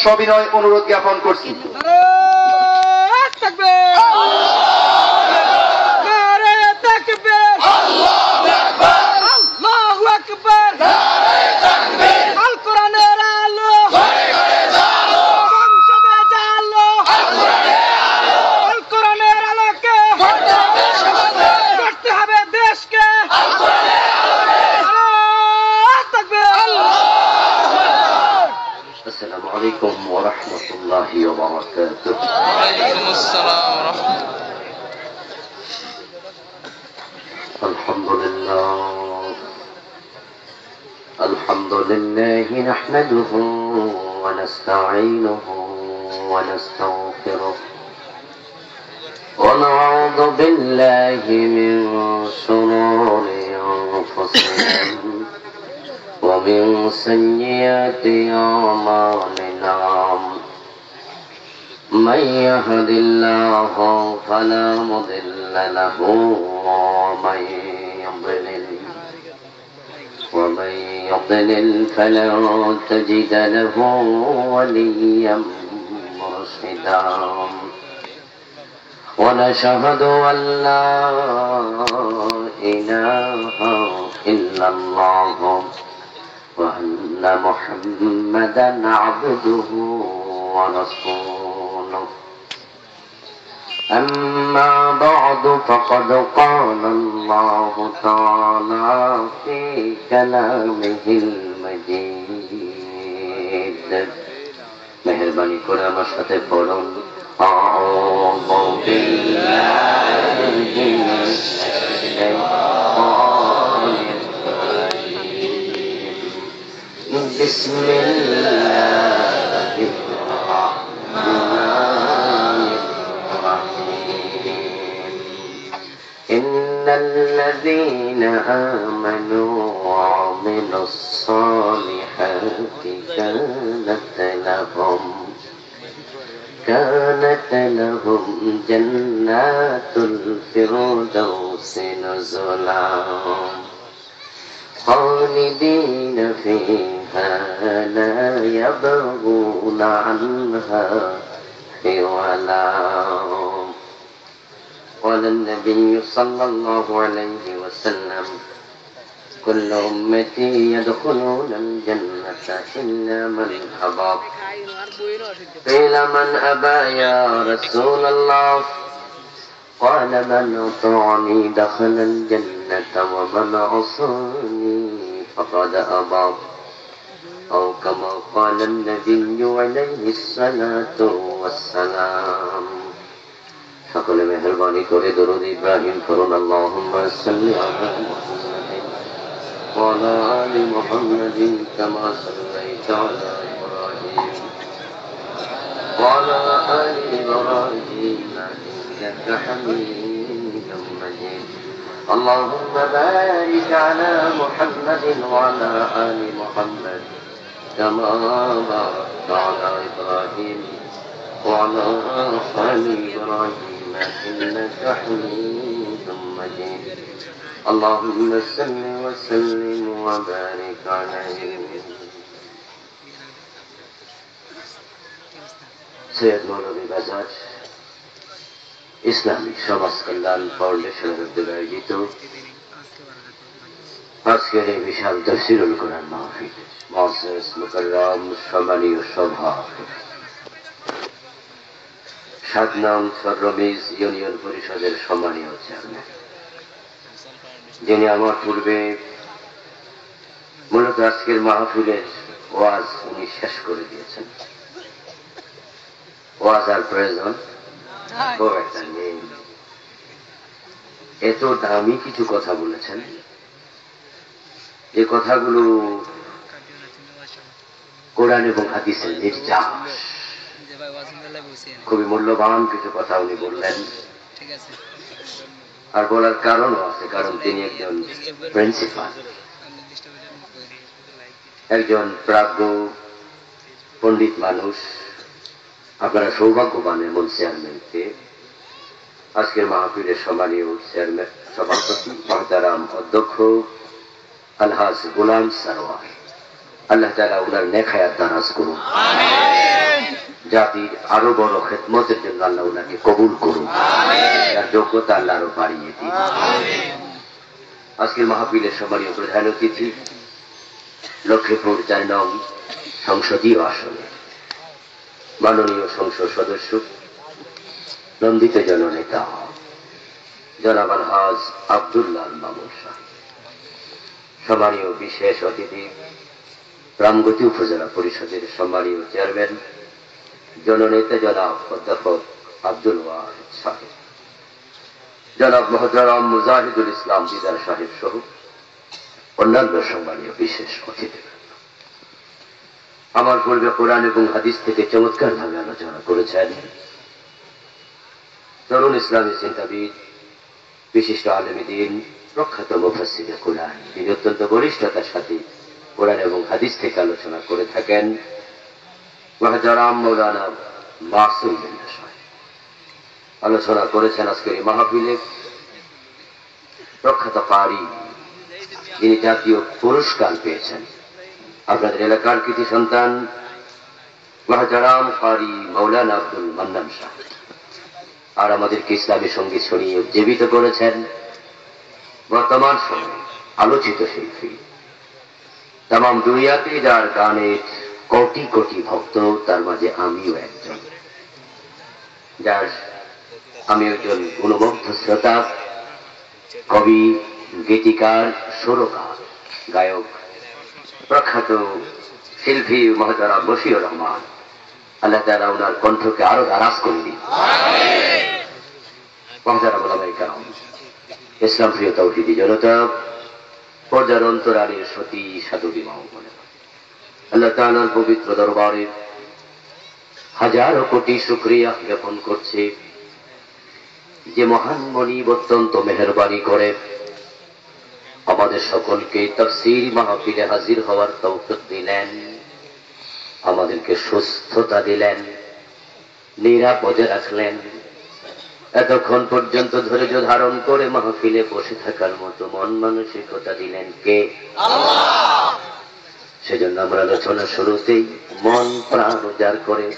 সবিনয় অনুরোধ জ্ঞাপন করছি। السلام عليكم ورحمة الله وبركاته. وعليكم السلام ورحمة الله. الحمد لله نحمده ونستعينه ونستغفره ونعوذ بالله من شرور أنفسنا ومن سيئات أعمالنا من يهد الله فلا مضل له ومن يضلل فلا تجد له وليا مرشدا ونشهد أن لا إله إلا الله وأن محمدا عبده ورسوله أما بعد فقد قال الله تعالى في كلامه المجيد مهرباني করে আমার সাথে পড়ুন أعوذ بالله من الشيطان بسم الله الرحمن الرحيم إن الذين آمنوا وعملوا الصالحات كانت لهم جنات الفردوس نزلا خالدين فيها لا يبغون عنها حولا قال النبي صلى الله عليه وسلم كل أمتي يدخلون الجنة إلا من أبى قيل من أبى يا رسول الله قال من أطاعني دخل الجنة ومن عصاني فقد أبى أو كما قال النبي عليه الصلاة والسلام সকলে মেহেরবানি করে দরুদ ইব্রাহিম পড়ুন আল্লাহুম্মা সাল্লি আলা মুহাম্মাদিন ওয়া আলা আলি মুহাম্মাদিন কামা সাল্লাইতা আলা ইব্রাহিম ওয়া আলা আলি ইব্রাহিম ইন্নাকা হামিদুম মাজিদ আল্লাহুম্মা বারিক আলা মুহাম্মাদিন ওয়া আলা আলি মুহাম্মাদ কামা বারাকতা আলা ইব্রাহিম وعلى آل إبراهيم إنك حميد مجيد اللهم صل وسلم وبارك عليه সৈয়দ মৌলভী বাজার ইসলামী সমাজ কল্যাণ ফাউন্ডেশনের উদ্যোগে আয়োজিত আজকের এই বিশাল তাফসীরুল কোরআন মাহফিল মুআজ্জাজ মুকাররম সম্মানীয় সভাপতি ৭ নং সররমিজ ইউনিয়ন পরিষদের সম্মানীয় চেয়ারম্যান যিনি আমার পূর্বে মূলত আজকের মাহফিলের ওয়াজ উনি শেষ করে দিয়েছেন। ওয়াজ আর প্রয়োজন খুব একটা নেই, এত দামি কিছু কথা বলেছেন যে কথাগুলো কোরআন এবং হাদিসের নির্যাস, খুবই মূল্যবান কিছু কথা উনি বললেন। আর বলার কারণও আছে, কারণ তিনি একজন প্রিন্সিপাল, একজন প্রাজ্ঞ পণ্ডিত মানুষ। আপনারা সৌভাগ্যবান এমন চেয়ারম্যানকে আজকের মাহফিলের সম্মানীয় চেয়ারম্যান সভাপতি মহতারাম অধ্যক্ষ আলহাজ গোলাম সারোয়ার, আল্লাহ তাআলা ওনার নেক হায়াত দারাজ করুন। জাতির আরো বড় খেদমতের জন্য আল্লাহ ওনাকে কবুল করুন, তার যোগ্যতা আল্লাহ আরো বাড়িয়ে দিন। আজকের মাহফিলের সম্মানীয় প্রধান অতিথি লক্ষ্মীপুর 4 নং সংসদীয় আসনে মাননীয় সংসদ সদস্য নন্দিত জননেতা জনাব আলহাজ আব্দুল্লাহ মামুন সাহেব, সম্মানীয় বিশেষ অতিথি রামগতি উপজেলা পরিষদের সম্মানীয় চেয়ারম্যান জননেতা জনাব অধ্যাপক আব্দুল ওয়াহিদ সাহেব, জনাব মোহতারাম মুজাহিদুল ইসলাম দিদার সাহেব সহ অন্যান্য সম্মানীয় বিশেষ অতিথি। আমার পূর্বে কোরআন এবং হাদিস থেকে চমৎকার ভাবে আলোচনা করেছেন তরুণ ইসলামী চিন্তাবিদ বিশিষ্ট আলেম দ্বীন প্রখ্যাত মুফাসসিরে কোরআন, তিনি অত্যন্ত বলিষ্ঠতার সাথে কোরআন এবং হাদিস থেকে আলোচনা করে থাকেন মুহতারাম মাওলানা মাসুম বিল্লাহ সাহেব। আলোচনা করেছেন আজকের এই মাহফিলে প্রখ্যাত কারি, যিনি জাতীয় পুরস্কার পেয়েছেন, আপনাদের এলাকার কৃতি সন্তান মুহতারাম কারি মাওলানা আব্দুল মান্নান সাহেব। আর আমাদেরকে ইসলামী সঙ্গীত শুনিয়ে উজ্জীবিত করেছেন বর্তমান সময়ে আলোচিত শিল্পী, তাম দুনিয়াতে যার গানের কোটি কোটি ভক্ত, তার মাঝে আমিও একজন, যার আমি একজন গুণমুগ্ধ শ্রোতা, কবি, গীতিকার, সুরকার, গায়ক, প্রখ্যাত শিল্পী মুহতারাম বশিউর রহমান। আল্লাহ তাআলা ওনার কণ্ঠকে আরো দারাজ করে দিন। মুহতারাম উলামায়ে কেরাম, ইসলাম প্রিয় তাওহীদি জনতা, পর্দার অন্তরালের সতী সাধুবী মা বোনেরা, আল্লাহ তাআলার পবিত্র দরবারে হাজারো কোটি শুকরিয়া জ্ঞাপন করছে যে মহান মনিব অত্যন্ত মেহেরবানি করে আমাদের সকলকে তাফসীর মাহফিলে হাজির হওয়ার তৌফিক দিলেন, আমাদেরকে সুস্থতা দিলেন, নিরাপদে রাখলেন, এতক্ষণ পর্যন্ত ধৈর্য ধারণ করে মাহফিলে বসে থাকার মতো মন মানসিকতা দিলেন কে? আল্লাহ। সেজন্য আমরা আলোচনা শুরুতেই মন প্রাণ উজাড় করে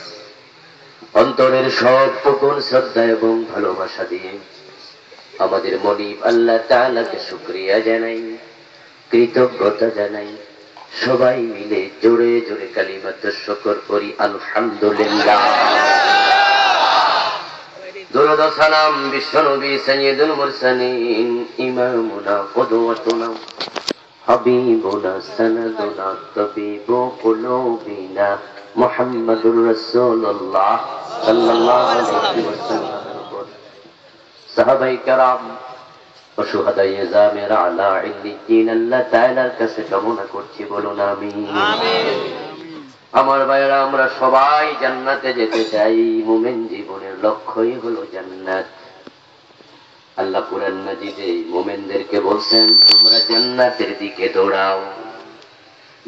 অন্তরের সব গুণ শ্রদ্ধা এবং ভালোবাসা দিয়ে আমাদের মনিব আল্লাহ তাআলাকে শুকরিয়া জানাই, কৃতজ্ঞতা জানাই, সবাই মিলে জোরে জোরে কালিমাতুশ শুকর করি আলহামদুলিল্লাহ। দুরূদ ও সালাম বিশ্বনবী সাইয়্যিদুল মুরসালিন ইমামুনা কুদওয়াতুনা হাবিবুনা সানাদুনা তাবিবু কুলুবিনা মুহাম্মাদুর রাসূলুল্লাহ সাল্লাল্লাহু আলাইহি ওয়াসাল্লাম, সাহাবায়ে কেরাম ও শুহাদায়ে জামিরা আলা ইল্লিয়িন, আল্লাহ তাআলার কাছে কামনা করছি, বলুন আমিন। আমার ভাইরা, আমরা সবাই জান্নাতে যেতে চাই, মুমিন জীবনের লক্ষ্যই হলো জান্নাত। আল্লাহ কুরআন মাজিদে মুমিনদেরকে বলছেন, তোমরা জান্নাতের দিকে দৌড়াও,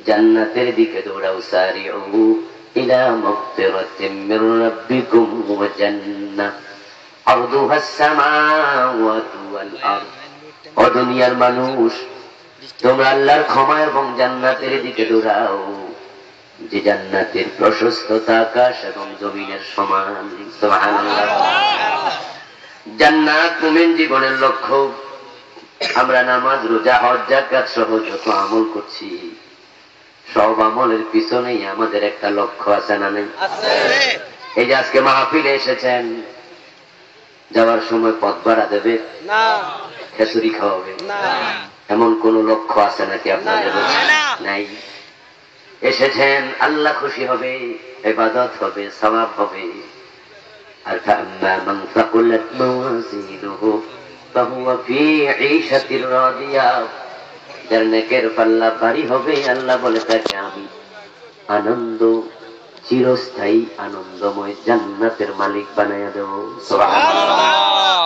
জান্নাতের দিকে দৌড়াও, সারিউ ইলা মাগফিরাতিম মির রাব্বিকুম ওয়া জান্নাহ আরদুহাস সামাওয়াতু ওয়াল আরদ। ও দুনিয়ার মানুষ, তোমরা আল্লাহর ক্ষমা এবং জান্নাতের দিকে দৌড়াও, যে জান্নাতের প্রশস্ততা আকাশ এবং জমিনের সমান। সুবহানাল্লাহ। জান্নাত মুমিন জীবনের লক্ষ্য। আমরা নামাজ, রোজা, হজ, যাকাত সহ যত আমল করছি, সব আমলের পিছনেই আমাদের একটা লক্ষ্য আছে না নেই? এই যে আজকে মাহফিলে এসেছেন, যাওয়ার সময় পথ ভাড়া দেবে না, খেচুড়ি খাওয়াবে না, এমন কোন লক্ষ্য আছে নাকি আপনাদের? নাই। এসেছেন আল্লাহ খুশি হবে, ইবাদত হবে, সওয়াব হবে। আর ফাআম্মা মান সাকুলাত মাওয়াজিনুহু ফাহুয়া ফি ঈশাতির রাদিয়া, যার নেকের পাল্লা ভারী হবে, আল্লাহ বলে তাকে আমি আনন্দ, চিরস্থায়ী আনন্দময় জান্নাতের মালিক বানায়া দেব। সুবহানাল্লাহ।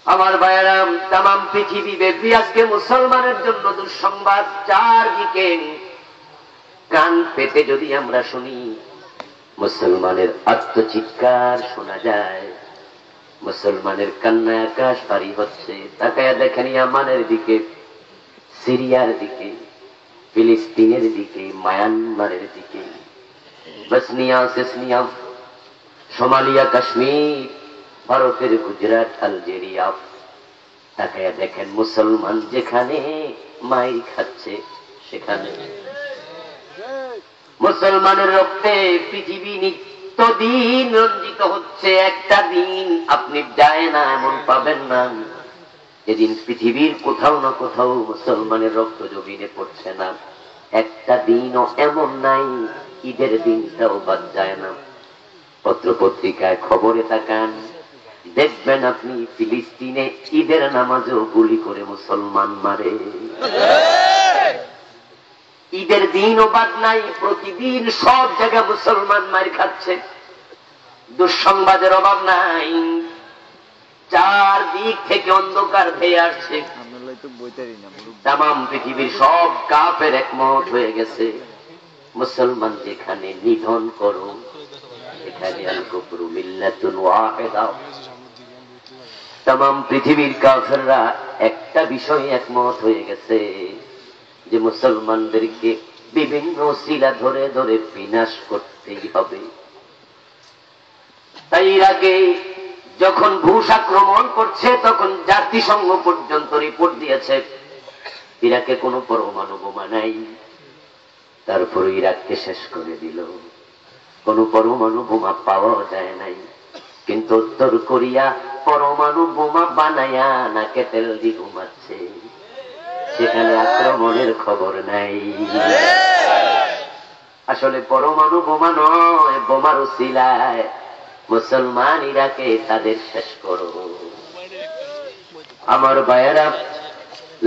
আমার ভাইয়েরা, তামাম পৃথিবী ব্যাপী আজকে মুসলমানের জন্য দুঃসংবাদ। চারদিকে কান পেতে যদি আমরা শুনি, মুসলমানের আত্মচিৎকার শোনা যায়, মুসলমানের কান্না আকাশ ভারী হচ্ছে। তাকায়া দেখেন ইয়ামানের দিকে, সিরিয়ার দিকে, ফিলিস্তিনের দিকে, মায়ানমারের দিকে, বসনিয়া, সেসনিয়া, সোমালিয়া, কাশ্মীর, ভারতের গুজরাট, আলজেরিয়া, তাকায়া দেখেন মুসলমান যেখানে মাইর খাচ্ছে সেখানে মুসলমানের রক্তে পৃথিবী নিত্যদিন রঞ্জিত হচ্ছে। একটা দিন আপনি যায় না এমন পাবেন না যেদিন পৃথিবীর কোথাও না কোথাও মুসলমানের রক্ত জমিনে পড়ছে না। একটা দিনও এমন নাই, ঈদের দিনটাও বাদ যায় না। পত্র পত্রিকায় খবরে তাকান, দেখবেন আপনি ফিলিস্তিনে ঈদের নামাজও গুলি করে মুসলমান মারে। ঈদের দিনও বাদ নাই, প্রতিদিন সব জায়গায় মুসলমান মার খাচ্ছে। দুঃসংবাদের অভাব নাই, চারদিক থেকে অন্ধকার ধেয়ে আসছে। তামাম পৃথিবীর সব কাফের একমত হয়ে গেছে, মুসলমান যেখানে নিধন করো সেখানে আল কুফরু মিল্লাতুন ওয়াহিদা। তামাম পৃথিবীর কাফেররা একটা বিষয়ে একমত হয়ে গেছে যে মুসলমানদেরকে বিভিন্ন শিলা ধরে ধরে বিনাশ করতেই হবে। তাই ইরাকে যখন ঘুষ আক্রমণ করছে তখন জাতিসংঘ পর্যন্ত রিপোর্ট দিয়েছে ইরাকে কোনো পরমাণু বোমা নাই, তারপর ইরাককে শেষ করে দিল। কোনো পরমাণু বোমা পাওয়া যায় নাই, কিন্তু উত্তর কোরিয়া পরমাণু বোমা বানায়া নাকে তেল দিয়ে ঘুমাচ্ছে, সেখানে আক্রমণের খবর নাই। আসলে পরমাণু বোমা নয়, বোমার উসিলায় মুসলমান ইরাকে তাদের শেষ করো। আমার ভাইয়েরা,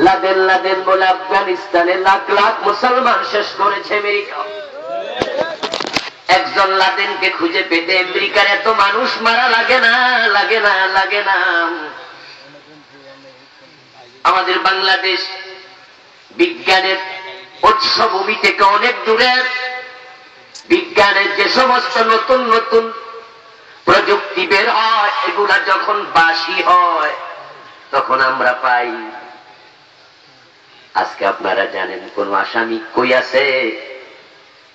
লাদেন লাদেন বলে আফগানিস্তানে লাখ লাখ মুসলমান শেষ করেছে আমেরিকা। একজন লাদেনকে খুঁজে পেতে আমেরিকার এত মানুষ মারা লাগে না, লাগে না, লাগে না। আমাদের বাংলাদেশ বিজ্ঞানের উৎসভূমি থেকে অনেক দূরে, বিজ্ঞানের যে সমস্ত নতুন নতুন প্রযুক্তি বের হয় এগুলা যখন বাসি হয় তখন আমরা পাই। আজকে আপনারা জানেন কোন আসামি কই আছে,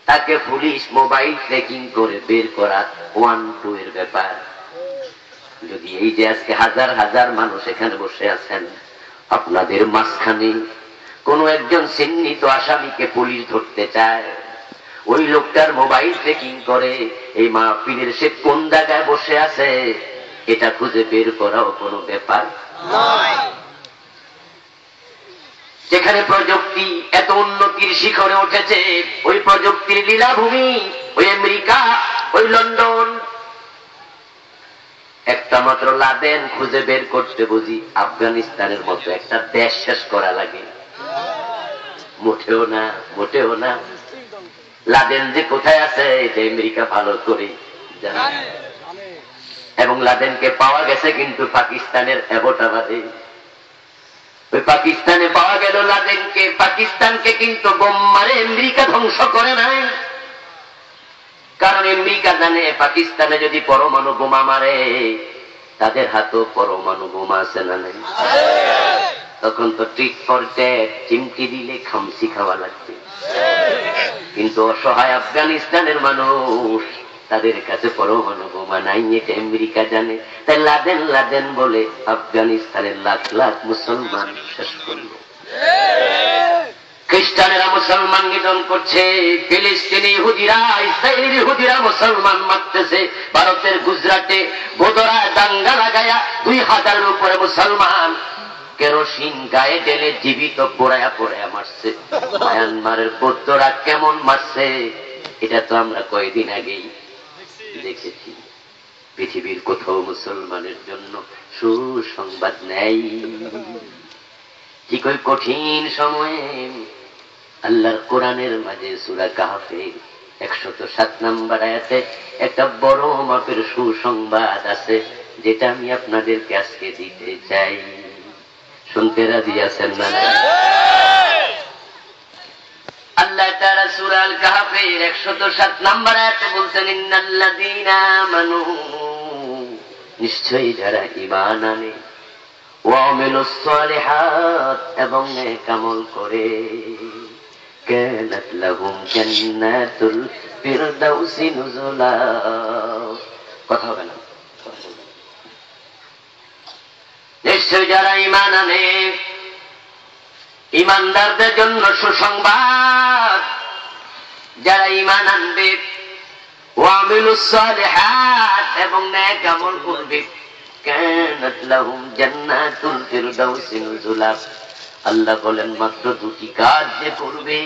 তাকে পুলিশ মোবাইল ট্রেকিং করে বের করা 1-2 এর ব্যাপার। যদি এই যে আজকে হাজার হাজার মানুষ এখানে বসে আছেন, আপনাদের মাঝখানে কোন একজন চিহ্নিত আসামিকে পুলিশ ধরতে চায়, ওই লোকটার মোবাইল ট্রেকিং করে এই মাহফিলের সে কোন জায়গায় বসে আছে এটা খুঁজে বের করাও কোনো ব্যাপার নয়। যেখানে প্রযুক্তি এত উন্নতির শিখরে উঠেছে, ওই প্রযুক্তির লীলাভূমি ওই আমেরিকা, ওই লন্ডন। একটা মাত্র লাদেন খুঁজে বের করতে বুঝি আফগানিস্তানের মতো একটা দেশ শেষ করা লাগে? মোটেও না, মোটেও না। লাদেন যে কোথায় আছে এটা আমেরিকা ভালো করে জানে, এবং লাদেনকে পাওয়া গেছে কিন্তু পাকিস্তানের অ্যাবোটাবাদে। ওই পাকিস্তানে পাওয়া গেল লাদেনকে, পাকিস্তানকে কিন্তু বোম মারে আমেরিকা ধ্বংস করে নাই। কারণ আমেরিকা জানে পাকিস্তানে যদি পরমাণু বোমা মারে তাদের হাতেও পরমাণু বোমা আছে না নাই? তখন তো ট্রিট ফর ট্যাট, চিমটি দিলে খামসি খাওয়া লাগবে। কিন্তু অসহায় আফগানিস্তানের মানুষ, তাদের কাছে পরমাণু বোমা নাই, এটা আমেরিকা জানে। তাই লাদেন লাদেন বলে আফগানিস্তানের লাখ লাখ মুসলমান শেষ করল। খ্রিস্টানেরা মুসলমান নিধন করছে, ফিলিস্তিনি ইহুদিরা, ইসরায়েলি ইহুদিরা মুসলমান মারতেছে। ভারতের গুজরাটে বোদরায় দাঙ্গা লাগায়া 2000-এর উপরে মুসলমান কেরোসিন গায়ে ঢেলে জীবিত পোড়ায়া পোড়ায়া মারছে। মায়ানমারের বৌদ্ধরা কেমন মারছে এটা তো আমরা কয়েকদিন আগেই দেখেছি। পৃথিবীর কোথাও মুসলমানের জন্য সুসংবাদ নেই। ঠিক ওই কঠিন সময়ে আল্লাহর কোরআনের মাঝে সূরা কাহফের 107 নম্বর আয়াতে একটা বড় মাপের সুসংবাদ আছে, যেটা আমি আপনাদেরকে আজকে দিতে চাই। শুনতে রাজি আছেন না? আল্লাহ তাআলা সূরা আল কাহফের 107 নম্বর আয়াতে বলছেন, ইন্নাল্লাযীনা আমানু, নিশ্চয়ই যারা ঈমান আনে, ওয়া আমিলুস সালিহাত, এবং নেক আমল করে, কানাত লাহুম জান্নাতুল ফিরদাউসি নুজুলা, কথা হবে না। নিশ্চয় যারা ঈমান আনে, ঈমানদারদের জন্য সুসংবাদ, যারা ঈমান আনবে ওয়া আমিলুস সালিহাত এবং নেক আমল করবে, কানাত লাহুম জান্নাতুল ফিরদাউসি নুজুলা। আল্লাহ বলেন মাত্র দুটি কাজ যে করবে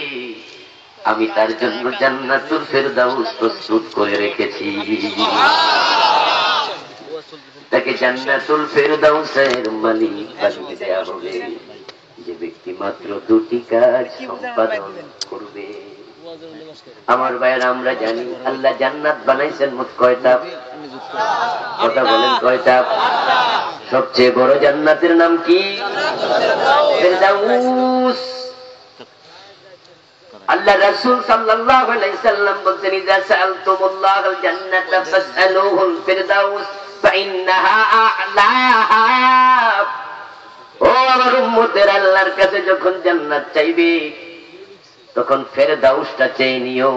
আমি তার জন্য জান্নাতুল ফিরদাউস প্রস্তুত করে রেখেছি। তাকে জান্নাতুল ফিরদাউসের মালিক বানিয়ে দেয়া হবে যে ব্যক্তি মাত্র দুটি কাজ সম্পাদন করবে। আমার ভাইয়েরা, আমরা জানি আল্লাহ জান্নাত বানাইছেন মোট কয়টা? কথা বলেন কয়টা? সবচেয়ে বড় জান্নাতের নাম কি? ফিরদাউস। আল্লাহ রাসূল সাল্লাল্লাহু আলাইহি সাল্লাম বলেন, ইযা সাআলতুমুল্লাহাল জান্নাতা ফাসআলুহুল ফিরদাউস ফাইন্নাহা আ'লাহা। ও আমার উম্মতের, আল্লাহর কাছে যখন জান্নাত চাইবে তখন ফেরদাউসটা চেয়ে নিও,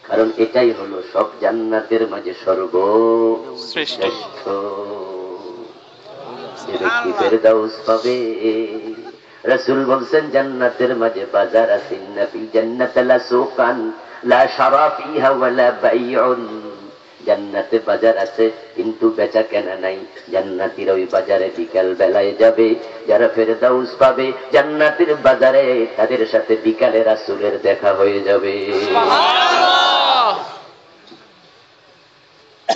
কারণ এটাই হলো সব জান্নাতের মাঝে সর্বশ্রেষ্ঠ। যে ব্যক্তি ফেরদাউস পাবে, রাসূল বলছেন জান্নাতের মাঝে বাজার আছে, ইন্না ফিল জান্নাতি লাসুকান লা শারা ফিহা ওয়ালা বাইউন। জান্নাতে বাজার আছে কিন্তু বেচা কেনা নাই। জান্নাতীরা ওই বাজারে বিকাল বেলায় যাবে। যারা ফেরদাউস পাবে জান্নাতের বাজারে তাদের সাথে বিকালে রাসূলের দেখা হয়ে যাবে।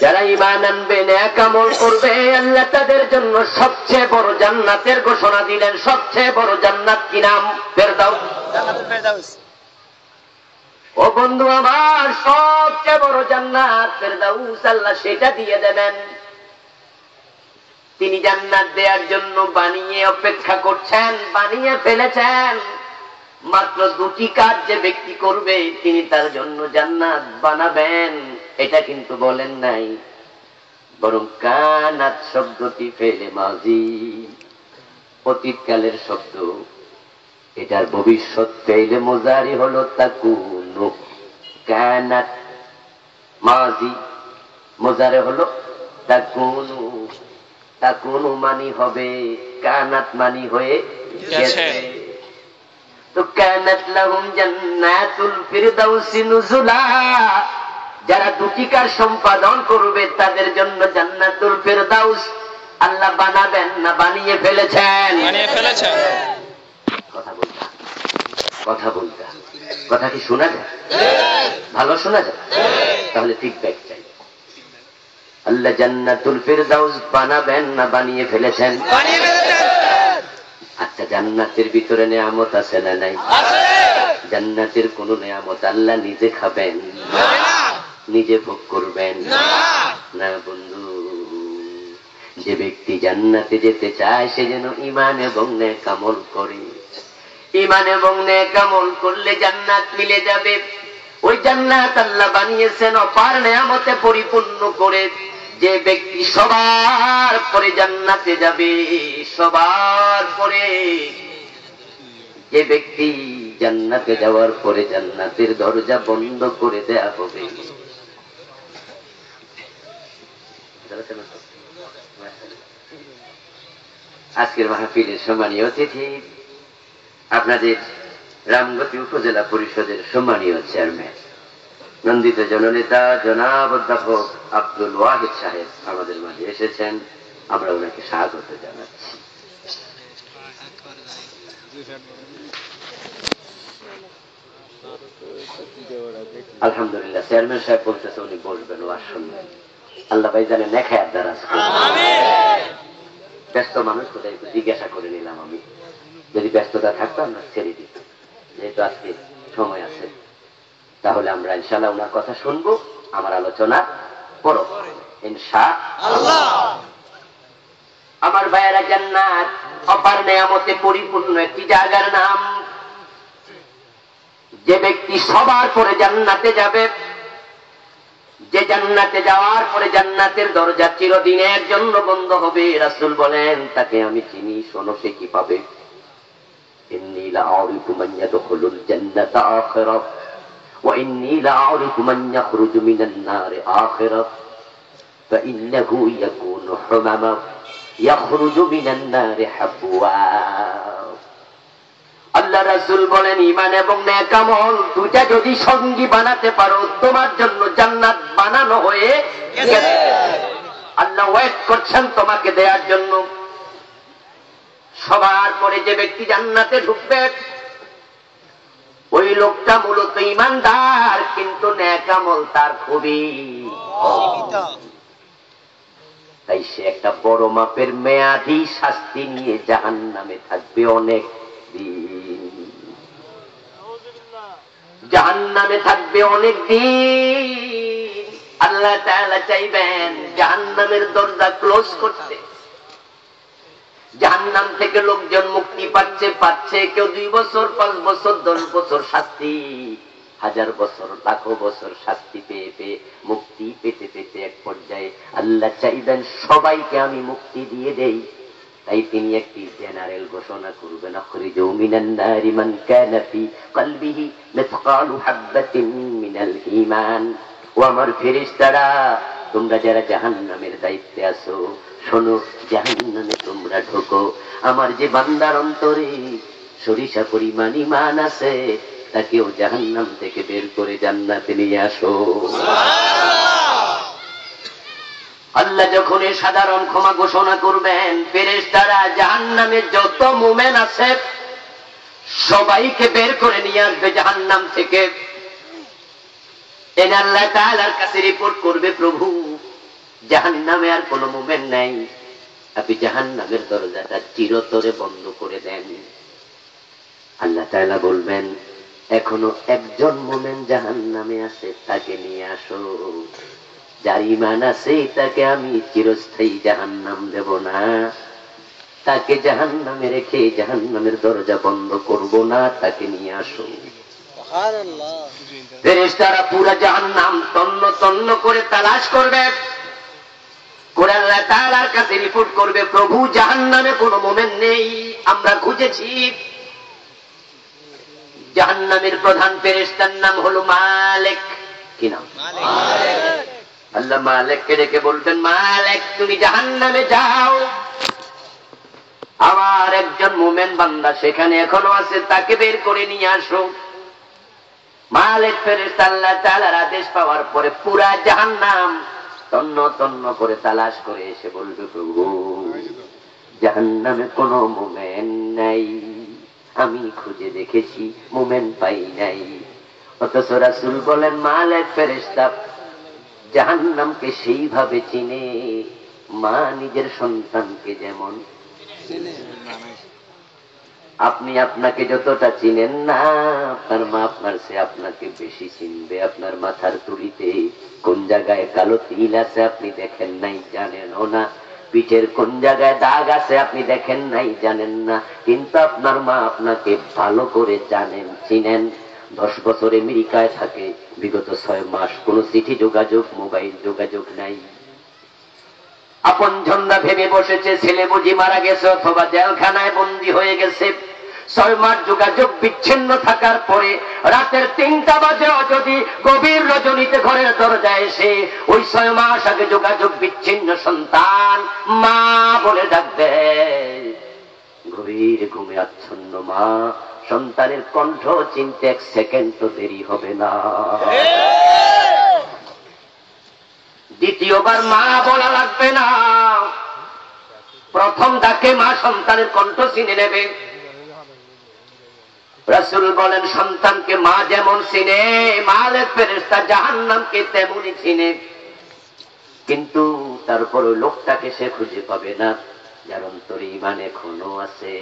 যারা ঈমান আনবে, নেক আমল করবে, আল্লাহ তাদের জন্য সবচেয়ে বড় জান্নাতের ঘোষণা দিলেন। সবচেয়ে বড় জান্নাত কি নাম? ফেরদাউস। জান্নাতুল ফেরদাউস। ও বন্ধু আমার, সবচেয়ে বড় জান্নাত ফেরদাউস, আল্লাহ সেটা দিয়ে দেবেন। তিনি জান্নাত দেওয়ার জন্য বানিয়ে অপেক্ষা করছেন, বানিয়ে ফেলেছেন। মাত্র দুটি কাজ যে ব্যক্তি করবে তিনি তার জন্য জান্নাত বানাবেন, এটা কিন্তু বলেন নাই, বরং কানাত শব্দটি ফেলে মাজি, অতীতকালের শব্দ। এটার ভবিষ্যৎ ফেলে মুজারি হলো তাকুনু। কানাত মাজি, মুজারি হলো তাকুনু। তাকুনু মানি হবে, কানাত মানি হয়ে গেছে। তো কানাত লাহুম জান্নাতুল ফিরদাউসি নুজুলা। যারা দুটি কাজ সম্পাদন করবে তাদের জন্য জান্নাতুল ফিরদাউস আল্লাহ বানাবেন না বানিয়ে ফেলেছেন? বানিয়ে ফেলেছেন। কথা বলতে, কথা বলতে, কথা কি শোনা যায়? ভালো শোনা যায়? তাহলে ফিডব্যাক চাই। আল্লাহ জান্নাতুল ফিরদাউস বানাবেন না বানিয়ে ফেলেছেন? বানিয়ে ফেলেছেন। আচ্ছা, জান্নাতের ভিতরে নিয়ামত আছে না নাই? আছে। জান্নাতের কোন নিয়ামত আল্লাহ নিজে খাবেন না, নিজে ভোগ করবেন না? না বন্ধু, যে ব্যক্তি জান্নাতে যেতে চায় সে যেন ঈমান এবং নেক আমল করে। ঈমান এবং নেক আমল করলে জান্নাত মিলে যাবে। ওই জান্নাত আল্লাহ বানিয়েছেন অপার নিয়ামতে পরিপূর্ণ করে। যে ব্যক্তি সবার পরে জান্নাতে যাবে, সবার পরে, যে ব্যক্তি জান্নাতে যাওয়ার পরে জান্নাতের দরজা বন্ধ করে দেয়া হবে। আজকের মাহফিলের সম্মানীয় অতিথি, আপনাদের রামগতি উপজেলা পরিষদের সম্মানীয় চেয়ারম্যান, নন্দিত জননেতা জনাব অধ্যাপক আব্দুল ওয়াহিদ সাহেব আমাদের মাঝে এসেছেন। আমরা ওনাকে স্বাগত জানাচ্ছি। আলহামদুলিল্লাহ, চেয়ারম্যান সাহেব বলতেছে উনি বসবেন, ওয়াজ শুনবেন। আল্লাহ ভাই জানে নেখায়াত দ্বারা ব্যস্ত মানুষ কোথায় একটু জিজ্ঞাসা করে নিলাম আমি। যদি ব্যস্ততা থাকতো আমরা ছেড়ে দিত, যেহেতু আজকে সময় আছে। তাহলে আমরা ইনশাআল্লাহ ওনার কথা শুনবো। আমার আলোচনা পড়ো ইনশাআল্লাহ। আমার ভাইয়েরা, জান্নাত অপার নিয়ামতে পরিপূর্ণ একটি জায়গার নাম। যে ব্যক্তি সবার পরে জান্নাতে যাবে, যে জান্নাতে যাওয়ার পরে জান্নাতের দরজা চিরদিনের জন্য বন্ধ হবে, রাসূল বলেন তাকে আমি চিনি। শোনো সে কি পাবে? ইন্নী লাআরিফু মান ইয়াদখুলুল জান্নাতা আখিরা ওয়া ইন্নী লাআরিফু মান ইয়াখরুজু মিনান নারি আখিরা। فإنه يكون حمما يخرج من النار حبوا আল্লাহ রাসূল বলেন ঈমান এবং নেক আমল দুইটা যদি সঙ্গী বানাতে পারো তোমার জন্য জান্নাত বানানো হয়ে গেছে। আল্লাহ ওয়েট করছেন তোমাকে দেওয়ার জন্য। সবার পরে যে ব্যক্তি জান্নাতে ঢুকবে ওই লোকটা মূলত ঈমানদার, কিন্তু নেক আমল তার খুবই তাই সে একটা বড় মাপের মেয়াদি শাস্তি নিয়ে জাহান্নামে থাকবে অনেক দিন। জাহান্নামে থাকবে অনেক দিন। আল্লাহ তাআলা চাইবেন জাহান্নামের দরজা ক্লোজ করতে। জাহান্নাম থেকে লোকজন মুক্তি পাচ্ছে কেউ 2 বছর 5 বছর 10 বছর শাস্তি, 1000 বছর লাখো বছর শাস্তি পেয়ে পেয়ে মুক্তি পেতে পেতে এক পর্যায়ে আল্লাহ চাইবেন সবাইকে আমি মুক্তি দিয়ে দেই। তাই তিনি একটি জেনারেল ঘোষণা করবেন, আখরিজু মিনান নারি মান কানা ফি কলবিহি মিসকালু হাববাতিন মিনাল ঈমান। ও আমার ফেরেশতারা, তোমরা যারা জাহান্নামের দায়িত্বে আছো শোনো, জাহান্নামে তোমরা ঢোকো। আমার যে বান্দার অন্তরে সরিষা পরিমাণ ঈমান আছে তাকেও জাহান্নাম থেকে বের করে জান্নাতে নিয়ে আসো। আল্লাহ যখন এই সাধারণ ক্ষমা ঘোষণা করবেন, ফেরেশতারা জাহান্নামে যত মুমিন আছে সবাইকে বের করে নিয়ে আসবে জাহান্নাম থেকে। এনে আল্লাহ তাআলার কাছে রিপোর্ট করবে, প্রভু জাহান্নামে আর কোনো মুমিন নাই, আপনি জাহান্নামের দরজাটা চিরতরে বন্ধ করে দেন। আল্লাহ তাআলা বলবেন, এখনো একজন মুমিন জাহান্নামে আছে, তাকে নিয়ে আসো। যার ঈমান আছে তাকে আমি চিরস্থায়ী জাহান্নাম দেব না, তাকে জাহান্নামে রেখে জাহান্নামের দরজা বন্ধ করব না, তাকে নিয়ে আসো। সুবহানাল্লাহ। ফেরেশতারা পুরো জাহান্নাম তন্ন তন্ন করে তালাশ করবে, করে আল্লাহ তাআলার কাছে রিপোর্ট করবে, প্রভু জাহান্নামে কোনো মুমিন নেই, আমরা খুঁজেছি। জাহান্নামের প্রধান ফেরেশতার নাম হলো মালিক। কি নাম? মালিক। আল্লাহ মালিককে ডেকে বলবেন, মালিক তুমি জাহান্নামে যাও, আমার একজন মুমিন বান্দা সেখানে এখনো আছে, তাকে বের করে নিয়ে আসো। মালিক ফেরেশতা আল্লাহ তাআলার আদেশ পাওয়ার পরে পুরা জাহান্নাম তন্ন তন্ন করে তালাশ করে এসে বলবে, প্রভু জাহান্নামে কোনো মুমিন নাই, আমি খুঁজে দেখেছি মুমিন পাই নাই। অথচ রাসূল বলেন, মালিক ফেরেশতা জাহান্নামকে সেইভাবে চিনে মা নিজের সন্তানকে যেমন আপনি আপনাকে যতটা চিনেন না, আপনার মা আপনার সে আপনাকে বেশি চিনবে। আপনার মাথার তুলিতে কোন জায়গায় কালো তিল আছে আপনি দেখেন নাই, জানেনও না। পিঠের কোন জায়গায় দাগ আছে আপনি দেখেন নাই, জানেন না। কিন্তু আপনার মা আপনাকে ভালো করে জানেন, চিনেন। 10 বছর আমেরিকায় থাকে, বিগত 6 মাস কোনো চিঠি যোগাযোগ, মোবাইল যোগাযোগ নাই। আপনজনরা ভেবে বসেছে ছেলে বুঝি মারা গেছে অথবা জেলখানায় বন্দী হয়ে গেছে। 6 মাস যোগাযোগ বিচ্ছিন্ন থাকার পরে রাতের 3টা বাজে যদি গভীর রজনীতে ঘরের দরজায় এসে ওই 6 মাস আগে যোগাযোগ বিচ্ছিন্ন সন্তান মা বলে ডাকবে, গভীর ঘুমে আচ্ছন্ন মা সন্তানের কণ্ঠ চিনতে 1 সেকেন্ড তো দেরি হবে না। দ্বিতীয়বার মা বলা লাগবে না, প্রথম ডাকে মা সন্তানের কণ্ঠ চিনে নেবে। রাসূল বলেন, সন্তানকে মা যেমন চিনে, মালিক ফেরেশতা জাহান্নামকে তেমনি চিনে। কিন্তু তারপর ওই লোকটাকে সে খুঁজে পাবে না যার অন্তরে ঈমান এখনো আছে।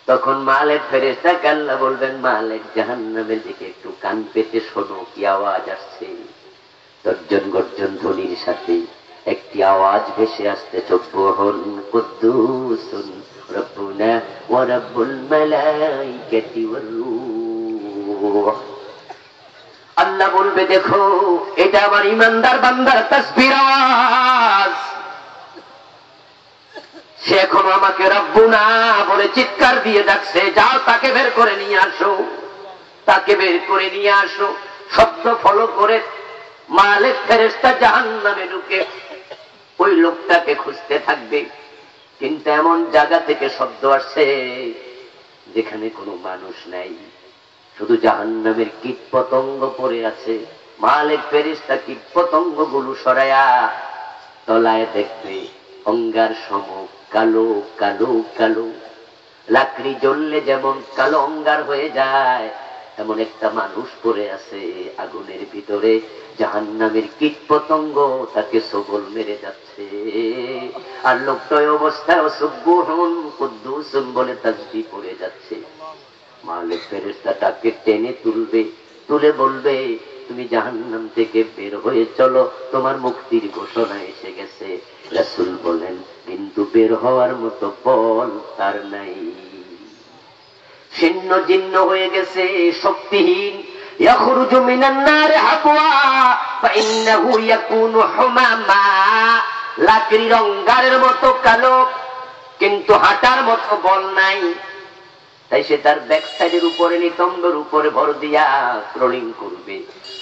তখন মালিক ফেরেশতাকে আল্লাহ বলবেন, মালিক জাহান্নামের দিকে একটু কান পেতে শোনো, কি আওয়াজ আসছে। তর্জন গর্জন ধ্বনির সাথে একটি আওয়াজ ভেসে আসতে, সুবহান কুদ্দুসুন রব্বুনা ওয়া রাব্বুল মালাইকাতি ওয়ার রূহ। আল্লাহ বলবে, দেখো এটা আমার ঈমানদার বান্দার তাসবির আওয়াজ, সে এখনো আমাকে রব্বুনা বলে চিৎকার দিয়ে ডাকছে, যাও তাকে বের করে নিয়ে আসো, তাকে বের করে নিয়ে আসো। শব্দ ফলো করে মালিক ফেরেশতা জাহান্নামে ঢুকে ওই লোকটাকে খুঁজতে থাকবে। কিন্তু এমন জায়গা থেকে শব্দ আসছে যেখানে কোনো মানুষ নাই, শুধু জাহান্নামের কীট পতঙ্গ পড়ে আছে। মালিক ফেরেশতা কীট পতঙ্গ গুলো সরাইয়া তলায় দেখবে অঙ্গার সম কালো কালো কালো, লাকড়ি জ্বললে যেমন কালো অঙ্গার হয়ে যায় এমন একটা মানুষ পড়ে আছে আগুনের ভিতরে। জাহান্নামের কীট পতঙ্গ তাকে সবল মেরে যাচ্ছে, আর লোকটা অবস্থায় সুবহুন কুদ্দুসুন বলে তাসবিহ পড়ে যাচ্ছে। মালিক ফেরেশতা তাকে টেনে তুলবে, তুলে বলবে তুমি জাহান্নাম থেকে বের হয়ে চলো, তোমার মুক্তির ঘোষণা এসে গেছে। রাসূল বলেন কিন্তু বের হওয়ার মতো বল তার নাই, ছিন্ন জীর্ণ হয়ে গেছে, শক্তিহীন। ইয়াখরুজু মিনান নারি হাবওয়া ফাইন্নাহু ইয়াকুনু হুমামা, লাকড়ির অঙ্গারের মতো কালো, কিন্তু হাঁটার মতো বল নাই। তাই সে তার ব্যাক সাইডের উপরে নিতম্বের উপরে ভর দিয়া ক্রলিং করবে,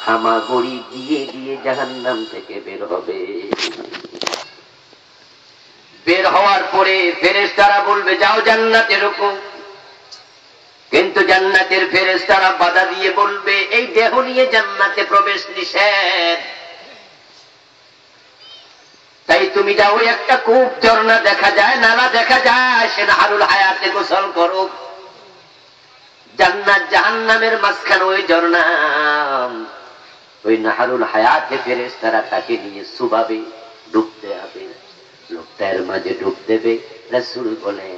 হামাগুড়ি দিয়ে দিয়ে জাহান্নাম থেকে বের হবে। বের হওয়ার পরে ফেরেশতারা বলবে যাও জান্নাতে ঢোকো, কিন্তু জান্নাতের ফেরেশতারা বাধা দিয়ে বলবে এই দেহ নিয়ে জান্নাতে প্রবেশ নিষেধ। তাই তুমি যাও, একটা কূপ ঝর্ণা দেখা যায়, নালা দেখা যায়, সে নাহারুল হায়াতে গোসল করো। জান্নাত জাহান্নামের মাঝখানে ওই ঝর্ণা, ওই নাহারুল হায়াতে ফেরেশতারা তাকে নিয়ে সুবাবে ডুবতে হবে, লোকটার মাঝে ডুব দেবে। রাসূল বলেন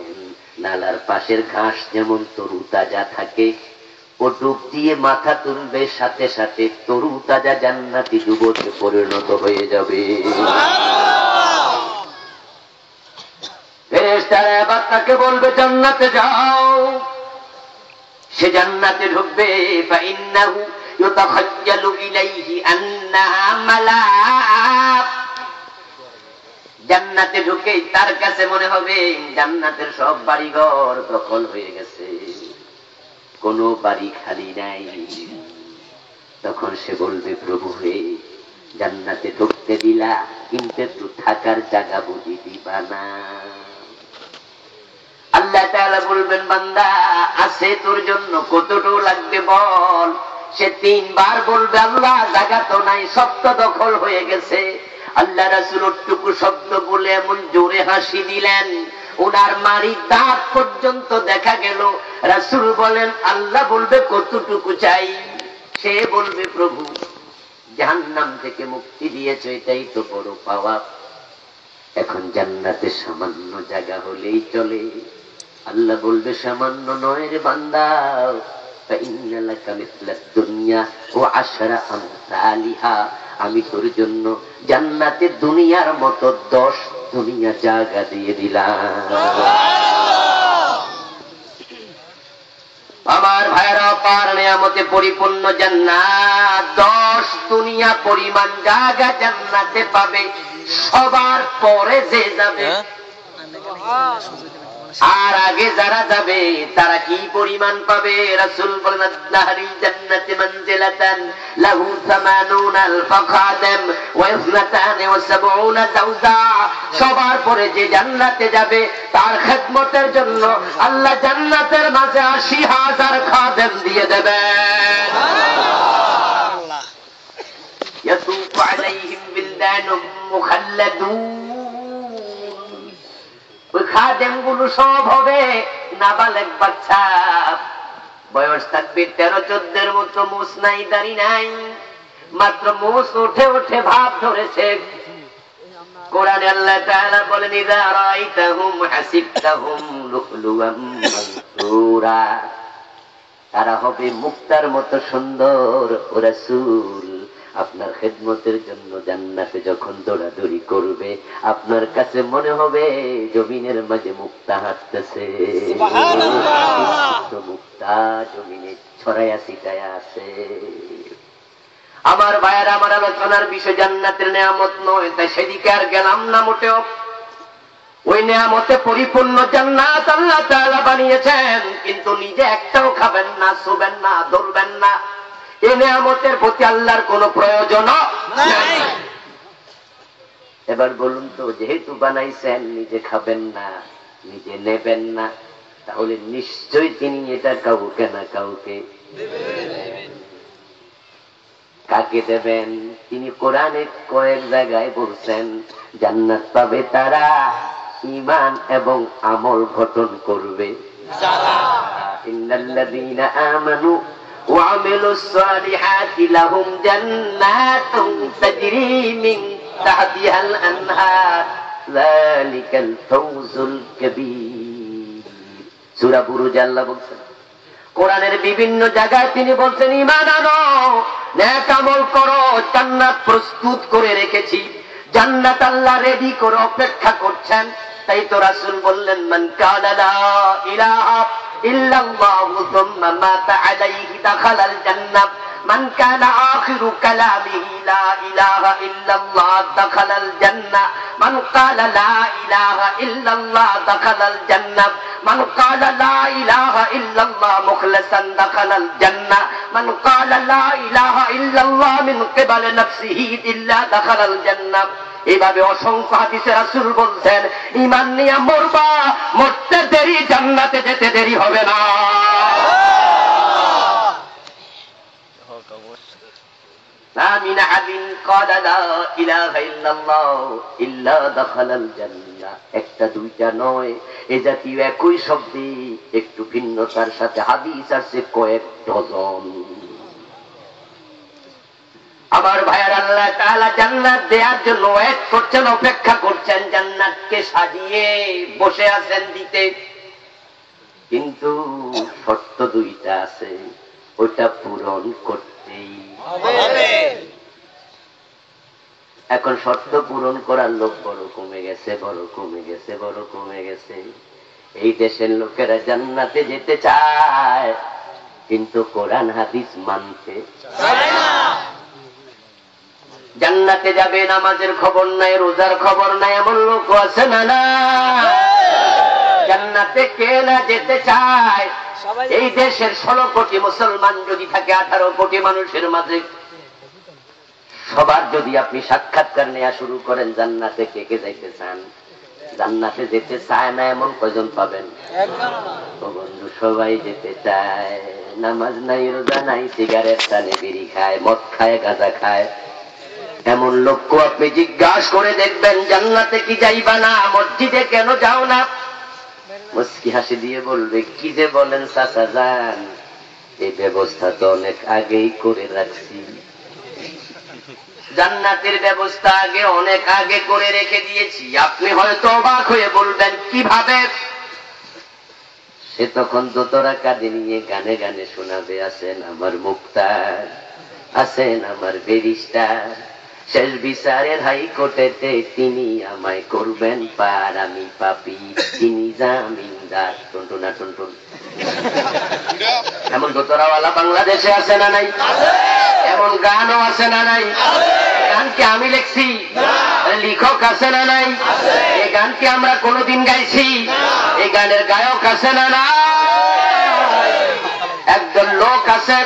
নালার পাশের ঘাস যেমন তরু তাজা থাকে, ও ডুব দিয়ে মাথা তুলবে, সাথে সাথে তরু তাজা জান্নাতি যুবকে পরিণত হয়ে যাবে। ফেরেশতারা এবার তাকে বলবে জান্নাতে যাও, সে জান্নাতে ঢুকবে। ফাইন্নাহু ইউতাখাজ্জালু ইলাইহি আন্নাহা মালাক, জান্নাতে ঢুকে তার কাছে মনে হবে জান্নাতের সব বাড়িঘর দখল হয়ে গেছে, কোনো বাড়ি খালি নাই। তখন সে বলবে প্রভু হে, জান্নাতে ঢুকতে দিলা কিন্তু একটু থাকার জায়গা বুঝি দিবা না? আল্লাহ তাআলা বলবেন বান্দা আছে তোর জন্য, কতটুকু লাগবে বল। সে 3 বার বলবে আল্লাহ জায়গা তো নাই, সব তো দখল হয়ে গেছে। আল্লাহ রাসূল ওটুকু শব্দ বলে এমন জোরে হাসি দিলেন ওনার মাড়ির দাঁত পর্যন্ত দেখা গেল। রাসূল বলেন আল্লাহ বলবে কতটুকু চাই? সে বলবে প্রভু জাহান্নাম থেকে মুক্তি দিয়েছ, এটাই তো বড় পাওয়া। এখন জান্নাতে সামান্য জায়গা হলেই চলে। আল্লাহ বলবে সামান্য নয় রে বান্দা, ফাইন্না লাকা মিসলাদ দুনিয়া ওয়া 10 আমসালিহা, আমি তোর জন্য জান্নাতে দুনিয়ার মতো 10 দুনিয়া জায়গা দিয়ে দিলাম। আমার ভাইরা পার নিয়ামতে পরিপূর্ণ জান্নাত, 10 দুনিয়া পরিমাণ জায়গা জান্নাতে পাবে। সবার পরে যে যাবে আর আগে যারা যাবে তারা কি পরিমাণ পাবে? রাসূল বলেন নাহরিল জান্নাতি মানজিলাতান লাহু 80 আলফ খাদেম ওয়া 72 জাওজা। সবার পরে যে জান্নাতে যাবে তার খিদমতের জন্য আল্লাহ জান্নাতের মাঝে 80,000 খাদেম দিয়ে দেবেন। সুবহানাল্লাহ। ইয়াতুফু আলাইহিম বিলদানুম মুখাল্লাদুন, ওই খাদেম গুলো সব হবে নাবালেগ বাচ্চা, বয়স থাকবে 13-14 মতো, মুছ নাই দাড়ি নাই, মাত্র মুছ উঠে উঠে ভাব ধরেছে। কোরআনে আল্লাহ তাআলা বলেন ইযা রাআইতাহুম হাসিবতাহুম লুলুআম মানসুরা, তারা হবে মুক্তার মতো সুন্দর। ও রাসূল আপনার খেদমতের জন্য জান্নাতে যখন দৌড়াদৌড়ি করবে আপনার কাছে মনে হবে জমিনের মাঝে মুক্তা হাঁটতেছে। সুবহানাল্লাহ। মুক্তা জমিনে ছড়াইয়া ছিটাইয়া আছে। আমার ভাইয়েরা, আমার আলোচনার বিষয় জান্নাতের নিয়ামত নয়, তাই সেদিকে আর গেলাম না মোটেও। ওই নিয়ামতে পরিপূর্ণ জান্নাত আল্লাহ তাআলা বানিয়েছেন, কিন্তু নিজে একটাও খাবেন না, শুবেন না, ধরবেন না। এই নিয়ামতের প্রতি আল্লাহর কোনো প্রয়োজন এবার বলুন তো, যেহেতু বানাইছেন নিজে খাবেন না, নিজে নেবেন না, তাহলে নিশ্চয়ই তিনি এটা কাউকে না কাউকে কাকে দেবেন? তিনি কোরআনে কয়েক জায়গায় বলছেন জান্নাত পাবে তারা ঈমান এবং আমল গঠন করবে। ইন্নাল্লাযীনা আমানু ওয়া আমিলুস সালিহাতি লাহুম জান্নাতুন তাজরি মিন তাহতিহাল আনহার যালিকাল ফাওজুল কাবীর। সূরা বুরুজ আল্লাহ বলছেন। কোরআনের বিভিন্ন জায়গায় তিনি বলছেন ঈমান আনো, নেক আমল করো, জান্নাত প্রস্তুত করে রেখেছি। জান্নাত আল্লাহ রেডি করে অপেক্ষা করছেন। তাই তো রাসূল বললেন মান কালা লা ইলাহা ইল্লাল্লাহু সুম্মা মাতা আলাইহি দাখালাল জান্নাহ মান কানা আখিরু কালামিহি লা ইলাহা ইল্লাল্লাহ দাখালাল জান্নাহ মান ক্বালা লা ইলাহা ইল্লাল্লাহ দাখালাল জান্নাহ মান ক্বালা লা ইলাহা ইল্লাল্লাহ মুখলিসান দাখালাল জান্নাহ মান ক্বালা লা ইলাহা ইল্লাল্লাহ মিন কিবালি নাফসিহি ইল্লা দাখালাল জান্নাহ। এইভাবে অসংখ্য হাদিসে রাসূল বলছেন ঈমান নিয়ে মরবা, মরতে দেরি, জান্নাতে যেতে দেরি হবে না। মিন আহাদিন ক্বালা লা ইলাহা ইল্লাল্লাহ ইল্লা দাখালাল জান্নাহ। একটা দুইটা নয়, এ জাতীয় একই শব্দে একটু ভিন্নতার সাথে হাদিস আছে কয়েক ডজন। আমার ভাইয়ার, আল্লাহ তাআলা জান্নাত দেওয়ার জন্য ওয়েট করছেন, অপেক্ষা করছেন, জান্নাতকে সাজিয়ে বসে আছেন দিতে। কিন্তু শর্ত দুইটা আছে, ওটা পূরণ করতেই হবে। এখন শর্ত পূরণ করার লোক বড় কমে গেছে, বড় কমে গেছে, বড় কমে গেছে। এই দেশের লোকেরা জান্নাতে যেতে চায়, কিন্তু কোরআন হাদিস মানতে চায় না। জান্নাতে যাবে, নামাজের খবর নাই, রোজার খবর নাই, এমন লোক আছে না? না। জান্নাতে কে না যেতে চায়? এই দেশের 16 কোটি মুসলমান যদি থাকে 18 কোটি মানুষের মাঝে, সবার যদি আপনি সাক্ষাৎকার নেওয়া শুরু করেন জান্নাতে কে কে যাইতে চান? জান্নাতে যেতে চায় না এমন কয়জন পাবেন? ও বন্ধু, সবাই যেতে চায়। নামাজ নাই, রোজা নাই, সিগারেট টানে, বিড়ি খায়, মদ খায়, গাঁজা খায়, এমন লোককে আপনি জিজ্ঞাসা করে দেখবেন জান্নাতে কি যাইবা না, মসজিদে কেন যাও না? মুস্কি হাসি দিয়ে বলবে কি যে বলেন চাচা যান, এই ব্যবস্থা তো অনেক আগেই করে রাখছি। জান্নাতের ব্যবস্থা আগে অনেক আগে করে রেখে দিয়েছি। আপনি হয়তো অবাক হয়ে বলবেন কিভাবে? সে তখন দোতরা কাঁধে নিয়ে গানে গানে শোনাবে, আছেন আমার মুক্তার, আছেন আমার ব্যারিস্টার, শেষ বিচারের হাইকোর্টেতে তিনি আমায় করবেন পার, আমি পাপী, তিনি জামিনদার। টুনটুনা টুনটুন। এমন দোতরাওয়ালা বাংলাদেশে আছে না নাই? এমন গানও আছে না নাই? গানকে আমি লিখছি, লেখক আছে না নাই? এই গানকে আমরা কোনোদিন গাইছি? এই গানের গায়ক আছে না না? একজন লোক আছে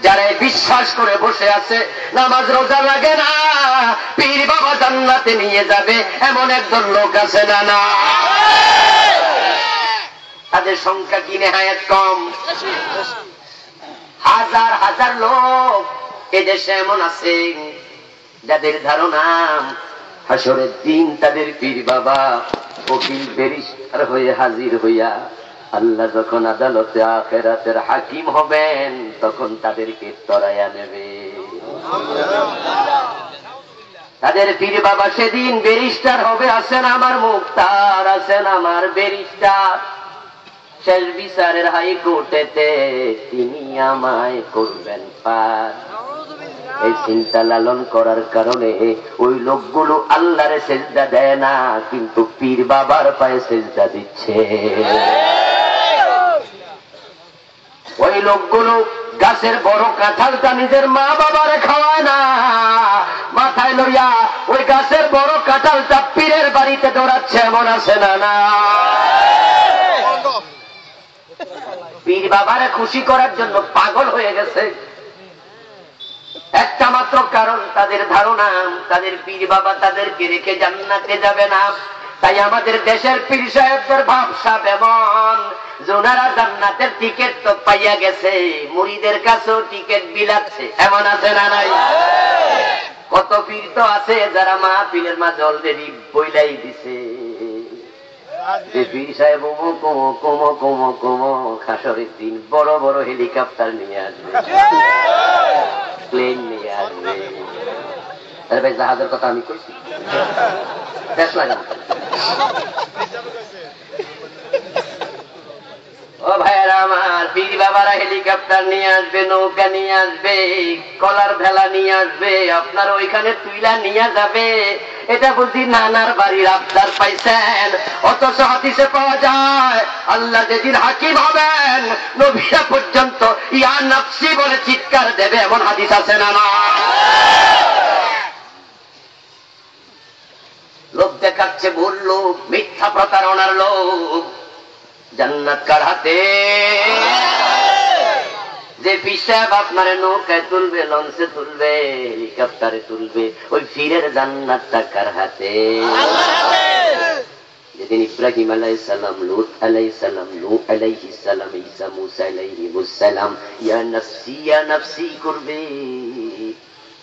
যারা বিশ্বাস করে বসে আছে নামাজ রোজা লাগে না, পীর বাবা জান্নাতে নিয়ে যাবে, এমন একজন লোক আছে না না? তাদের সংখ্যা কি নেহায়েত কম? হাজার হাজার লোক এদেশে এমন আছে যাদের ধারণা হাসরের দিন তাদের পীর বাবা উকিল ব্যারিস্টার হয়ে হাজির হইয়া আল্লাহ যখন আদালতে আখিরাতের হাকিম হবেন তখন তাদেরকে তরাইয়া নেবে। তাদের পীর বাবা সেদিন ব্যারিস্টার হবে, আছেন আমার মুক্তার, আছেন আমার ব্যারিস্টার, শেষ বিচারের হাইকোর্টেতে তিনি আমায় করবেন পার। এই চিন্তা লালন করার কারণে ওই লোকগুলো আল্লাহরে সেজদা দেয় না, কিন্তু পীর বাবার পায়ে সেজদা দিচ্ছে। ওই লোকগুলো গাছের বড় কাঁঠালটা নিজের মা বাবারে খাওয়ায় না, মাথায় লইয়া ওই গাছের বড় কাঁঠালটা পীরের বাড়িতে দৌড়াচ্ছে, এমন আছে না না? পীর বাবারে খুশি করার জন্য পাগল হয়ে গেছে। একটা মাত্র কারণ, তাদের ধারণা তাদের পীর বাবা তাদেরকে রেখে জান্নাতে যাবে না। তাই আমাদের দেশের পীর সাহেবদের ভাবসা এমন, ওনারা জান্নাতের টিকিট তো পাইয়া গেছে, মুরিদের কাছেও টিকিট বিলাচ্ছে। এমন আছে না নাই? কত পীর তো আছে যারা মাহফিলের মাঝে অলরেডি বইলাই দিছে যে পীর সাহেব খাসরের দিন বড় বড় হেলিকপ্টার নিয়ে আসবে, প্লেন নিয়ে আসবে। আরে ভাই, জাহাজের কথা আমি কইছি, দেশ লাগান। ও ভাইয়েরা আমার, পীর বাবারা হেলিকপ্টার নিয়ে আসবে, নৌকা নিয়ে আসবে, কলার ভেলা নিয়ে আসবে, আপনার ওইখানে তুইলা নিয়ে যাবে। এটা বুঝি নানার বাড়ির আবদার পাইছেন? অথচ হাদিসে পাওয়া যায় আল্লাহ যেদিন হাকিম হবেন নবীরা পর্যন্ত ইয়া নফসি বলে চিৎকার দেবে, এমন হাদিস আছে না? না, লোক দেখাচ্ছে ভুল লোক, মিথ্যা প্রতারণার লোক। জান্নাত কার হাতে? যে পিসাব আপনার নৌকায় তুলবে, লঞ্চে তুলবে, হেলিকপ্টারে তুলবে, ওই ফিরের জান্নাতটা কার হাতে? যেদিন ইব্রাহিম আলাইহিস সালাম, লূত আলাইহিস সালাম, নূহ আলাইহিস সালাম, ঈসা মুসা আলাইহিস সালাম ইয়া নাফসি করবে,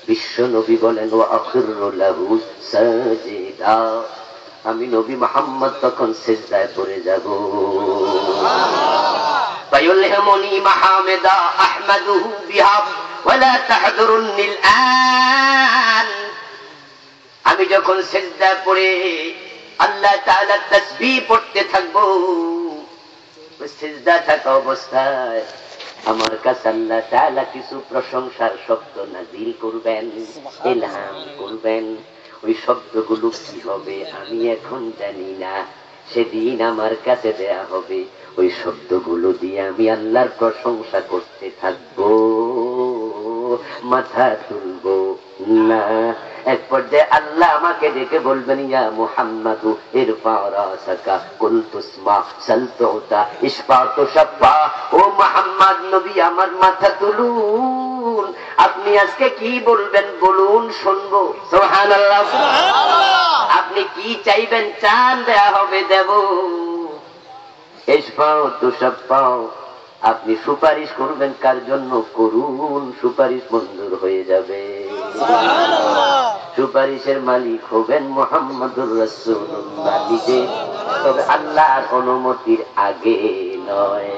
বিশ্ব নবী বলেন ওয়া আখিরু লাহু সাজিদা, আমি নবী মুহাম্মদ তখন সিজদায় পড়ে যাব। ফায়ুলহিমুনি মাহামিদা আহমাদুহু বিহা ওয়ালা তাহদুরুনিল আন, আমি যখন সিজদায় পড়ে আল্লাহ তাআলা তাসবিহ পড়তে থাকবো, ওই সিজদা থাকা অবস্থায় আমার কাছে আল্লাহ তাআলা কিছু প্রশংসার শব্দ নাজিল করবেন, ইলহাম করবেন। ওই শব্দগুলো কি হবে আমি এখন জানি না, সেদিন আমার কাছে দেয়া হবে। ওই শব্দগুলো দিয়ে আমি আল্লাহর প্রশংসা করতে থাকবো, মাথা তুলবো না। এক পর্যায়ে আল্লাহ আমাকে ডেকে বলবেন ইয়া মুহাম্মাদু ইরফা রাসাকা কুল তুসমা সালতুতা ইশফাতু শাফা, ও মুহাম্মদ নবী আমার মাথা তুলুন, আপনি আজকে কি বলবেন বলুন, শুনবো। সুবহানাল্লাহ, আপনি কি চাইবেন চান, দেয়া হবে, দেব। ইশফাতু শাফা, আপনি সুপারিশ করবেন কার জন্য করুন, সুপারিশ মঞ্জুর হয়ে যাবে। সুপারিশের মালিক হবেন মুহাম্মদুর রাসূলুল্লাহ নিজে, তবে আল্লাহর অনুমতির আগে নয়।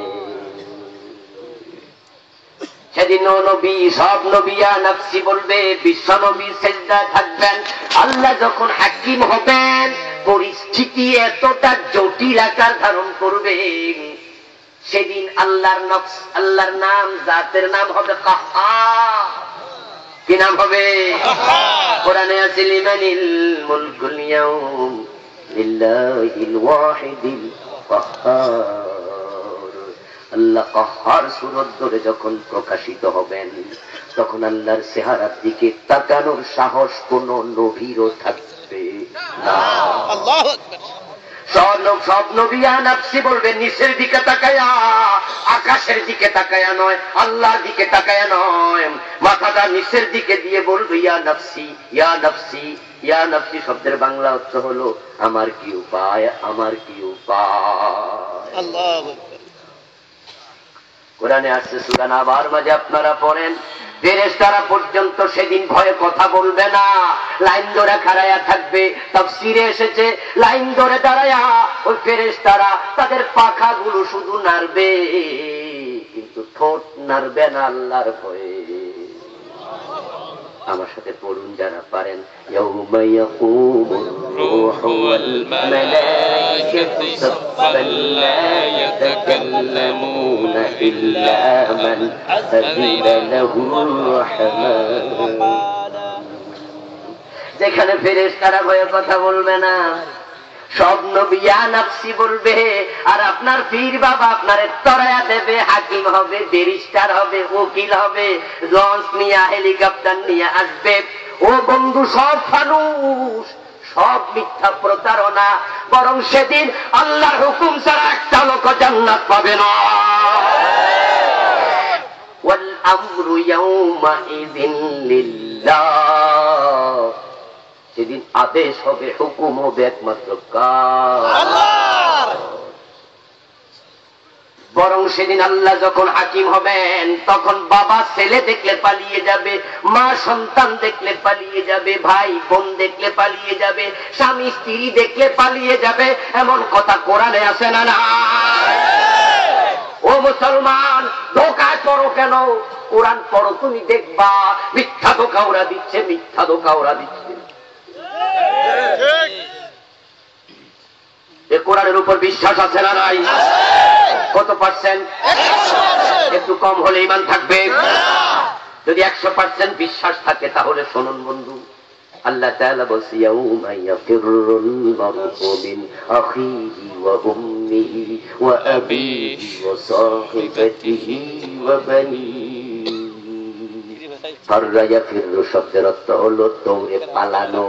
সেদিন নবী, সব নবী ইয়া নফসি বলবে, বিশ্ব নবী সিজদায় থাকবেন। আল্লাহ যখন হাকিম হবেন পরিস্থিতি এতটা জটিল আকার ধারণ করবে, সেদিন আল্লাহর নফস, আল্লাহর নাম, জাতের নাম হবে কাহ্হার। কি নাম হবে? কোরআনে আছে লিমানিল মুলকুল ইয়াউম লিল্লাহিল ওয়াহিদিল কাহ্হার। আল্লাহ কাহ্হার সূরত ধরে যখন প্রকাশিত হবেন, তখন আল্লাহর চেহারার দিকে তাকানোর সাহস কোন নবীরও থাকবে না। আল্লাহু আকবার। সব নবী ইয়া নফসি বলবে, নিচের দিকে তাকায়া, আকাশের দিকে তাকায়া নয়, আল্লাহর দিকে তাকায়া নয়, মাথাটা নিচের দিকে দিয়ে বলবে ইয়া নফসি, ইয়া নফসি। ইয়া নফসি শব্দের বাংলা অর্থ হলো আমার কি উপায়, আমার কি উপায়। আল্লাহু আকবার। কোরআনে আসছে সূরা নাবার মাঝে আপনারা পড়েন, ফেরেশতারা পর্যন্ত সেদিন ভয়ে কথা বলবে না, লাইন ধরে খাড়ায়া থাকবে। তাফসীরে এসেছে লাইন ধরে দাঁড়ায়া ওই ফেরেশতারা তাদের পাখাগুলো শুধু নাড়বে, কিন্তু ঠোঁট নাড়বে না আল্লাহর ভয়ে। আমার সাথে পড়ুন যারা পারেন, ইয়াউমা ইয়াকুমুর রূহু ওয়াল মালায়েকাতু সাফফান লা ইয়াতাকাল্লামুনা ইল্লা মান আযিনা লাহুর রাহমান। যেখানে ফেরেশতারা ভয়ে কথা বলবে না, সব নবী ইয়া নফসি বলবে, আর আপনার পীর বাবা আপনার তরায়া দেবে, হাকিম হবে, ব্যারিস্টার হবে, উকিল হবে, লঞ্চ নিয়ে হেলিকপ্টার নিয়ে আসবে। ও বন্ধু, সব ফানুস, সব মিথ্যা প্রতারণা, বরং সেদিন আল্লাহর হুকুম ছাড়া একটা লোক জান্নাত পাবে না। ওয়াল আমরু ইয়াউমাইযিন লিল্লাহ, সেদিন আদেশ হবে, হুকুম হবে একমাত্র কার? আল্লাহর। বরং সেদিন আল্লাহ যখন হাকিম হবেন, তখন বাবা ছেলে দেখলে পালিয়ে যাবে, মা সন্তান দেখলে পালিয়ে যাবে, ভাই বোন দেখলে পালিয়ে যাবে, স্বামী স্ত্রী দেখলে পালিয়ে যাবে। এমন কথা কোরআনে আছে না? না। ও মুসলমান, ধোকায় পড়ো কেন? কোরআন পড়ো, তুমি দেখবা মিথ্যা ধোকা ওরা দিচ্ছে, মিথ্যা ধোকা ওরা দিচ্ছে। এ কোরআনের উপর বিশ্বাস আছে না নাই? কত পার্সেন্ট? একটু কম হলে ঈমান থাকবে। যদি 100% বিশ্বাস থাকে তাহলে শুনুন বন্ধু, আল্লাহ তাআলা বলছে ইয়াউমা ইয়াফিরুল মারউ মিন আখিহি ওয়া উম্মিহি ওয়া আবিহি ওয়া সাহিবাতিহি ওয়া বানিহি। ফাররা ইয়াফিরু শব্দের অর্থ হলো দৌড়ে পালানো।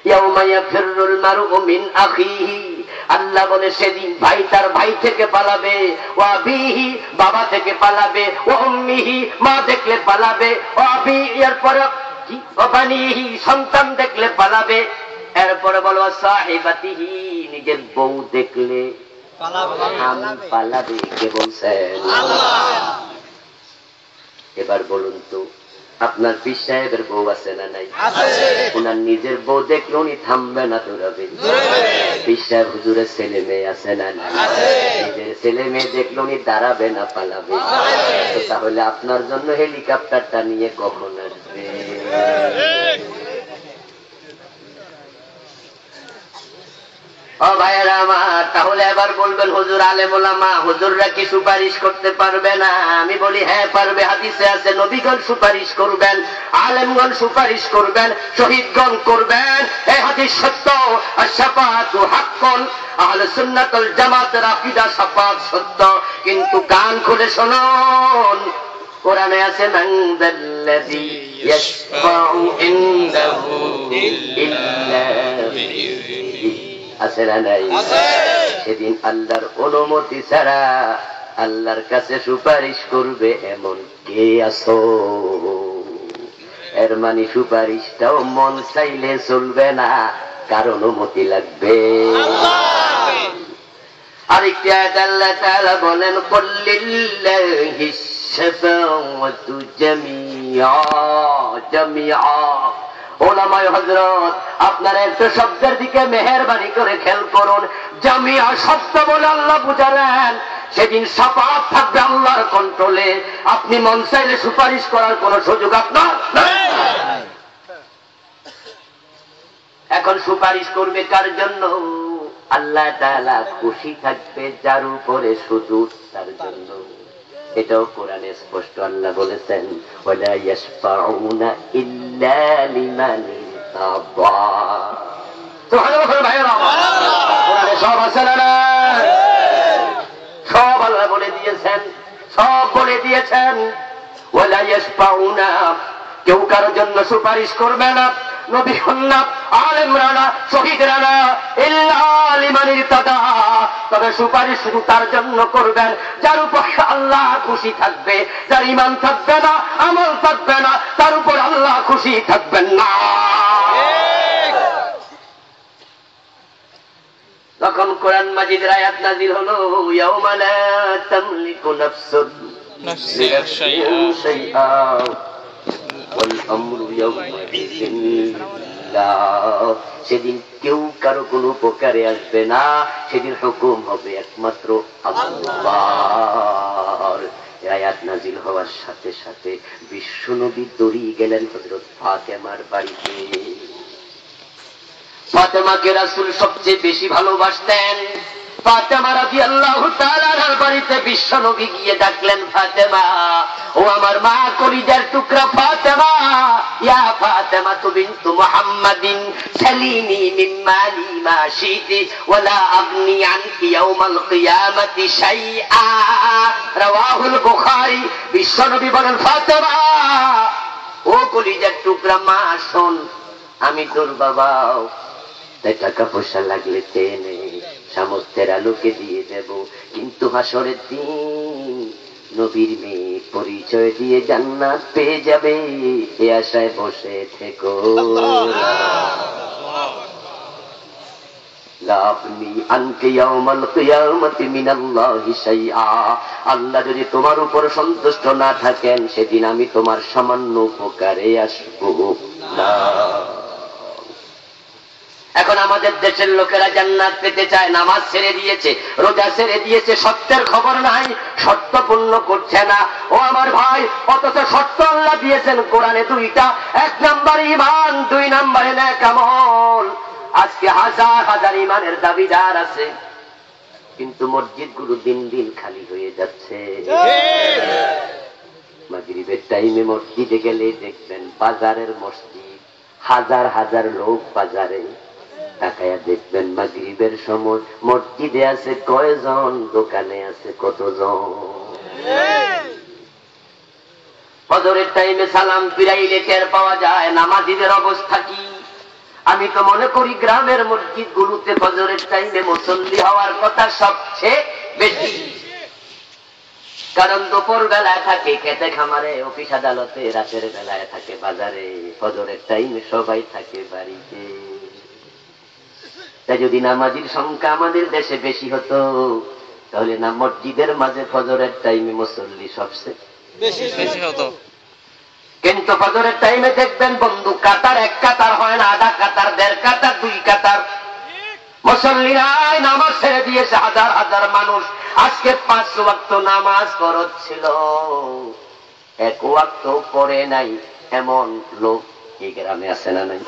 ইয়াউমা ইয়াফিরুল মারউ মিন আখিহি, আল্লাহ বলে সেদিন ভাই তার ভাই থেকে পালাবে, ওয়া আবিহি বাবা থেকে পালাবে, ওয়া উম্মিহি মা দেখলে পালাবে, ওয়া আবি এরপরে কি ওয়া বানিহি সন্তান দেখলে পালাবে, এরপরে বলো সাহিবাতিহি নিজের বউ দেখলে পালাবে। কে বলছেন? আল্লাহ। এবার বলুন তো, আপনার পীর সাহেবের বউ আছে না নাই? ওনার নিজের বউ দেখলে উনি থামবে না, দৌড়াবে। পীর সাহেব হুজুরের ছেলে মেয়ে আছে না নাই? নিজের ছেলে মেয়ে দেখলে উনি দাঁড়াবে না, পালাবে। তাহলে আপনার জন্য হেলিকপ্টারটা নিয়ে কখন আসবে? ও ভাইয়েরা আমার, তাহলে এবার বলবেন হুজুর আলেম ওলামা হুজুররা কি সুপারিশ করতে পারবে না? আমি বলি হ্যাঁ পারবে। হাদিসে আছে নবীগণ সুপারিশ করবেন, আলেমগণ সুপারিশ করবেন, শহীদগণ করবেন। এই হাদিস সত্য। আশ-শাফাআতু হাক্কুন, আহলুস সুন্নাত ওয়াল জামাতের আকীদা শাফাআত সত্য। কিন্তু কান খুলে শুনুন, কোরআনে আছে মান যাল্লাযী ইয়াশফাউ ইনদাহু ইল্লা বিইযনিহি, আছে না নাই? সেদিন আল্লাহর অনুমতি ছাড়া আল্লাহর কাছে সুপারিশ করবে এমন কে আছো? এর মানে সুপারিশটাও মন চাইলে চলবে না, কার অনুমতি লাগবে। আরেকটি আয়াত আল্লাহ তাআলা বলেন কুল্লিল্লাহিশ শাফাআতু জামিআ জামিআ। ওলামায়ে হযরত, আপনারা একটু শব্দের দিকে মেহেরবানি করে খেয়াল করুন। জামিআ শব্দ বলে আল্লাহ বুঝালেন সেদিন শাফাআত থাকবে আল্লাহর কন্ট্রোলে। আপনি মন চাইলে সুপারিশ করার কোন সুযোগ আপনার নেই। এখন সুপারিশ করবে কার জন্য? আল্লাহ তাআলা খুশি থাকবে যার উপরে শুধু তার জন্য। এটাও কোরআনে স্পষ্ট আল্লাহ বলেছেন ওয়ালা ইয়াশফাউনা ইল্লা লিমান ইরতাদা। সুবহানাল্লাহ ভাইরা, কোরআনে সব আছে না? সব আল্লাহ বলে দিয়েছেন, সব বলে দিয়েছেন। ওয়ালা ইয়াশফাউনা, কেউ কারোর জন্য সুপারিশ করবে না, নবীগণ না, আলেমরা না, শহীদরা না, ইল্লা লিমান ইরতাদা। তবে সুপারিশ শুধু তার জন্য করবেন যার উপর আল্লাহ খুশি থাকবে। যার ঈমান থাকবে না, আমল থাকবে না, তার উপর আল্লাহ খুশি থাকবেন না। তখন কোরআন মাজিদের আয়াত নাযিল হলো ইয়াউমা লা তামলিকু নাফসুন লিনাফসিন শাইআ ওয়াল আমরু ইয়াউমাইযিন লিল্লাহ। সেদিন কেউ কারো কোনো উপকারে আসবে না, সেদিন হুকুম হবে একমাত্র আল্লাহর। আয়াত নাযিল হওয়ার সাথে সাথে বিশ্বনবী দৌড়িয়ে গেলেন হযরত ফাতেমার বাড়িতে। ফাতেমাকে রাসূল সবচেয়ে বেশি ভালোবাসতেন। ফাতেমা রাদিয়াল্লাহু তাআলার বাড়িতে বিশ্বনবী গিয়ে ডাকলেন, ফাতেমা, ও আমার মা কলিজার টুকরা ফাতেমা, ইয়া ফাতেমা বিনতু মুহাম্মাদিন সালিনি মিন মালি মা শিতি ওয়ালা আগনি আনকি ইয়াউমাল কিয়ামাতি শাইআ। রাওয়াহুল বুখারী। বিশ্বনবী বলেন, ফাতেমা, ও কলিজার টুকরা মা, শোন, আমি তোর বাবা, তাই টাকা পয়সা লাগলে চেয়ে নে, সামর্থ্যের আলোকে দিয়ে দেব, কিন্তু হাসরের দিন নবীর মেয়ে পরিচয় দিয়ে জান্নাত পেয়ে যাবে, এ আশায় বসে থেকো। আল্লাহ যদি তোমার উপর সন্তুষ্ট না থাকেন, সেদিন আমি তোমার সামান্য উপকারে আসবো না। এখন আমাদের দেশের লোকেরা জান্নাত পেতে চায়, নামাজ ছেড়ে দিয়েছে, রোজা ছেড়ে দিয়েছে, সত্যের খবর নাই, সত্য পূর্ণ করছে না। ও আমার ভাই, অথচ সত্য আল্লাহ দিয়েছেন কোরআনে দুইটা, 1 নম্বরে ঈমান, 2 নম্বরে নেক আমল। আজকে হাজার হাজার ঈমানের দাবিদার আছে, কিন্তু মসজিদগুলো দিন দিন খালি হয়ে যাচ্ছে। মাগরিবের টাইমে মসজিদে গেলে দেখবেন বাজারের মসজিদ, হাজার হাজার লোক বাজারে। তাকায়া দেখবেন মাগরিবের সময় মসজিদে আছে কয়জন, দোকানে আছে কতজন। ফজরের টাইমে সালাম ফিরাইলে টের পাওয়া যায় নামাজীদের অবস্থা কি। আমি তো মনে করি গ্রামের মসজিদ গুলোতে ফজরের টাইমে মুসল্লি হওয়ার কথা সবচেয়ে বেশি, কারণ দুপুর বেলায় থাকে খেতে খামারে, অফিস আদালতে, রাতের বেলায় থাকে বাজারে, ফজরের টাইমে সবাই থাকে বাড়িতে। তাই যদি নামাজীর সংখ্যা আমাদের দেশে বেশি হতো, তাহলে না মসজিদের মাঝে ফজরের টাইমে মুসল্লি সবচেয়ে বেশি হতো। কিন্তু ফজরের টাইমে দেখবেন বন্ধু, কাতার 1 কাতার হয় না, আধা কাতার, 1.5 কাতার, 2 কাতার মুসল্লি নাই, নামাজ ছেড়ে দিয়েছে হাজার হাজার মানুষ। আজকে 5 ওয়াক্ত নামাজ ফরজ ছিল, 1 ওয়াক্ত পড়ে নাই, এমন লোক এই গ্রামে আছে না নাই?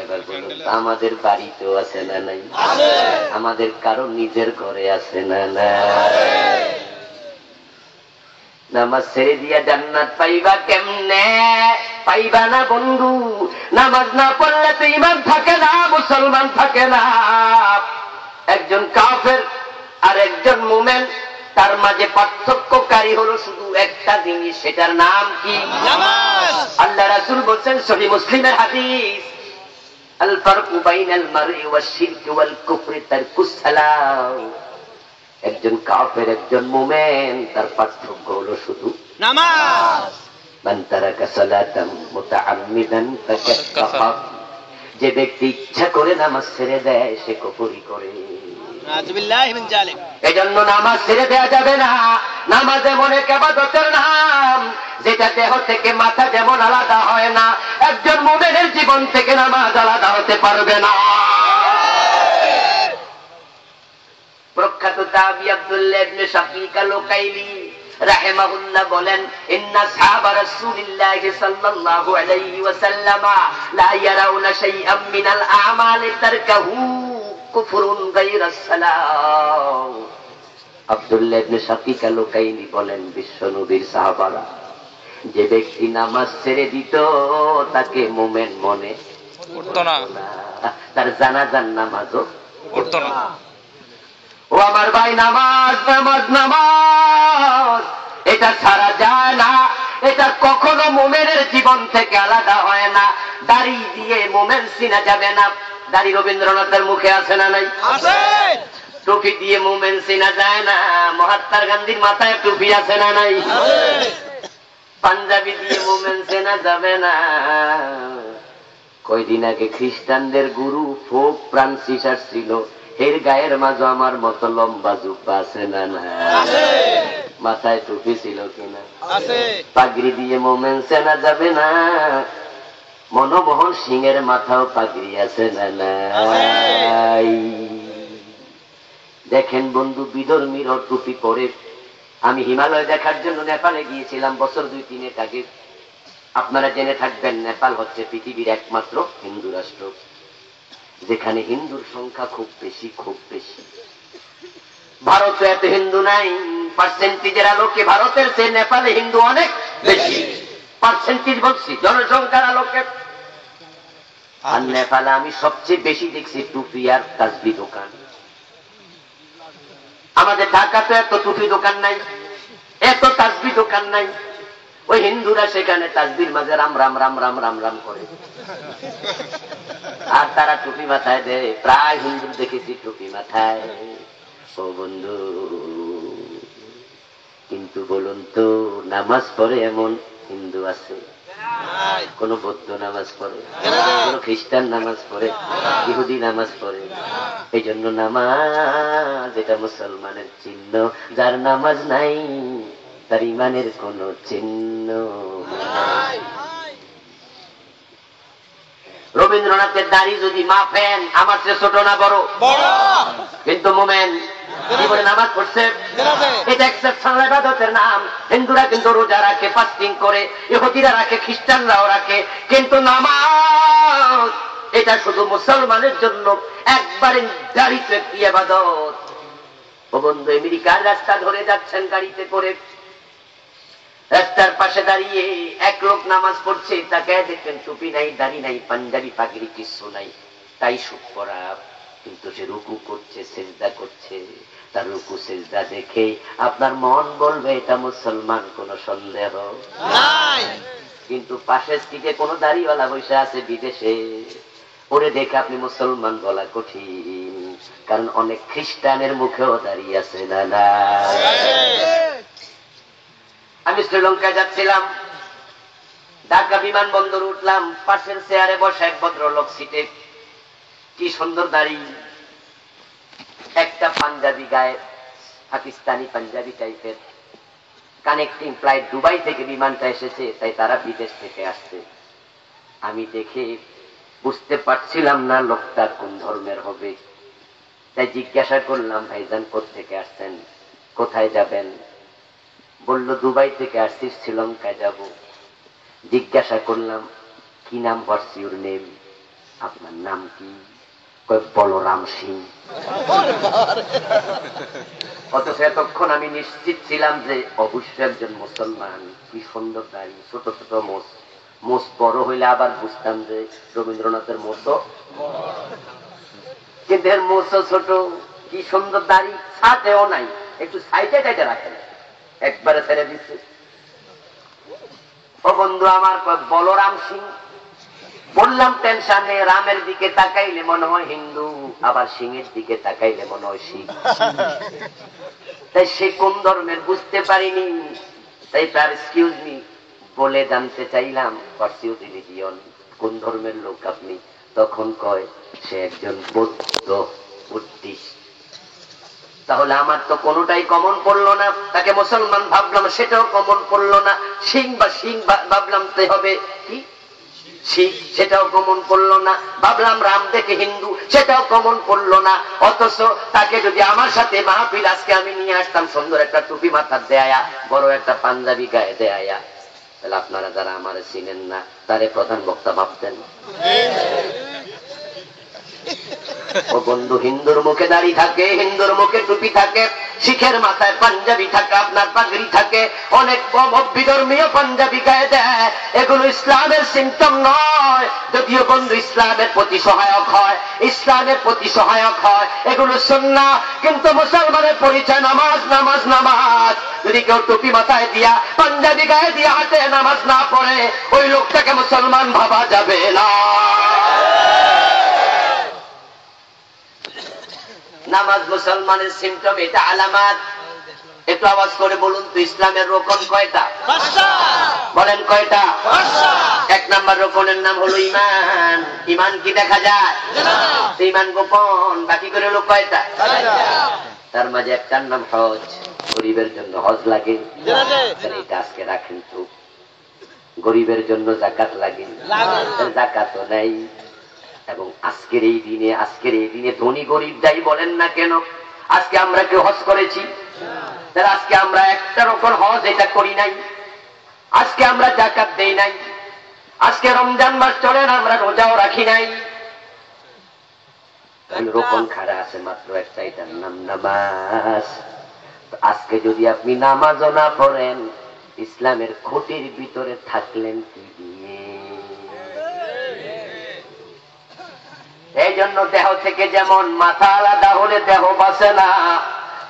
এবার বলুন, আমাদের বাড়িতেও আছে না নাই? আমাদের কারো নিজের ঘরে আছে না নাই? নামাজ ছেড়ে দিয়া জান্নাত পাইবা কেমনে? পাইবা না বন্ধু। নামাজ না পড়লে তো ঈমান থাকে না, মুসলমান থাকে না। একজন কাফের আর একজন মুমিন, তার মাঝে পার্থক্যকারী হলো শুধু একটা জিনিস, সেটার নাম কি? নামাজ। আল্লাহ রাসূল বলেন সহিহ মুসলিমের হাদিস, আল ফারকু বাইনাল মারই ওয়াশ শিরকি ওয়াল কুফরি তারকুস সালাম। একজন কাফের একজন মুমিন, তার পার্থক্য হলো শুধু নামাজ। মান তারাকা সালাতাম মুতাআম্মিদান ফাকাদ কাফার। যে ব্যক্তি ইচ্ছা করে নামাজ ছেড়ে দেয়, সে কুফরি করে। নাউযুবিল্লাহি মিন জালিক। এজন্য নামাজ ছেড়ে দেয়া যাবে না। নামাজ এমন এক ইবাদতের নাম, যেটা দেহ থেকে মাথা যেমন আলাদা হয় না, একজন মুমিনের জীবন থেকে নামাজ আলাদা হতে পারবে না। প্রখ্যাত তাবী আব্দুল্লাহ ইবনে শাকীক আল-লুকাইলি রাহিমাহুল্লাহ বলেন, ইন্না সাহাবা রাসূলিল্লাহি সাল্লাল্লাহু আলাইহি ওয়াসাল্লাম লা ইয়ারাউনা শাইআম মিনাল আমালি তারকাহু কুফরুন গায়রাস সালাম। আব্দুল্লাহ ইবনে শাকীক আল-লুকাইলি বলেন, বিশ্বনবীর সাহাবারা যে ব্যক্তি নামাজ ছেড়ে দিত, তাকে মুমিন মনে করত না, তার জানাজার নামাজও পড়তো না। ও আমার ভাই, নামাজ নামাজ নামাজ, এটা ছাড়া যায় না। এটা কখনো মুমিনের জীবন থেকে আলাদা হয় না। দাড়ি দিয়ে মুমিন চিনা যাবে না। দাড়ি রবীন্দ্রনাথের মুখে আছে না নাই? আছে। টুপি দিয়ে মুমিন চিনা যায় না। মহাত্মা গান্ধীর মাথায় টুপি আছে না নাই? আছে। পাঞ্জাবি দিয়ে মুমিন চেনা যাবে না। কয়দিন আগে খ্রিস্টানদের গুরু পোপ ফ্রান্সিস আসছিল, এর গায়ের মাঝে আমার মতো লম্বা জুব্বা আছে না নাই? মাথায় টুপি ছিল কিনা? আছে। পাগড়ি দিয়ে মুমিন চেনা যাবে না। মনমোহন সিংয়ের মাথাও পাগড়ি আছে না নাই? দেখেন বন্ধু, বিধর্মীর টুপি পরে। আমি হিমালয় দেখার জন্য নেপালে গিয়েছিলাম বছর 2-3 আগে। আপনারা জেনে থাকবেন, নেপাল হচ্ছে পৃথিবীর একমাত্র হিন্দু রাষ্ট্র, যেখানে হিন্দুর সংখ্যা খুব বেশি, খুব বেশি। ভারতে এত হিন্দু নাই। পার্সেন্টেজের আলোকে ভারতের চেয়ে নেপালে হিন্দু অনেক বেশি। পার্সেন্টেজ বলছি, জনসংখ্যার আলোকে। আর নেপালে আমি সবচেয়ে বেশি দেখছি টুপি আর তাসবি দোকান। আমাদের ঢাকাতে এত টুপি দোকান নাই, এত তাসবি দোকান নাই। ওই হিন্দুরা সেখানে তাসবির মাঝে রাম রাম রাম রাম রাম রাম করে, আর তারা টুপি মাথায় দেয়। প্রায় হিন্দু দেখেছি টুপি মাথায়। ও বন্ধু, কিন্তু বলুন তো, নামাজ পড়ে এমন হিন্দু আছে? কোন বৌদ্ধ নামাজ পড়ে? কোন খ্রিস্টান নামাজ পড়ে? ইহুদি নামাজ পড়ে? এই জন্য নামাজ এটা মুসলমানের চিহ্ন। যার নামাজ নাই তার ইমানের কোন চিহ্ন নাই। রবীন্দ্রনাথের দাড়ি যদি মাপেন, আমার চেয়ে ছোট না বড়? কিন্তু মোমেন জীবনে নামাজ পড়ছে, এটা এক্সেপশনাল ইবাদতের নাম। হিন্দুরা কিন্তু রোজা রাখে, ফাস্টিং করে, ইহুদিরা রাখে, খ্রিস্টানরাও রাখে, কিন্তু নামাজ এটা শুধু মুসলমানের জন্য একবারে নির্ধারিত একটি ইবাদত। ও বন্ধু, আমেরিকার রাস্তা ধরে যাচ্ছেন গাড়িতে করে, রাস্তার পাশে দাঁড়িয়ে এক লোক নামাজ পড়ছে, তাকে দেখবেন টুপি নাই, দাড়ি নাই, পাঞ্জাবি পাগড়ি কিছু নাই, তাই সুখ পরা, কিন্তু সে রুকু করছে, সেজদা করছে। তার রুকু সেজদা দেখে আপনার মন বলবে এটা মুসলমান, কোনো সন্দেহ নাই। কিন্তু পাশের দিকে কোন দাড়িওয়ালা বসে আছে বিদেশে, ওরে দেখে আপনি মুসলমান বলা কঠিন, কারণ অনেক খ্রিস্টানের মুখেও দাঁড়িয়ে আছে না না। আমি শ্রীলঙ্কায় যাচ্ছিলাম, ঢাকা বিমানবন্দর উঠলাম, পাশের চেয়ারে বসে এক ভদ্রলোক সিটে, কি সুন্দর দাড়ি, একটা পাঞ্জাবি গায়ে, পাকিস্তানি পাঞ্জাবি টাইপের, কানেক্টিং ফ্লাইট, দুবাই থেকে বিমানটা এসেছে, তাই তারা বিদেশ থেকে আসছে। আমি দেখে বুঝতে পারছিলাম না লোকটা কোন ধর্মের হবে, তাই জিজ্ঞাসা করলাম, ভাইজান কোত্থেকে আসছেন, কোথায় যাবেন? বলল দুবাই থেকে আসছি, শ্রীলঙ্কায় যাব। জিজ্ঞাসা করলাম কি নাম, হোয়াটস ইউর নেম, আপনার নাম কি? বলরাম সিং। অথচ এতক্ষণ আমি নিশ্চিত ছিলাম যে অবশ্যই একজন মুসলমান। কি সুন্দর দাড়ি, ছোট ছোট মোষ, মোষ বড় হইলে আবার বুঝতাম যে রবীন্দ্রনাথের মতো, কিন্তু এর মোষও ছোট, কি সুন্দর দাড়ি, ছাটেও নাই, একটু সাইটে টাইটে রাখেন, একবারে ছেড়ে দিচ্ছে। ও বন্ধু আমার, বলরাম সিং। বললাম টেনশনে, রামের দিকে তাকাইলে মনে হয় হিন্দু, আবার সিংহের দিকে তাকাইলে মনে হয় শিখ, তাই সে কোন ধর্মের বুঝতে পারিনি। তাই তার এক্সকিউজ মি বলে জানতে চাইলাম, হোয়াটস ইউর রিলিজিয়ন, কোন ধর্মের লোক আপনি? তখন কয় সে একজন বৌদ্ধ, বুদ্ধিস্ট। তাহলে আমার তো কোনটাই কমন পড়লো না, তাকে মুসলমান ভাবলাম, সেটাও কমন পড়লো না। সিং বা সিং ভাবলাম তো হবে কি শিখ, সেটাও কমন পড়লো না। ভাবলাম রাম দেখে হিন্দু, সেটাও কমন পড়লো না। অথচ তাকে যদি আমার সাথে মাহফিল আজকে আমি নিয়ে আসতাম, সুন্দর একটা টুপি মাথার দেয়া, বড় একটা পাঞ্জাবি গায়ে দেয়া, তাহলে আপনারা যারা আমার চিনেন না, তারে প্রধান বক্তা ভাবতেন। ও বন্ধু, হিন্দুর মুখে দাড়ি থাকে, হিন্দুর মুখে টুপি থাকে, শিখের মাথায় পাঞ্জাবি থাকে, আপনার পাগড়ি থাকে, অনেক বিধর্মীয় পাঞ্জাবি গায়ে দেয়, এগুলো ইসলামের সিম্পটম নয়। যদিও বন্ধু ইসলামের প্রতি সহায়ক হয়, ইসলামের প্রতি সহায়ক হয়, এগুলো সুন্নাহ, কিন্তু মুসলমানের পরিচয় নামাজ, নামাজ, নামাজ। যদি কেউ টুপি মাথায় দিয়া, পাঞ্জাবি গায়ে দিয়া হাতে নামাজ না পড়ে, ওই লোকটাকে মুসলমান ভাবা যাবে না। নামাজ মুসলমানের সিম্পটম, এটা আলামাত। একটু আওয়াজ করে বলুন তো, ইসলামের রোকন কয়টা? বলেন কয়টা? এক নাম্বার রোকনের নাম হলো ঈমান। ঈমান কি দেখা যায়? ঈমান গোপন। বাকি করে হলো কয়টা? তার মাঝে একটার নাম হজ। গরিবের জন্য হজ লাগে, এটা আজকে রাখেন তো। গরিবের জন্য যাকাত লাগে, যাকাতও নাই। এবং আজকের এই দিনে ধনী গরিব যাই বলেন না কেন, আজকে আমরা কেউ হজ করেছি? আজকে আমরা একটা রকম হজ এটা করি নাই, আজকে আমরা যাকাত দেই নাই, আজকে রমজান মাস চলে না, আমরা রোজাও রাখি নাই। রকম খাড়া আছে মাত্র একটা, এটার নাম নামাজ। আজকে যদি আপনি নামাজও না পড়েন, ইসলামের খুঁটির ভিতরে থাকলেন কি দিয়ে? এই জন্য দেহ থেকে যেমন মাথা আলাদা হলে দেহ বাঁচে না,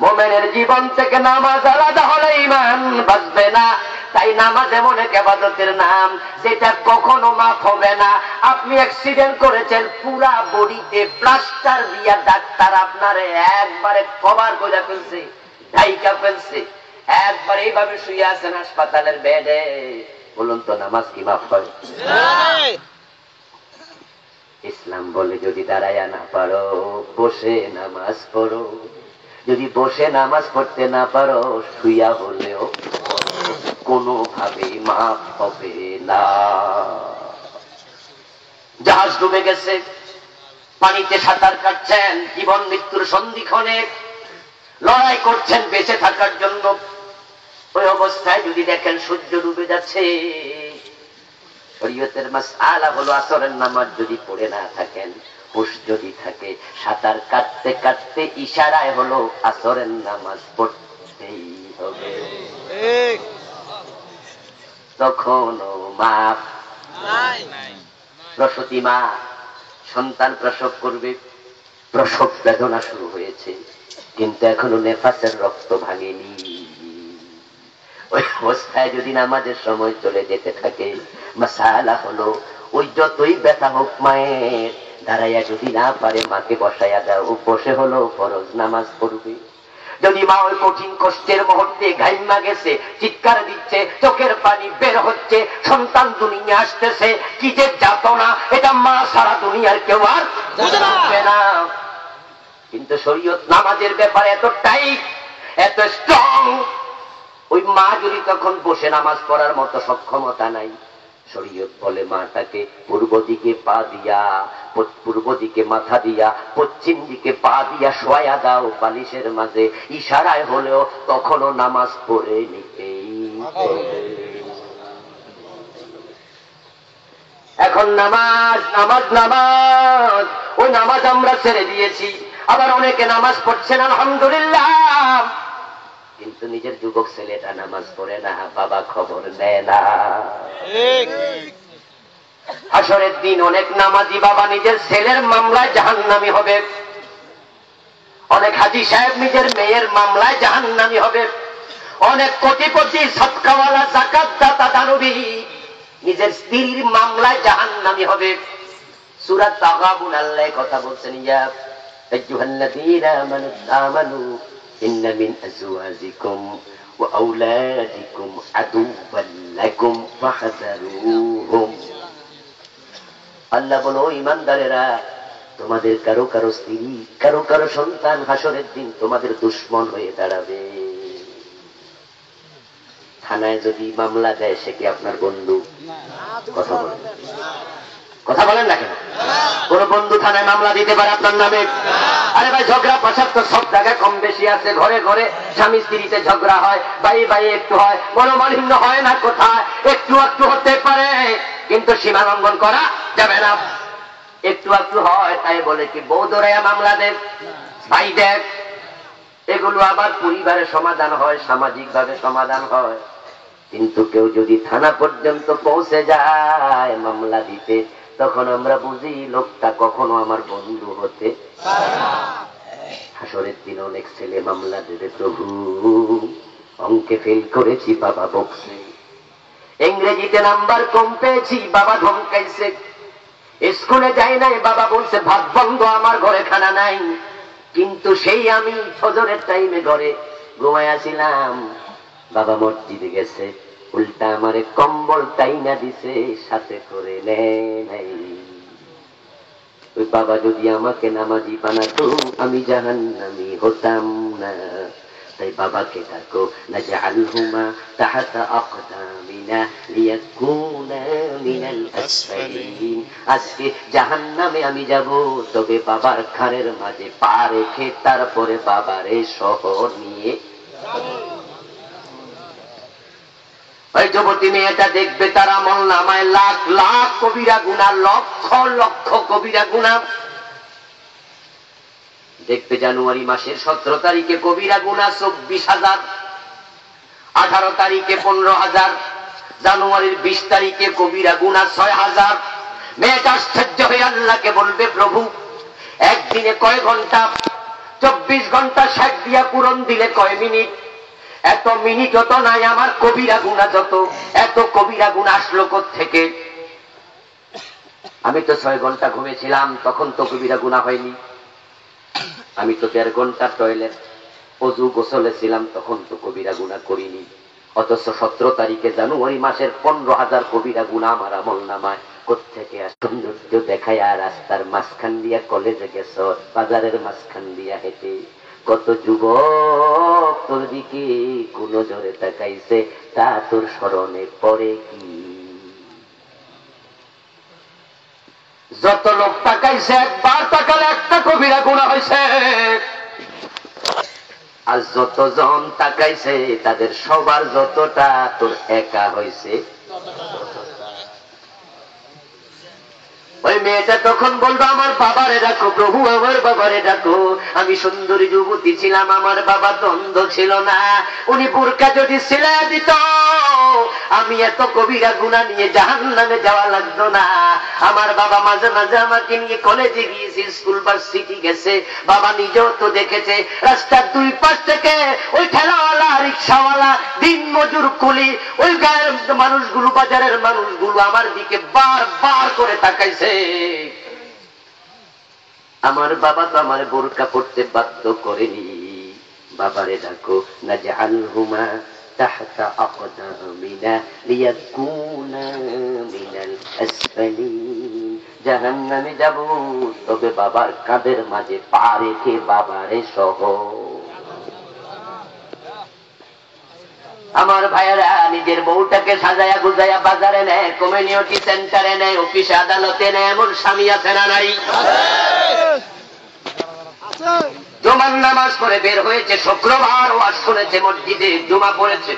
মুমিনের জীবন থেকে নামাজ আলাদা হলে ঈমান বাঁচবে না। তাই নামাজ এমন এক ইবাদতের নাম যেটা কখনো মাফ হবে না। আপনি অ্যাক্সিডেন্ট করেছেন, পুরা বডিতে প্লাস্টার দিয়া ডাক্তার আপনারে একবারে কভার করে ফেলছে, ঢাইকা ফেলছে, একবার এইভাবে শুয়ে আছেন হাসপাতালের বেডে, বলুন তো নামাজ কি মাফ হয়? ইসলাম বলে যদি দাঁড়ায়া না পারো বসে নামাজ পড়ো, যদি বসে নামাজ পড়তে না পারো শুইয়া হলেও কোনোভাবেই মাফ হবে না। জাহাজ ডুবে গেছে, পানিতে সাঁতার কাটছেন, জীবন মৃত্যুর সন্ধিক্ষণে লড়াই করছেন বেঁচে থাকার জন্য। ওই অবস্থায় যদি দেখেন সূর্য ডুবে যাচ্ছে, শরীয়তের মাসআলা হলো আসরের নামাজ যদি পড়ে না থাকেন, হুঁশ যদি থাকে, সাঁতার কাটতে কাটতে ইশারায় হলো আসরের নামাজ পড়তেই হবে, তখনও মাফ নাই। প্রসূতি মা সন্তান প্রসব করবে, প্রসব বেদনা শুরু হয়েছে, কিন্তু এখনো নেফাসের রক্ত ভাঙেনি। ওই অবস্থায় যদি নামাজের সময় চলে যেতে থাকে, মাসালা হলো ওই যতই ব্যথা হোক মায়ের, দাঁড়াইয়া যদি না পারে মাকে বসাইয়া দাও, বসে হলো ফরজ নামাজ পড়বে। যদি মা ওই কঠিন কষ্টের মুহূর্তে ঘাইমা গেছে, চিৎকার দিচ্ছে, চোখের পানি বের হচ্ছে, সন্তান দুনিয়া আসতেছে, কি যে যাতনা, এটা মা সারা দুনিয়ার কেউ আর বুঝবে না। কিন্তু শরীয়ত নামাজের ব্যাপারে এত টাইট, এত স্ট্রং, ওই মা যদি তখন বসে নামাজ পড়ার মতো সক্ষমতা নাই, শরীয়ত বলে মাটাকে পূর্ব দিকে পা দিয়া, পূর্ব দিকে মাথা দিয়া, পশ্চিম দিকে পা দিয়া শোয়া দাও বালিশের মাঝে, ইশারায় হলেও তখনও নামাজ পড়ে নিতেই হবে। এখন নামাজ নামাজ নামাজ, ওই নামাজ আমরা ছেড়ে দিয়েছি। আবার অনেকে নামাজ পড়ছেন আলহামদুলিল্লাহ, কিন্তু নিজের যুবক ছেলেটা নামাজ পড়ে না, বাবা খবর নেয় না। হাসরের দিন অনেক নামাজি বাবা নিজের ছেলের মামলায় জাহান্নামী হবে, অনেক হাজী সাহেব নিজের মেয়ের মামলায় জাহান্নামী হবে, অনেক কোটিপতি সদকাওয়ালা যাকাত দাতা দানবী নিজের স্ত্রীর মামলায় জাহান্নামী হবে। সূরা তাগাবুন আল্লাহ কথা বলছেন, ইয়া আইয়ুহাল্লাযীনা আমানু ইন্না মিন আজওয়াজিকুম ওয়া আওলাদিকুম আদুওয়ান লাকুম ফাহযারুহুম। আল্লাহ বলো ঈমানদারেরা, তোমাদের কারো কারো স্ত্রী, কারো কারো সন্তান হাসরের দিন তোমাদের দুশমন হয়ে দাঁড়াবে। থানায় যদি মামলা দেয় সে কি আপনার বন্ধু? কথা বলেন, কথা বলেন না কেন? কোন বন্ধু থানায় মামলা দিতে পারে আপনার নামে? আরে ভাই, ঝগড়া ফাসাদ তো সব জায়গায় কম বেশি আছে, ঘরে ঘরে স্বামী স্ত্রীতে ঝগড়া হয়, ভাই ভাই একটু হয়, মনোমালিন্য হয় না কোথায়? একটু একটু হতে পারে, কিন্তু সীমা লঙ্ঘন করা যাবে না। একটু একটু হয় তাই বলে কি বউ দৌড়াইয়া মামলা দেখ, ভাই দেখ, এগুলো আবার পরিবারের সমাধান হয়, সামাজিক ভাবে সমাধান হয়। কিন্তু কেউ যদি থানা পর্যন্ত পৌঁছে যায় মামলা দিতে, তখন আমরা বুঝি লোকটা কখনো আমার বন্ধু হতে পারে না। হাসরের দিন অনেক ছেলে মামলা দেবে, প্রভু অঙ্কে ফেল করেছি বাবা বকছে, ইংরেজিতে নাম্বার কম পেয়েছি বাবা ধমকাইছে, স্কুলে যাই নাই বাবা বলছে ভাত বন্ধ, আমার ঘরে খানা নাই। কিন্তু সেই আমি ফজরের টাইমে ঘরে ঘুমাইয়াছিলাম, বাবা মসজিদে গেছে, উল্টা আমারে কম্বল টাইনা দিছে, সাথে করে নেই। ওই বাবা যদি আমাকে নামাজি বানাতো আমি জাহান্নামী হতাম না। তাই বাবাকে ডাকো, নাজআলহুমা তাহতা আকদামিনা লিয়াকুনা মিনাল আসফালিন। আজকে জাহান্নামে আমি যাব, তবে বাবার ঘাড়ের মাঝে পা রেখে তারপরে বাবারে সহ নিয়ে। ওই যুবতী মেয়েটা দেখবে তার আমল নামায় লাখ লাখ কবিরা গুনাহ, লক্ষ লক্ষ কবিরা গুনাহ দেখবে। জানুয়ারি মাসের 17 তারিখে কবিরা গুনাহ 24,000, 18 তারিখে 15,000, জানুয়ারির 20 তারিখে কবিরা গুনাহ 6,000। মেয়েটা আশ্চর্য হয়ে আল্লাহকে বলবে, প্রভু একদিনে কয় ঘন্টা? 24 ঘন্টা 60 দিয়া পূরণ দিলে কয় মিনিট? এত মিনিট যত নাই আমার কবিরা গুনাহ যত, এত কবিরা গুনাহ আসলো কোত্থেকে? আমি তো 6 ঘন্টা ঘুমেছিলাম, তখন তো কবিরা গুনাহ হয়নি। আমি তো 1.5 ঘন্টা টয়লেট অজু গোসলে ছিলাম তখন তো কবিরা গুনাহ করিনি, অথচ 17 তারিখে জানুয়ারি মাসের 15,000 কবিরা গুনাহ আমার আমল নামায় কোত্থেকে সৌন্দর্য দেখায়া রাস্তার মাঝখান দিয়া কলেজে গেছ, বাজারের মাঝখান দিয়া হেঁটে কত যুবক তোর দিকে কোন নজরে তাকাইছে, তা তোর স্মরণে পড়ে কি? যত লোক তাকাইছে একবার তাকালে একটা কবিরা গুনাহ হয়েছে, আর যতজন তাকাইছে তাদের সবার যতটা তোর একা হয়েছে। ওই মেয়েটা তখন বলবো আমার বাবারে ডাকো প্রভু, আমার বাবারে ডাকো, আমি সুন্দরী যুবতী ছিলাম, আমার বাবা তো অন্ধ ছিল না, উনি বোরকা যদি সিলাই দিত আমি এত কবিরা গুনাহ নিয়ে জাহান্নামে যাওয়া লাগতো না। আমার বাবা মাঝে মাঝে আমাকে নিয়ে কলেজে গিয়েছে, স্কুল ভার্সিটি গেছে, বাবা নিজেও তো দেখেছে রাস্তার দুই পাশ থেকে ওই ঠেলাওয়ালা রিক্সাওয়ালা দিন মজুর কুলি ওই গায়ের মানুষগুলো বাজারের মানুষগুলো আমার দিকে বারবার করে তাকাইছে। আমার বাবা তো আমার বোরকা পড়তে বাধ্য করেনি। বাবারে ডাকো নাজআলহুমা তাহতা আকদামিনা লিয়াকুনা মিনাল আসফালিন, জাহান্নামে যাব তবে বাবার কাঁধের মাঝে পা রেখে বাবারে সহ। আমার ভাইয়েরা নিজের বউটাকে সাজায়া গুজায়া বাজারে নেয়, কমিউনিটি সেন্টারে নেয়, অফিসে আদালতে নেয়, এমন স্বামী আছে না নাই? জুমার নামাজ পড়ে বের হয়েছে, শুক্রবার ওয়াজ শুনেছে, মসজিদে জুমা পড়েছে,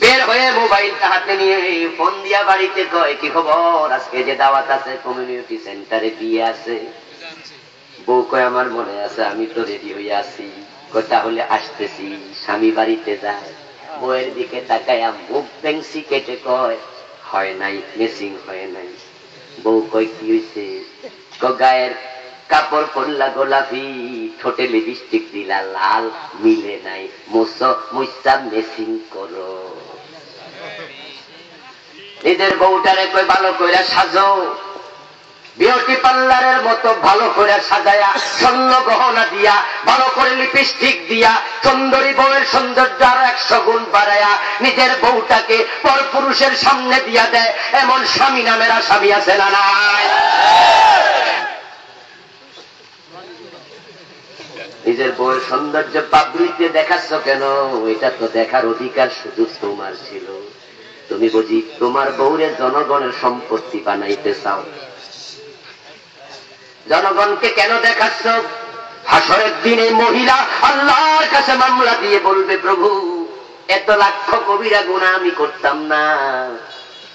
বের হয়ে মোবাইলটা হাতে নিয়ে ফোন দিয়া বাড়িতে কয় কি খবর, আজকে যে দাওয়াত আছে কমিউনিটি সেন্টারে বিয়ে আছে। বউ কয় আমার মনে আছে, আমি তো রেডি হয়ে আছি। তাহলে আসতেছি। স্বামী বাড়িতে যায়, বউয়ের দিকে তাকায়া মুখ বেংসি কেটে কয় হয় নাই, মেসিং হয় নাই। বউ কয় কি হয়েছে? গায়ের কাপড় পরলা গোলাপি, ঠোঁটে লিপস্টিক দিলা লাল, মিলে নাই, মুসা মেসিং করো। নিজের বউটারে কয় ভালো কইরা সাজো, বিউটি পার্লারের মতো ভালো করে সাজায়া স্বর্ণ গহনা দিয়া ভালো করে লিপস্টিক দিয়া সুন্দরী বউয়ের সৌন্দর্য আরো 100 গুণ বাড়ায়া নিজের বউটাকে পরপুরুষের সামনে দিয়া দেয়, এমন স্বামী নামের স্বামী আছে না নাই? নিজের বউয়ের সৌন্দর্য পাবলিককে দেখাচ্ছ কেন? এটা তো দেখার অধিকার শুধু তোমার ছিল। তুমি বুঝি তোমার বউরে জনগণের সম্পত্তি বানাইতে চাও? জনগণকে কেন দেখাচ্ছ? হাসরের দিনে মহিলা আল্লাহর কাছে মামলা দিয়ে বলবে প্রভু এত লাখ কবিরা গুনাহ আমি করতাম না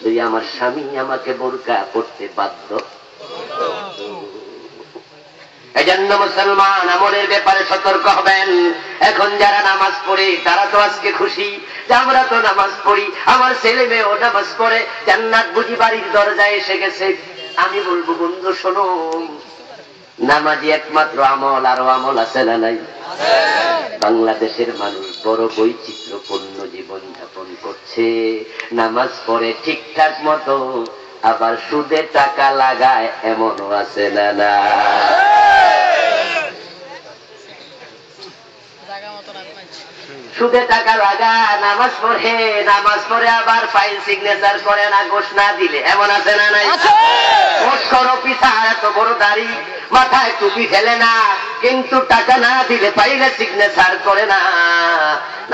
যদি আমার স্বামী আমাকে বোরকা পড়তে বাধ্য। এজন্য মুসলমান আমলের ব্যাপারে সতর্ক হবেন। এখন যারা নামাজ পড়ে তারা তো আজকে খুশি যে আমরা তো নামাজ পড়ি, আমার ছেলে মেয়েও নামাজ পড়ে, জান্নাত বুঝি বাড়ির দরজায় এসে গেছে। আমি বলবো বন্ধু শোনো, নামাজি একমাত্র আমল, আরো আমল আছে না নাই? বাংলাদেশের মানুষ বড় বৈচিত্র্যপূর্ণ জীবন যাপন করছে, নামাজ পড়ে ঠিকঠাক মতো, আবার সুদে টাকা লাগায় এমনও আছে না না? সুদে টাকা লাগা নামাজ পড়ে আবার ফাইল সিগনেচার করে না, ঘোষ না দিলে, এমন আছে না নাই? ঘোষ করো পিছা এত বড় দাড়ি, মাথায় টুপি ফেলে না, কিন্তু টাকা না দিলে পাইলে সিগনেচার করে না।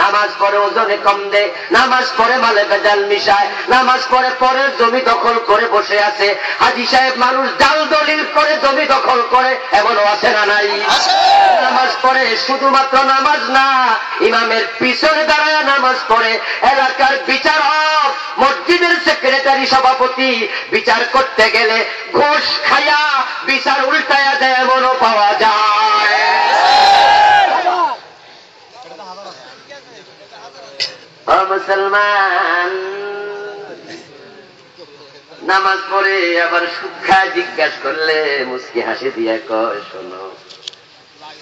নামাজ পড়ে ওজনে কম দে, নামাজ পড়ে মালে ভেজাল মিশায়, নামাজ পড়ে পরের জমি দখল করে বসে আছে। হাজী সাহেব মানুষ জাল দলিল করে জমি দখল করে, এমনও আছে না নাই? নামাজ পড়ে শুধুমাত্র নামাজ না, ইমামের পিছনে দাঁড়ায় নামাজ পড়ে, এলাকার বিচারক, মসজিদের সেক্রেটারি, সভাপতি বিচার করতে গেলে ঘুষ খাইয়া বিচার উল্টায়া দেয়, এমনও পাওয়া যায়। ও মুসলমান, নামাজ পড়ে আবার সুখা জিজ্ঞাসা করলে মুস্কি হাসি দিয়া কয় শোনো,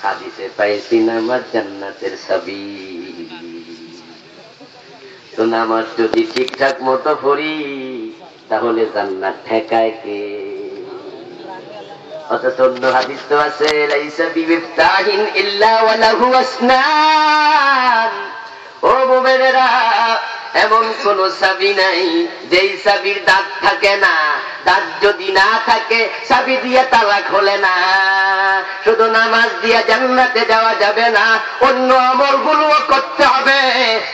হাদিসে পাইছি নামাজ জান্নাতের চাবি। তো নামাজ যদি ঠিকঠাক মতো পড়ি তাহলে জান্নাত ঠেকায় কে? অথচ অন্য হাদিস তো আছে লাইসা বিমিফতাহিন ইল্লা ওয়া লাহু আসনান। ও মুমিনেরা, এমন কোন চাবি নাই যেই চাবির দাঁত থাকে না। দাঁত যদি না থাকে চাবি দিয়ে তালা খোলে না। শুধু নামাজ দিয়া জান্নাতে যাওয়া যাবে না, অন্য আমলগুলো করতে হবে।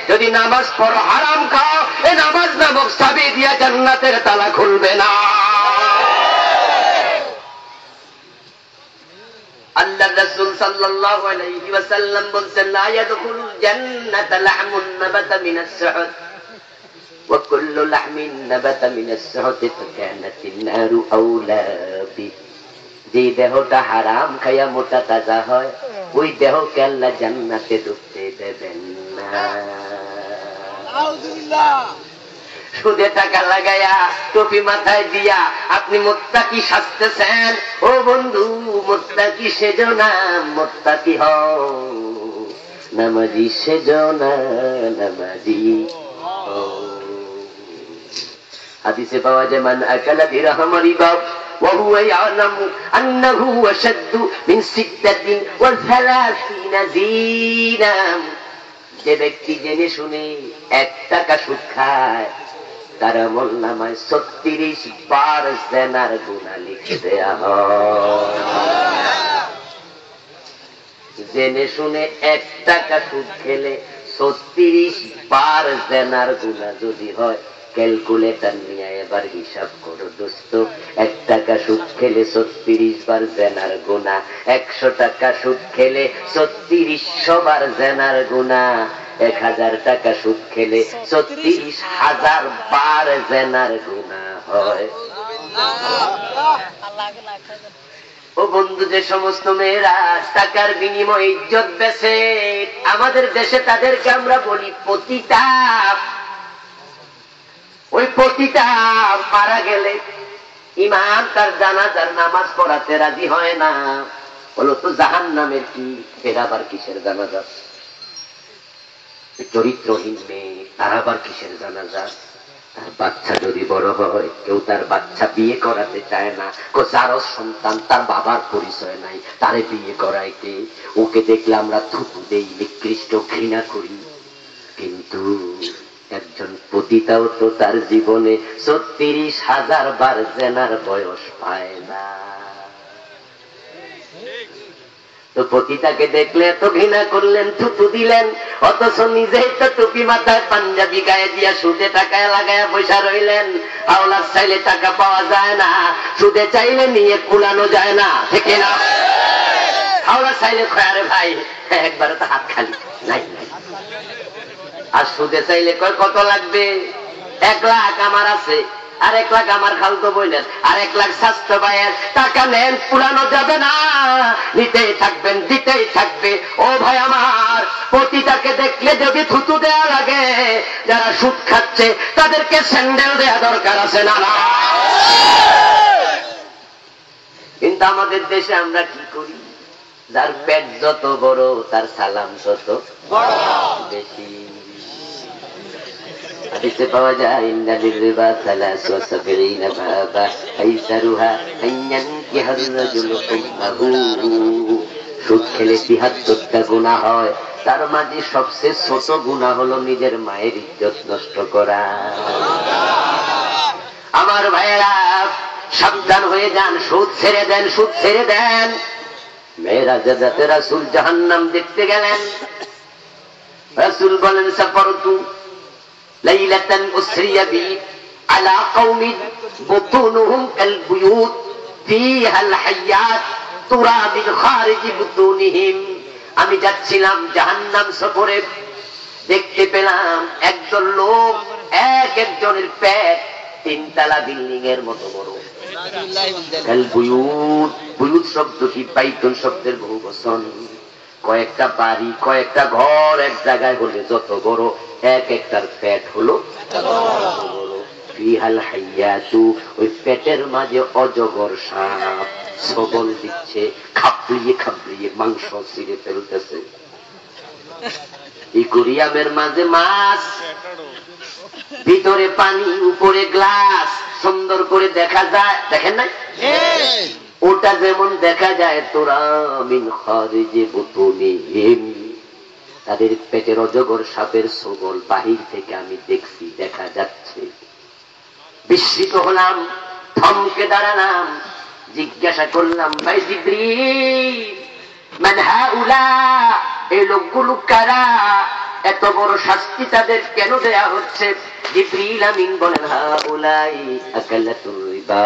যদি নামাজ পড়ো হারাম খাও, এই নামাজ নামক চাবি দিয়া জান্নাতের তালা খুলবে না। আল্লাহ রাসূল সাল্লাল্লাহু আলাইহি ওয়াসাল্লাম বলেন, লা ইয়াদখুলুল জান্নাতা লাহমুন নাবাতা মিনাস সুহুত ওয়া কুল্লু লাহমিন নাবাতা মিনাস সুহুত ফাকানাতিন নারু আওলা বি। যে দেহটা হারাম খায়া মোটা তাজা হয়, ওই দেহকে আল্লাহ জান্নাতে ঢুকতে দেবেন না। আউযুবিল্লাহ। সুদে টাকা লাগায়া টুপি মাথায় দিয়া আপনি মুত্তাকি সাজতেছেন। ও বন্ধু, মুত্তাকি সেজো না, মুত্তাকি হও। নামাজি সেজো না, নামাজি হও। হাদিসে পাওয়া যায়, মান আকালা দিরহাম রিবা ওয়া হুয়া ইয়ালামু আন্নাহু আশাদ্দু মিন 36 জিনা। যে ব্যক্তি জেনে শুনে 1 টাকা সুদ খায়, তার আমলনামায় 36 বার জিনার গুনাহ লিখে দেয়া হয়। জেনে শুনে 1 টাকা সুদ খেলে 36 বার জিনার গুনাহ যদি হয়, ক্যালকুলেটর নিয়ে এবার হিসাব করো দোস্ত। 1 টাকা সুদ খেলে 36 বার জিনার গুনাহ, 100 টাকা সুদ খেলে 3600 বার জিনার গুনাহ, 1000 টাকা সুদ খেলে 36,000 বার জিনার গুনাহ হয়। ও বন্ধু, যে সমস্ত মেয়েরা টাকার বিনিময়ে ইজ্জত বেচে, আমাদের দেশে তাদেরকে আমরা বলি পতিতা। ওই পতিতা মারা গেলে ইমাম তার জানাজার নামাজ পড়াতে রাজি হয় না। বলো তো জাহান্নামের কি, এর আবার কিসের জানাজা? চরিত্রহীন মেয়ে, তার আবার কিসের জানাজা? তার বাচ্চা যদি বড় হয়, কেউ তার বাচ্চা বিয়ে করাতে চায় না। যারও সন্তান, তার বাবার পরিচয় নাই, তারে বিয়ে করায় কে? ওকে দেখলে আমরা থুতু দেই, নিকৃষ্ট ঘৃণা করি। কিন্তু একজন পতিতাও তো তার জীবনে 36,000 বার জেনার বয়স পায় না। তো পতিতাকে দেখলে এত ঘৃণা করলেন, থুতু দিলেন, অথচ নিজেই তো টুপি মাথায় পাঞ্জাবি গায়ে দিয়া সুদে টাকায় লাগায় পয়সা রইলেন। আওলাদ চাইলে টাকা পাওয়া যায় না, সুদে চাইলে নিয়ে কুলানো যায় না, ঠিক না? আওলাদ চাইলে আরে ভাই একবার তো হাত খালি নাই নাই, আর সুদে চাইলে কয় কত লাগবে? 1 লাখ আমার আছে, আর 1 লাখ আমার খালতো বোনের, আর 1 লাখ স্বাস্থ্য ভাইয়ের। টাকা নেন, পুরানো যাবে না, নিতেই থাকবেন, দিতেই থাকবে। ও ভাই আমার, পতিতাকে দেখলে যদি থুতু দেয়া লাগে, যারা সুদ খাচ্ছে তাদেরকে স্যান্ডেল দেয়া দরকার আছে না? কিন্তু আমাদের দেশে আমরা কি করি? যার পেট যত বড় তার সালাম তত বেশি। হাদিসে পাওয়া যায়, ইন্নালির রিবা 73 বাবা আইসারুহা আইয়ানকিহার রাজুলু উম্মাহু। সুদ খেলে 73টা গুনাহ হয়, তার মাঝে সবচেয়ে ছোট গুনাহ হলো নিজের মায়ের ইজ্জত নষ্ট করা। আমার ভাইয়েরা, সাবধান হয়ে যান, সুদ ছেড়ে দেন, সুদ ছেড়ে দেন। মেরাজে যাতে রাসূল জাহান্নাম দেখতে গেলেন, রাসূল বলেন, সাফারতু লাইলাতান উসরিয়া বি আলা কওমিন বুতুনুহুম কাল বুয়ুত ফিহাল হায়াত তুরা মিন খারিজি বুতুনিহিম। আমি যাচ্ছিলাম জাহান্নাম সফরে, দেখতে পেলাম একজন লোক, একজনের পেট 3 তলা বিল্ডিং এর মতো বড়। কাল বুয়ুত, বুয়ুত শব্দটি বাইতুন শব্দের বহুবচন। কয়েকটা বাড়ি, কয়েকটা ঘর এক জায়গায় হলে যত বড়, একটার পেট হলো বড়। ফিহাল হাইয়াতু, ওই পেটের মাঝে অজগর সাপ সবল দিচ্ছে, খাবলিয়ে খাবলিয়ে মাংস ছিঁড়ে ফেলতেছে। ইকুরিয়ামের মাঝে মাছ, ভিতরে পানি, উপরে গ্লাস, সুন্দর করে দেখা যায়। দেখেন নাই? ওটা যেমন দেখা যায় তোরা মিন খারিজি বুতুনিহিম, তাদের পেটের অজগর সাপের ছবল বাহির থেকে আমি দেখছি, দেখা যাচ্ছে। বিস্মিত হলাম, থমকে দাঁড়ালাম, জিজ্ঞাসা করলাম, ভাই জিবরিল মান হাউলা, এই লোকগুলো কারা, এত বড় শাস্তি তাদের কেন দেয়া হচ্ছে? জিবরিল আমিন বলেন, হাউলাই আকালাতুর রিবা,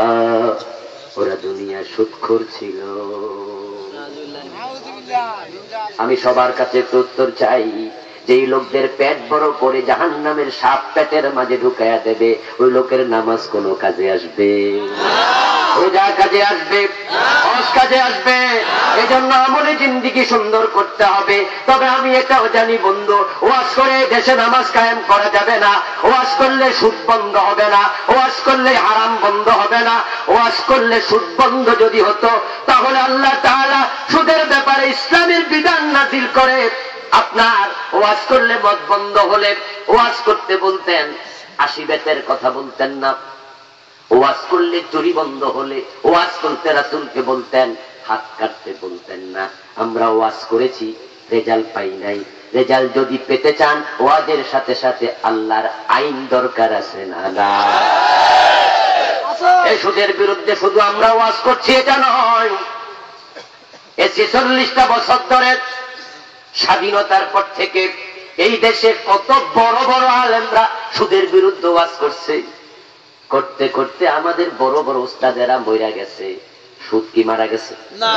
ওরা দুনিয়া সুদখোর ছিল। আমি সবার কাছে একটু উত্তর চাই, যেই লোকদের পেট বড় করে জাহান্নামের সাপ পেটের মাঝে ঢুকাইয়া দেবে, ওই লোকের নামাজ কোনো কাজে আসবে? রোজা কাজে আসবে? হজ কাজে আসবে? এজন্য আমলে জিন্দেগি সুন্দর করতে হবে। তবে আমি এটাও জানি বন্ধু, ওয়াজ করে দেশে নামাজ কায়েম করা যাবে না, ওয়াজ করলে সুদ বন্ধ হবে না, ওয়াজ করলে হারাম বন্ধ হবে না। ওয়াজ করলে সুদ বন্ধ যদি হতো, তাহলে আল্লাহ তাআলা সুদের ব্যাপারে ইসলামের বিধান নাযিল করে। আপনার ওয়াজ করলে মদ বন্ধ হলে ওয়াজ করতে বলতেন, 80 বেতের কথা বলতেন না। ওয়াজ করলে চুরি বন্ধ হলে ওয়াজ করতে রাসূলকে বলতেন, হাত কাটতে বলতেন না। আমরা ওয়াজ করেছি, রেজাল্ট পাই নাই। রেজাল্ট যদি পেতে চান, ওয়াজের সাথে সাথে আল্লাহর আইন দরকার আছে না? এই সুদের বিরুদ্ধে শুধু আমরা ওয়াজ করছি এটা নয়, এই 46টা বছর ধরে স্বাধীনতার পর থেকে এই দেশে কত বড় বড় আলেমরা সুদের বিরুদ্ধে ওয়াজ করছে। করতে করতে আমাদের বড় বড় উস্তাদেরা মইরা গেছে। সুদ কি মারা গেছে? না,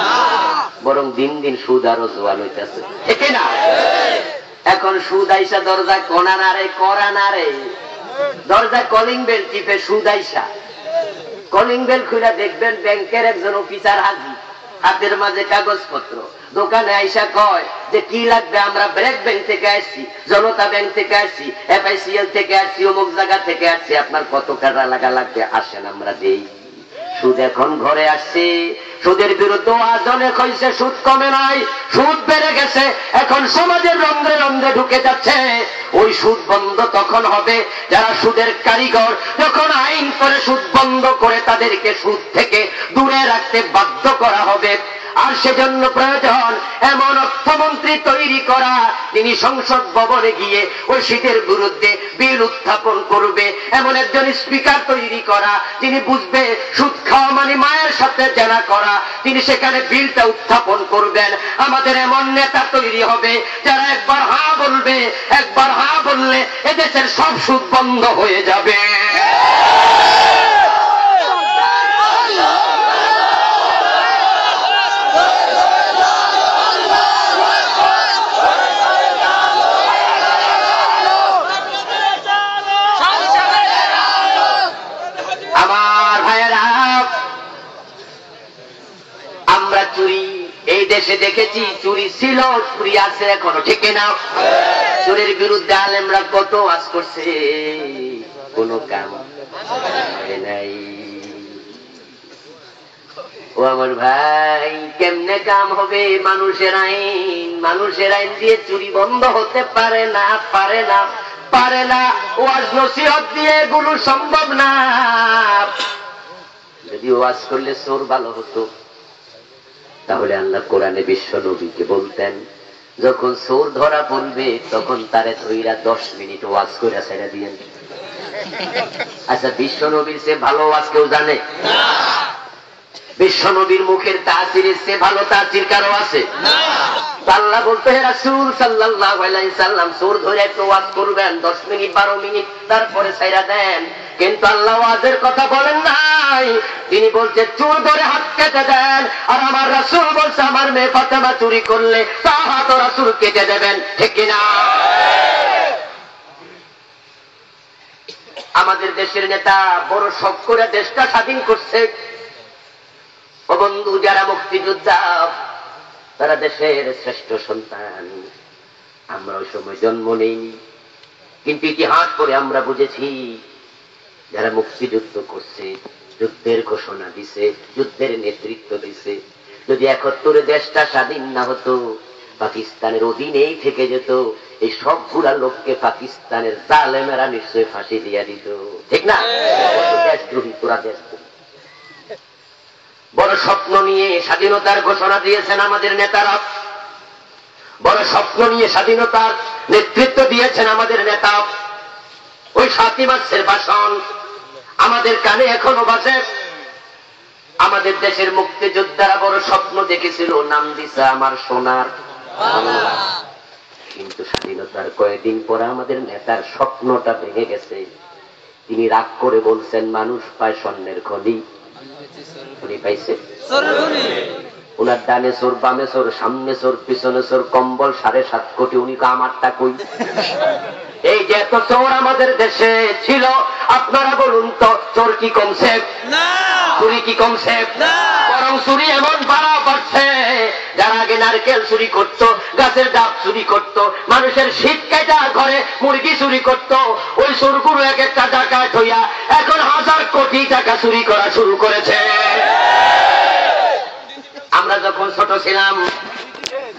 বরং দিন দিন সুদ আরো জোয়ান হইতেছে, ঠিক না? এখন সুদ আইসা দরজা কোনা না রে, করা না রে, দরজা কলিং বেল টিপে সুদ আইসা। কলিং বেল খুলে দেখবেন ব্যাংকের একজন অফিসার হাজির, হাতের মাঝে কাগজপত্র। দোকানে আইসা কয় যে কি লাগবে? আমরা ব্রেক ব্যাংক থেকে আসছি, জনতা ব্যাংক থেকে আসছি, FICL থেকে আসছি, অমুক জায়গা থেকে আসছি, আপনার কত টাকা লাগবে, আসেন আমরা দেই। সুদ এখন ঘরে আসছে। সুদের বিরুদ্ধে আজ অনেক হয়েছে, সুদ কমে নাই, সুদ বেড়ে গেছে। এখন সমাজের রন্ধ্রে রন্ধ্রে ঢুকে যাচ্ছে। ওই সুদ বন্ধ তখন হবে যারা সুদের কারিগর, যখন আইন করে সুদ বন্ধ করে তাদেরকে সুদ থেকে দূরে রাখতে বাধ্য করা হবে। আর সেজন্য প্রয়োজন এমন অর্থমন্ত্রী তৈরি করা, তিনি সংসদ ভবনে গিয়ে ওই সুদের বিরুদ্ধে বিল উত্থাপন করবে। এমন একজন স্পিকার তৈরি করা, যিনি বুঝবে সুদ খাওয়া মানে মায়ের সাথে জেনা করা, তিনি সেখানে বিলটা উত্থাপন করবেন। আমাদের এমন নেতা তৈরি হবে যারা একবার হা বলবে, একবার হা বললে এদেশের সব সুদ বন্ধ হয়ে যাবে। দেশে দেখেছি চুরি ছিল, চুরি আছে এখনো, ঠিক না? চুরির বিরুদ্ধে আলেমরা কত ওয়াজ করছে, কোনো কাম হয় নাই। ও আমার ভাই, কেমনে কাম হবে? মানুষের আইন, মানুষের আইন দিয়ে চুরি বন্ধ হতে পারে না, পারে না, পারে না। ওয়াজ নসিহত দিয়ে এগুলো সম্ভব না। যদি ওয়াজ করলে চোর ভালো হতো, তাহলে আল্লাহ কোরআনে বিশ্ব নবীকে বলতেন, যখন চোর ধরা পড়বে তখন তারে ধইরা 10 মিনিট ওয়াজ করে ছেড়ে দিয়েন। আচ্ছা, বিশ্ব নবীর চেয়ে ভালো ওয়াজ কেউ জানে? বিশ্ব নবীর মুখের তাসিরের চেয়ে ভালো তাসির কারো আছে? আল্লাহ বলতে, হে রাসূল সাল্লাল্লাহু আলাইহি সাল্লাম, চোর ধরে একটু ওয়াজ করবেন 10 মিনিট 12 মিনিট, তারপরে ছাইরা দেন। কিন্তু আল্লাহ ওয়াজের কথা বলেন নাই, তিনি বলছে চোর ধরে হাত কেটে দেন। আর আমার রাসূল বলছে আমার মেয়ে ফাতেমা চুরি করলে তার হাত রাসূল কেটে দেবেন, ঠিক কিনা? আমাদের দেশের নেতা বড় শখ করে দেশটা স্বাধীন করছে। ও বন্ধু, যারা মুক্তিযোদ্ধা তারা দেশের শ্রেষ্ঠ সন্তান। আমরা ওই সময় জন্ম নেইনি, কিন্তু ইতিহাস পড়ে আমরা বুঝেছি যারা মুক্তিযুদ্ধ করছে, যুদ্ধের ঘোষণা দিছে, যুদ্ধের নেতৃত্ব দিছে, যদি 71 দেশটা স্বাধীন না হতো, পাকিস্তানের অধীনেই থেকে যেত, এই সবগুলা লোককে পাকিস্তানের জালেমেরা নিশ্চয় ফাঁসি দিয়া দিত, ঠিক না? দেশদ্রোহী, তোরা দেশদ্রোহী। বড় স্বপ্ন নিয়ে স্বাধীনতার ঘোষণা দিয়েছেন আমাদের নেতারা, বড় স্বপ্ন নিয়ে স্বাধীনতার নেতৃত্ব দিয়েছেন আমাদের নেতা। ওই 7 মার্চের ভাষণ আমাদের কানে এখনো বাজে। আমাদের দেশের মুক্তিযোদ্ধারা বড় স্বপ্ন দেখেছিল, নাম দিছে আমার সোনার বাংলা। কিন্তু স্বাধীনতার কয়েকদিন পরে আমাদের নেতার স্বপ্নটা ভেঙে গেছে। তিনি রাগ করে বলছেন, মানুষ পায় স্বর্ণের খনি, উনি পাইছে উনার ডানে চোর, বামে চোর, সামনে চোর, পিছনে চোর, কম্বল 7.5 কোটি। উনি আমারটা কই? এই যে এত চোর আমাদের দেশে ছিল, আপনারা বলুন তো চোর কি কমছে? চুরি কি কমছে? বরং চুরি এমন বাড়া বাড়ছে। যারা আগে নারকেল চুরি করত, গাছের ডাব চুরি করত, মানুষের শীত কাটা ঘরে মুরগি চুরি করত, ওই চোরগুলো এক একটা ডাকাত হইয়া এখন 1000 কোটি টাকা চুরি করা শুরু করেছে। আমরা যখন ছোট ছিলাম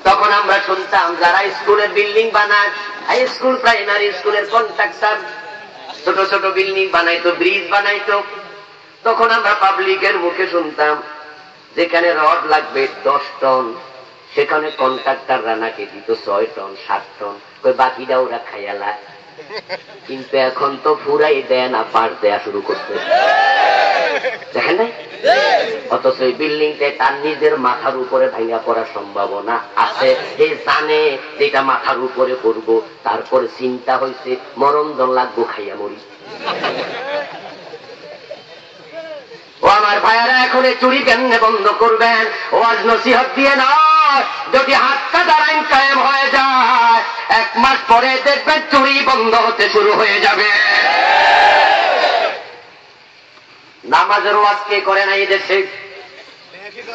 তখন আমরা শুনতাম যারা স্কুলের বিল্ডিং বানায়, হাই স্কুল, প্রাইমারি স্কুলের কন্ট্রাক্টর ছোট ছোট বিল্ডিং বানাইতো, ব্রিজ বানাইতো, তখন আমরা পাবলিকের মুখে শুনতাম যেখানে রড লাগবে 10 টন, সেখানে কন্ট্রাক্টররা নাকি দিত 6 টন, 7 টন, বাকিটা ওরা খাইয়ালা। কিন্তু এখন তো ফুরাই দেয় না, পাশ দেয়া শুরু করতে, দেখেন নাই? অথচ এই বিল্ডিংটা তার নিজের মাথার উপরে ভাঙা পড়ার সম্ভাবনা আছে। এই জানে যেটা মাথার উপরে করব, তারপরে চিন্তা হয়েছে মরণদন লাগবো, খাইয়া মরি। ও আমার ভাইয়ারা, এখন এই চুরি কেমনে বন্ধ করবেন? ওয়াজ নসিহত দিয়ে না, যদি হাতটা দাঁড়াইন কায়েম হয়ে যায়, 1 মাস পরে দেখবেন চুরি বন্ধ হতে শুরু হয়ে যাবে। নামাজের ওয়াজ কে করে না এই দেশে?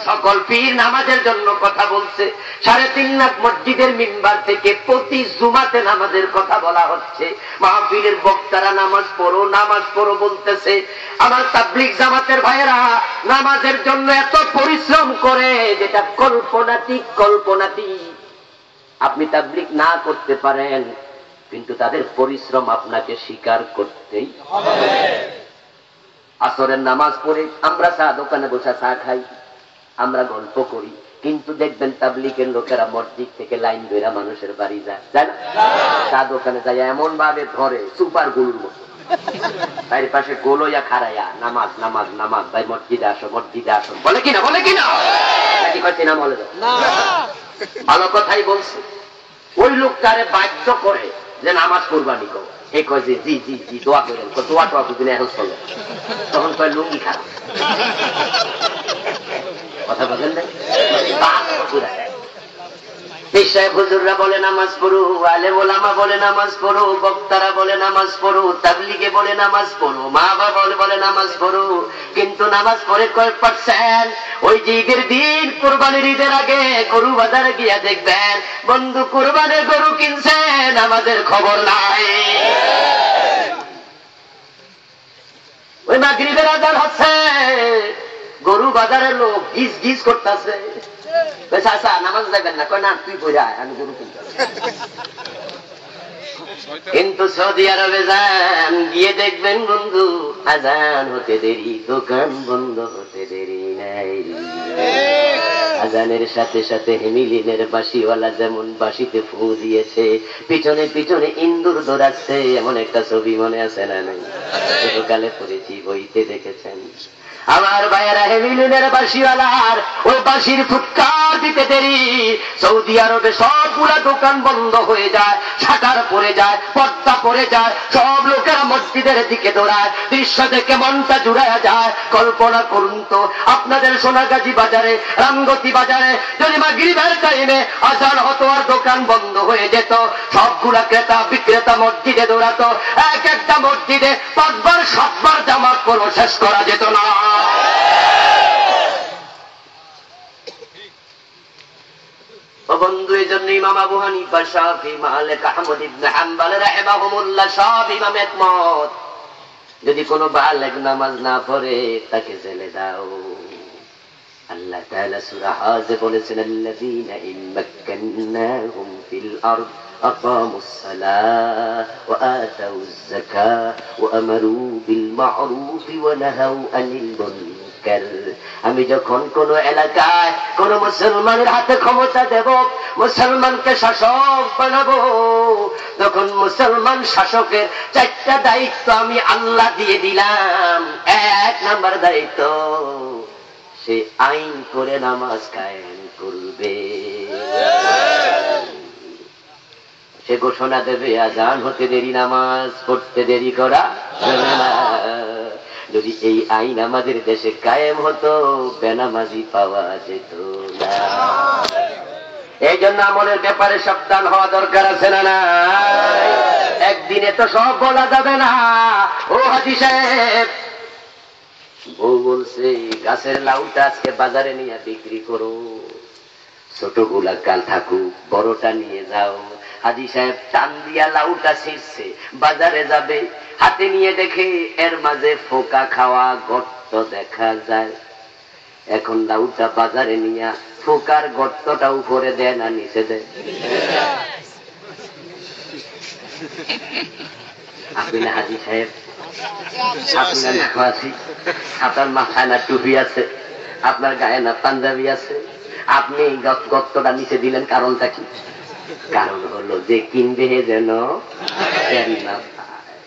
সকল পীর নামাজের জন্য কথা বলছে। 3.5 লাখ মসজিদের মিম্বার থেকে প্রতি জুমাতে নামাজের কথা বলা হচ্ছে। মাহফিলের বক্তারা নামাজ পড়ো, নামাজ পড়ো বলতেছে। আমার তাবলীগ জামাতের ভাইয়েরা নামাজের জন্য এত পরিশ্রম করে, যেটা কল্পনাতীত। আপনি তাবলীগ না করতে পারেন, কিন্তু তাদের পরিশ্রম আপনাকে স্বীকার করতেই হবে। আসরের নামাজ পড়ে আমরা চা দোকানে বসে চা খাই, আমরা গল্প করি, কিন্তু দেখবেন তাবলীগের লোকেরা মসজিদ থেকে লাইন ধরে মানুষের বাড়ি যায়, তাই না? চা দোকানে যায় এমন ভাবে ধরে সুপার গুলুর মতো, তার পাশে গোলইয়া খাড়াইয়া নামাজ নামাজ নামাজ, ভাই মসজিদে আসো, মসজিদে আসো, বলে কিনা? বলে কিনা? নাকি কয়েছে না? বলে না, ভালো কথাই বলছে। ওই লোকটারে বাধ্য করে যে নামাজ কোরবানি করো, এই কয় যে জি জি জি দোয়া করেন, দোয়া টোয়া দুদিন এখন চলে, তখন কয় লুঙ্গি খারাপ। কথা বলেন না? হুজুররা বলে নামাজ পড়ো, আলেম ওলামা বলে নামাজ পড়ো, বক্তারা বলে নামাজ পড়ো, তাবলীগে বলে নামাজ পড়ো, মা বাবা বলে নামাজ পড়ো, কিন্তু নামাজ পড়ে কয়েক %? ওই যে ঈদের দিন, কোরবানির ঈদের আগে গরু বাজারে গিয়া দেখবেন বন্ধু কোরবানের গরু কিনছেন, আমাদের খবর নাই। ওই মাগরিবের আজান হচ্ছে, গরু বাজারের লোক গিজ গিজ করতেছে, আচ্ছা নামাজ যাবেন না, কয় না তুই বইরা আমি গরু কিনতে। কিন্তু সৌদি আরবে যান, গিয়ে দেখবেন বন্ধু আজান হতে দেরি, দোকান বন্ধ হতে দেরি নাই। আজানের সাথে সাথে হেমিলিনের বাঁশিওয়ালা যেমন বাঁশিতে ফু দিয়েছে, পিছনে পিছনে ইন্দুর দৌড়াচ্ছে, এমন একটা ছবি মনে আছে না? নাই? ছোটকালে পড়েছি, বইতে দেখেছেন। আমার ভাইয়েরা, হেমিলিনের বাঁশিওয়ালার ওই বাঁশির ফুৎকার দিতে দেরি, সৌদি আরবে সবগুলা দোকান বন্ধ হয়ে যায়, শাটার পড়ে যায়, পর্দা পড়ে যায়, সব লোকেরা মসজিদের দিকে দৌড়ায়। দৃশ্য দেখে মনটা জুড়ায়া যায়। কল্পনা করুন তো, আপনাদের সোনাগাজী বাজারে, রামগতি বাজারে যদি মাগরিবের টাইমে আজান হতো আর দোকান বন্ধ হয়ে যেত, সবগুলা ক্রেতা বিক্রেতা মসজিদে দৌড়াতো। এক একটা মসজিদে 5 বার 7 বার জামাত পড়ো, শেষ করা যেত না। বন্ধু, এই জন্য ইমাম আবু হানিফা, শাফি, মালিক, আহমদ ইবনে হাম্বল রাহিমাহুমুল্লাহ সব ইমাম একমত, যদি কোনো বালেগ নামাজ না পড়ে তাকে জেলে দাও। আল্লাহ তাআলা সূরা হাজে বলেছেন, আল্লাযীনা ইম্মাক্কান্নাহুম ফিল আরদ আকামুস সালাহ ওয়া আতাউজ যাকাহ ওয়া আমারু বিল মা'রুফ ওয়া নাহাউ আনিল মুনকার জিকির। আমি যখন কোন এলাকায় কোন মুসলমানের হাতে ক্ষমতা দেব, মুসলমানকে শাসক বানাবো, তখন মুসলমান শাসকের 4টা দায়িত্ব আমি আল্লাহ দিয়ে দিলাম। 1 নাম্বার দায়িত্ব, সে আইন করে নামাজ কায়েম করবে। সে ঘোষণা দেবে আজান হতে দেরি, নামাজ পড়তে দেরি করা যাবে না। যদি এই আইন আমাদের দেশে কায়েম হতো, বেনামাজি পাওয়া যেত না। এই জন্য আমলের ব্যাপারে সাবধান হওয়া দরকার আছে না? না, একদিনে তো সব বলা যাবে না। ও হাজী সাহেব, বউ বলছে গাছের লাউটা আজকে বাজারে নিয়ে বিক্রি করো, ছোটগুলা কাল থাকুক, বড়টা নিয়ে যাও। হাজী সাহেব টান দিয়া লাউটা ছিঁড়ছে, বাজারে যাবে, হাতে নিয়ে দেখে এর মাঝে ফোকা খাওয়া গর্ত দেখা যায়। এখন লাউটা বাজারে নিয়ে ফোকার গর্তটা উপরে দেয় না নিচে দেয়? আপনি না হাজী সাহেব, আপনার মাথায় না টুপি আছে, আপনার গায়ে না পাঞ্জাবি আছে, আপনি গর্তটা নিচে দিলেন, কারণটা কি? কারণ হলো যে কিনবে যেন না পায়।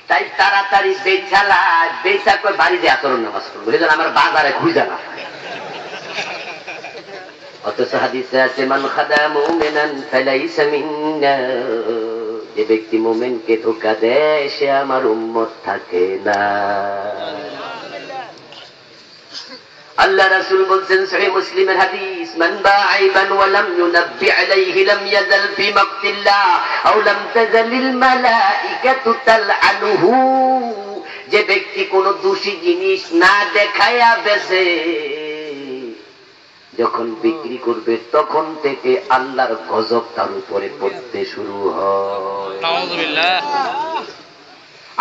তাই তাড়াতাড়ি বেচালায়, বেচা করে বাড়িতে আচরণ নামাজ করবো, এই জন্য আমার বাজারে খুঁজে না। অথচ হাদিসে আছে মান খাদা মুমিনান ফালাইসা মিন্না, যে ব্যক্তি মুমিনকে ধোঁকা দেয় সে আমার উম্মত থাকে না। আল্লাহ রাসূল বলেন সহিহ মুসলিমের হাদিস, মান বা'আইবান ওয়া লাম ইউনাব্বি আলাইহি লাম ইয়াজাল ফি মাকতিল্লাহ আও লাম তাজালিল মালাইকাতু তালআনুহু। যে ব্যক্তি কোন দোষী জিনিস না দেখায়া বেচে, যখন বিক্রি করবে তখন থেকে আল্লাহর গজব তার উপরে পড়তে শুরু হয়। নাউযুবিল্লাহ।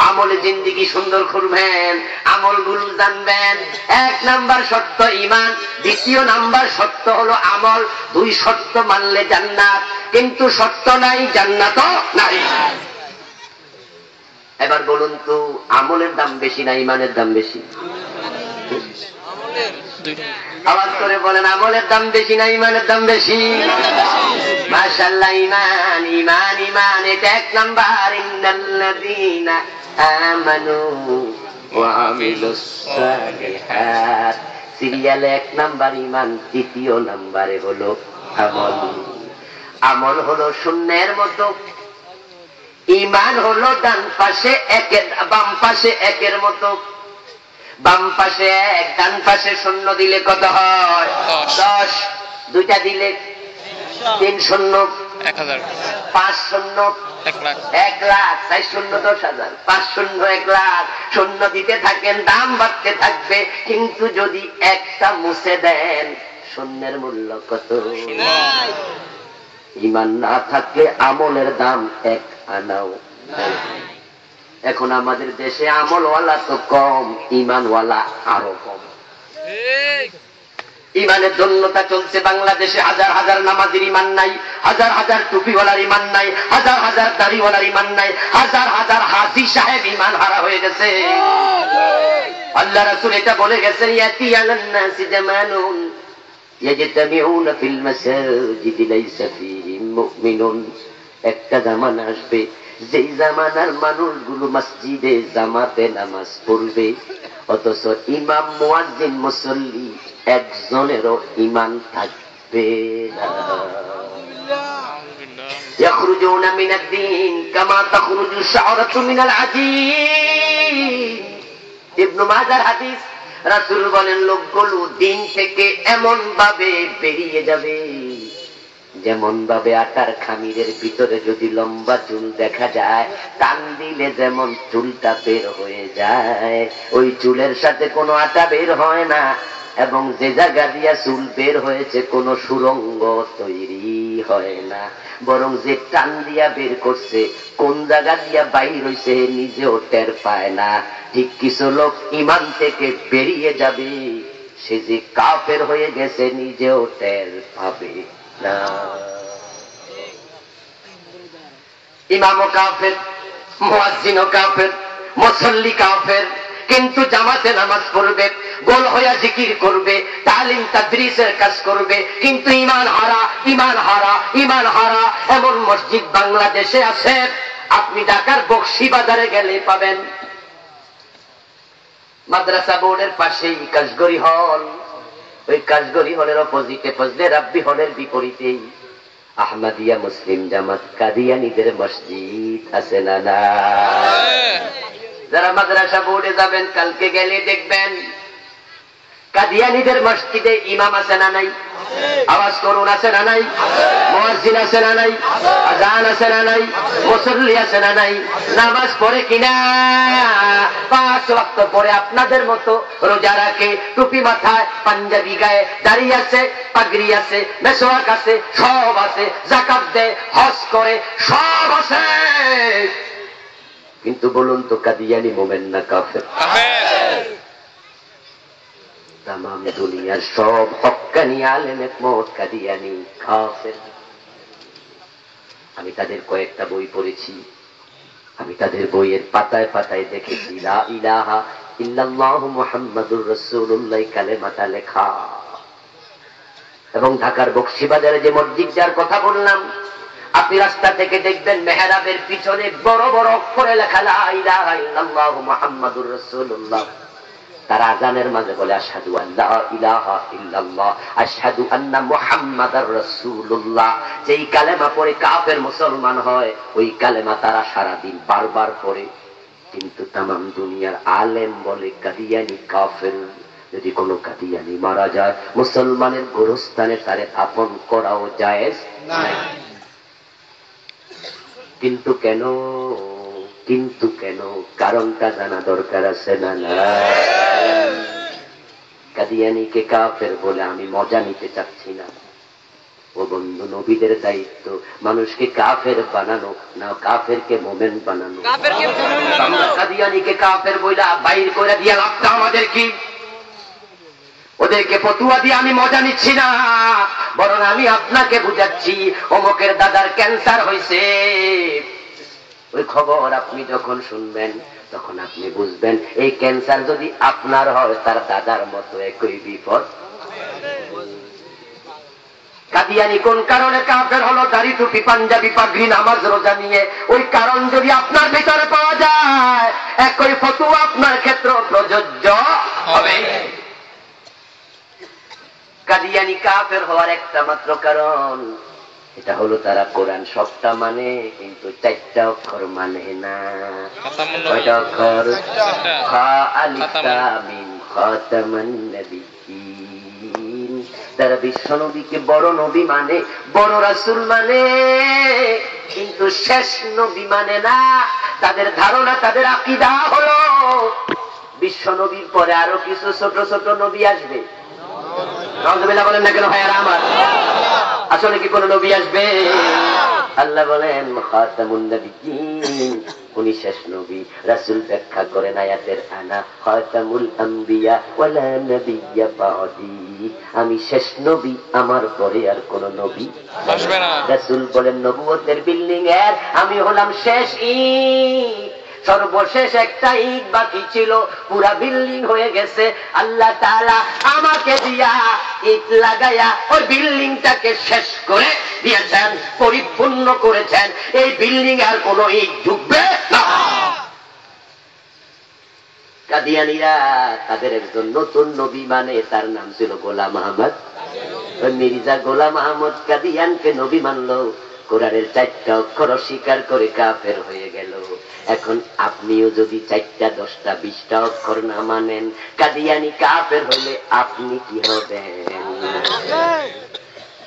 আমলে জিন্দেগি সুন্দর করবেন, আমলগুলো জানবেন। 1 নাম্বার শর্ত ঈমান, 2 নাম্বার শর্ত হলো আমল। 2 শর্ত মানলে জান্নাত, কিন্তু শর্ত নাই জান্নাত নাই। এবার বলুন তো, আমলের দাম বেশি না ঈমানের দাম বেশি? আওয়াজ করে বলেন, আমলের দাম বেশি না ঈমানের দাম বেশি? মাশাআল্লাহ, ঈমান ঈমান ঈমান, এটা 1 নাম্বার। ইন্নাল্লাযীনা আমানু ওয়া আমিলুস সালিহাত, সিরিয়ালে 1 নাম্বার ঈমান, 2 নাম্বারে হলো আমল। আমল হলো শূন্যের মতো, ঈমান হলো ডান পাশে 1, বাম পাশে 1 মতো। বাম পাশে 1, ডান পাশে 0 দিলে কত হয়? 10। 2টা দিলে 3 শূন্য 1000, 5 শূন্য 1 লাখ, 1 লাখ, 4 শূন্য 10,000, 5 শূন্য 1 লাখ। শূন্য দিতে থাকেন, দাম বাড়তে থাকবে। কিন্তু যদি একটা মুছে দেন, শূন্যের মূল্য কত? ঈমান না থাকলে আমলের দাম 1 আনাও নাই। এখন আমাদের দেশে আমলওয়ালা তো কম, ঈমানওয়ালা আরো কম। ঈমানের জন্যতা চলছে বাংলাদেশে। হাজার হাজার নামাজের ঈমান নাই, হাজার হাজার টুপিওয়ালার ঈমান নাই, হাজার হাজার দাড়িওয়ালার ঈমান নাই, হাজার হাজার হাজী সাহেব ঈমান হারা হয়ে গেছে। আল্লাহ রাসূল এটা বলে গেছেন, ইয়াতি আলান নাসি জামানুন ইয়াজতামিউনা ফিল মাসাজিদি লাইসা ফীহিম মুমিনুন। একটা জামানা আসবে, যেই জামানার মানুষগুলো মসজিদে জামাতে নামাজ পড়বে, অথচ ইমাম মুয়াজ্জিন মুসল্লি একজনেরও ঈমান থাকবে না। ইয়াখরুজুনা মিনাদ দ্বীন কামা তাখরুজু শা'রাতু মিনাল আজীন। ইবনে মাজার হাদিস, রাসূল বলেন লোকগুলো দিন থেকে এমন ভাবে বেরিয়ে যাবে যেমন ভাবে আটার খামিরের ভিতরে যদি লম্বা চুল দেখা যায়, টান দিলে যেমন চুলটা বের হয়ে যায়, ওই চুলের সাথে কোনো আটা বের হয় না। এবং যে জায়গা দিয়া চুল বের হয়েছে কোনো সুরঙ্গ তৈরি হয় না, বরং যে টান দিয়া বের করছে, কোন জায়গা দিয়া বাইর হয়েছে নিজেও টের পায় না। ঠিক কিছু লোক ঈমান থেকে বেরিয়ে যাবে, সে যে কাফের হয়ে গেছে নিজেও টের পাবে না। ইমামও কাফের, মুয়াজ্জিনও কাফের, মুসল্লি কাফের, কিন্তু জামাতে নামাজ পড়বে, গোল হইয়া জিকির করবে, তালিম তাদরিসের কাজ করবে, কিন্তু ঈমান হারা, ঈমান হারা, ঈমান হারা এমন মসজিদ বাংলাদেশে আছে। আপনি ঢাকার বকশীবাজারে গেলে পাবেন। মাদ্রাসা বোর্ডের পাশেই কাশগড়ি হল, ওই কাশগড়ি হলের অপোজিটে ফজলে রাব্বি হলের বিপরীতেই আহমদিয়া মুসলিম জামাত কাদিয়ানীদের মসজিদ আছে না না? যারা মাদ্রাসা বোর্ডে যাবেন কালকে গেলে দেখবেন কাদিয়ানীদের মসজিদে ইমাম আছে না নাই? আওয়াজ করুন, আছে না নাই? মুয়াজ্জিন আছে না নাই? আযান আছে না নাই? মুসল্লি আছে না নাই? নামাজ পড়ে কিনা? 5 ওয়াক্ত পড়ে আপনাদের মতো রোজা রাখে, টুপি মাথায়, পাঞ্জাবি গায়ে, দাড়ি আছে, পাগড়ি আছে, মেসওয়াক আছে, সব আছে, যাকাত দেয়, হজ করে, সব আছে। কিন্তু বলুন তো কাদিয়ানী মুমিন না কাফের? তামাম দুনিয়ার সব হক্কানি আলেম একমত কাদিয়ানী কাফের। আমি তাদের কয়েকটা বই পড়েছি, আমি তাদের বইয়ের পাতায় পাতায় দেখেছি লা ইলাহা ইল্লাল্লাহু মুহাম্মাদুর রাসূলুল্লাহ কালেমাটা লেখা। এবং ঢাকার বকশীবাজারে যে মসজিদটার কথা বললাম, আপনি রাস্তা থেকে দেখবেন মেহরাবের পিছনে বড় বড় অক্ষরে লেখা লা ইলাহা ইল্লাল্লাহু মুহাম্মাদুর রাসূলুল্লাহ। তারা আযানের মাঝে বলে আশহাদু আল্লা ইলাহা ইল্লাল্লাহ আশহাদু আন্না মুহাম্মাদার রাসূলুল্লাহ। যেই কালেমা পড়ে কাফের মুসলমান হয়, ওই কালেমা তারা সারাদিন বারবার পড়ে। কিন্তু তামাম দুনিয়ার আলেম বলে কাদিয়ানী কাফের। যদি কোনো কাদিয়ানী মারা যায়, মুসলমানের গোরস্থানে তারে আপন করাও জায়েজ নাই। কিন্তু কেন? কিন্তু কেন? কারণটা জানা দরকার আছে না? কাদিয়ানীকে কাফের বলে আমি মজা নিতে চাচ্ছি না। ও বন্ধু, নবীদের দায়িত্ব মানুষকে কাফের বানানো, না কাফেরকে মোমেন বানানো। আমরা কাদিয়ানীকে কাফের বইলা বাইর করে দিয়া লাভটা আমাদের কি? ওদেরকে ফতুয়া দিয়ে আমি মজা নিচ্ছি না, বরং আমি আপনাকে বুঝাচ্ছি অমুকের দাদার ক্যান্সার হয়েছে। ওই খবর আপনি যখন শুনবেন তখন আপনি বুঝবেন এই ক্যান্সার যদি আপনার হয়, তার দাদার মতো একই বিপদ। কাদিয়ানী কোন কারণে কাফের হলো? দাড়ি টুপি পাঞ্জাবি পাগড়ি নামাজ রোজা নিয়ে। ওই কারণ যদি আপনার ভিতরে পাওয়া যায়, একই ফতুয়া আপনার ক্ষেত্রে প্রযোজ্য হবে। কাদিয়ানী কাফের হওয়ার একটা মাত্র কারণ, এটা হলো তারা কোরআন সবটা মানে, কিন্তু 4টা অক্ষর মানে না। কয়টা অক্ষর? খা আলিফ তা মিম খাতামান নবিয়্যিন। তারা বিশ্ব নবীকে বড় নবী মানে, বড় রাসূল মানে, কিন্তু শেষ নবী মানে না। তাদের ধারণা, তাদের আকীদা হলো বিশ্ব নবীর পরে আরো কিছু ছোট ছোট নবী আসবে। নাউযুবিল্লাহ বলেন না কেন ভাইয়ারা আমার? আসলে কি কোন নবী আসবে? আল্লাহ বলেন খাতামুন নবিয়্যিন, উনি শেষ নবী। রাসূল ব্যাখ্যা করেন আয়াতের, আনা খাতামুল আম্বিয়া ওয়ালা নাবিয়্যা বাদি। আমি শেষ নবী, আমার পরে আর কোন নবী আসবে না। রাসূল বলেন নবুয়তের বিল্ডিং এর আমি হলাম শেষ ইট, সর্বশেষ একটা ইট বাকি ছিল, পুরা বিল্ডিং হয়ে গেছে। আল্লাহ তাআলা আমাকে দিয়া ইট লাগাইয়া ওই বিল্ডিংটাকে শেষ করে দিয়েছেন, পরিপূর্ণ করেছেন। এই বিল্ডিং আর কোনো ইট ঢুকবে না। কাদিয়ানীরা তাদের একজন নতুন নবী মানে, তার নাম ছিল গোলাম আহমদ। মির্জা গোলাম আহমদ কাদিয়ানকে নবী মানলো, কোরআনের 4টা অক্ষর অস্বীকার করে কাফের হয়ে গেল। এখন আপনিও যদি 4টা 10টা 20টা অক্ষর না মানেন, কাদিয়ানী কাফের হলে আপনি কি হবেন?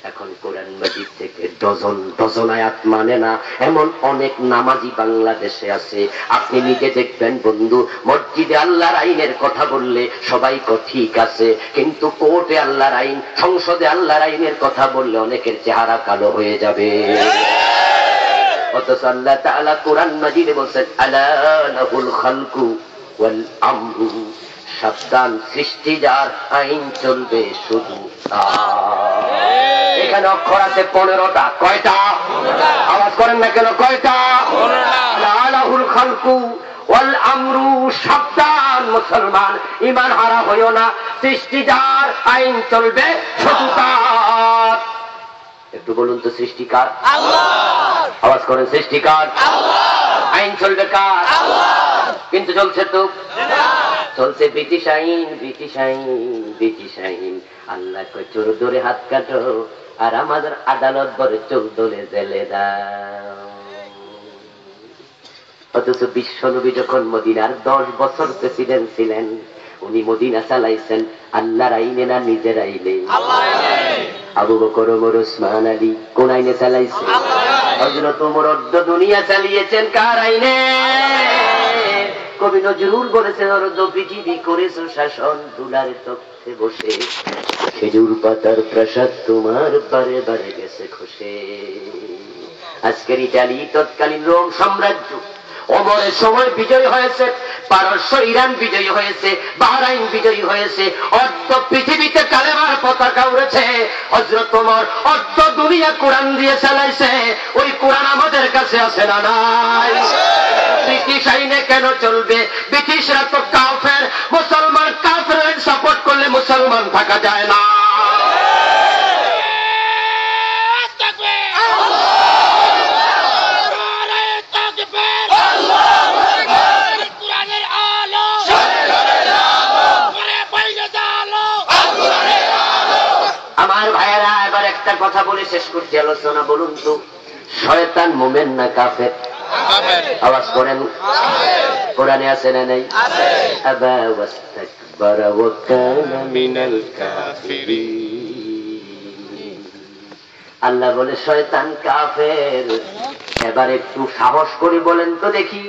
এখন কোরআন মাজিদ থেকে ডজন ডজন আয়াত মানে না এমন অনেক নামাজি বাংলাদেশে আছে। আপনি নিজে দেখবেন বন্ধু, মসজিদে আল্লাহর আইনের কথা বললে সবাই ঠিক আছে, কিন্তু কোর্টে আল্লাহর আইন, সংসদে আল্লাহর আইনের কথা বললে অনেকের চেহারা কালো হয়ে যাবে। অথচ আল্লাহ তাআলা কোরআন মাজিদে বলছেন, আলা লাহুল খালকু ওয়াল আমরু, সাবধান, সৃষ্টি যার, আইন চলবে শুধু তার। এখানে অক্ষর আছে 15টা। কয়টা? আওয়াজ করেন না কেন? কয়টা? আলা লাহুল খালকু ওয়াল আমরু, সাবধান, সাবধান মুসলমান, ইমান হারা হইও না। সৃষ্টিদার, আইন চলবে শুধু তার। একটু বলুন তো সৃষ্টিকার আল্লাহ, আওয়াজ করেন সৃষ্টিকার আল্লাহ, আইন চলবে কার আল্লাহ। কিন্তু চলছে তো চলছে ব্রিটিশ আইন, ব্রিটিশ আইন, ব্রিটিশ আইন। আল্লাহ কই চোর ধরে হাত কাটো, আর আমাদের আদালত বলে চোর ধরে জেলে দাও। অথচ বিশ্বনবী যখন মদিনার 10 বছর প্রেসিডেন্ট ছিলেন, উনি মদিনা চালাইছেন আল্লাহর আইনে না নিজের আইনে? আবু বকর, ওমর, ওসমান, আলী কোন আইনে চালাইছে? হযরত ওমর অর্ধ দুনিয়া চালিয়েছেন কার আইনে? কবি নজরুল বলেছেন, অর্ধ পৃথিবী করেছো শাসন, দুলারে তখ্তে বসে, খেজুর পাতার প্রাসাদ তোমার বারে বারে গেছে খসে। আজকের ইটালি তৎকালীন রোম সাম্রাজ্য, ওমরের সময় বিজয় হয়েছে, পারস্য ইরান বিজয়ী হয়েছে, বাহরাইন বিজয়ী হয়েছে, অর্ধ পৃথিবীতে কালেমার পতাকা উড়েছে। হযরত ওমর অর্ধ দুনিয়া কোরআন দিয়ে চালাইছে। ওই কোরআন আমাদের কাছে আছে না নাই? ব্রিটিশ আইনে কেন চলবে? ব্রিটিশরা তো কাফের, মুসলমান কাফের সাপোর্ট করলে মুসলমান থাকা যায় না। আমার ভাইয়েরা, এবার একটা কথা বলে শেষ করছি আলোচনা। বলুন তো, শয়তান মুমিন না কাফের? আওয়াজ করেন। কোরআনে আছে না নাই? আবা ওয়াস্তাকবারা ওয়া কানা মিনাল কাফিরিন। আল্লাহ বলে শয়তান কাফের। এবার একটু সাহস করে বলেন তো দেখি,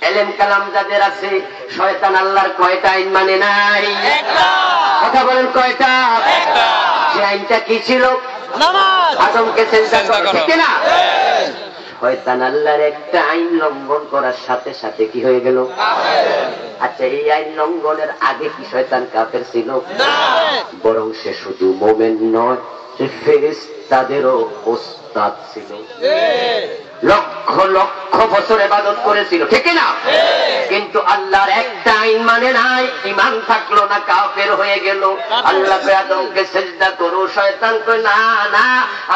এলেম কালাম যাদের আছে, শয়তান আল্লাহর কয়টা আইন মানে নাই? কথা বলেন কয়টা? সে আইনটা কি ছিল? নামাজ। আদমকে সিজদা করো, ঠিক না? শয়তান আল্লাহর একটা আইন লঙ্ঘন করার সাথে সাথে কি হয়ে গেল? আচ্ছা, এই আইন লঙ্ঘনের আগে কি শয়তান কাফের ছিল? বরং সে শুধু মুমিন নয়, সে ফেরেশতাদেরও ওস্তাদ ছিল। লক্ষ লক্ষ বছর ইবাদত করেছিল, ঠিক না? কিন্তু আল্লাহর একটা আইন মানে নাই, ঈমান থাকলো না, কাফের হয়ে গেল। আল্লাহ আদমকে সিজদা করো, শয়তান কই না না,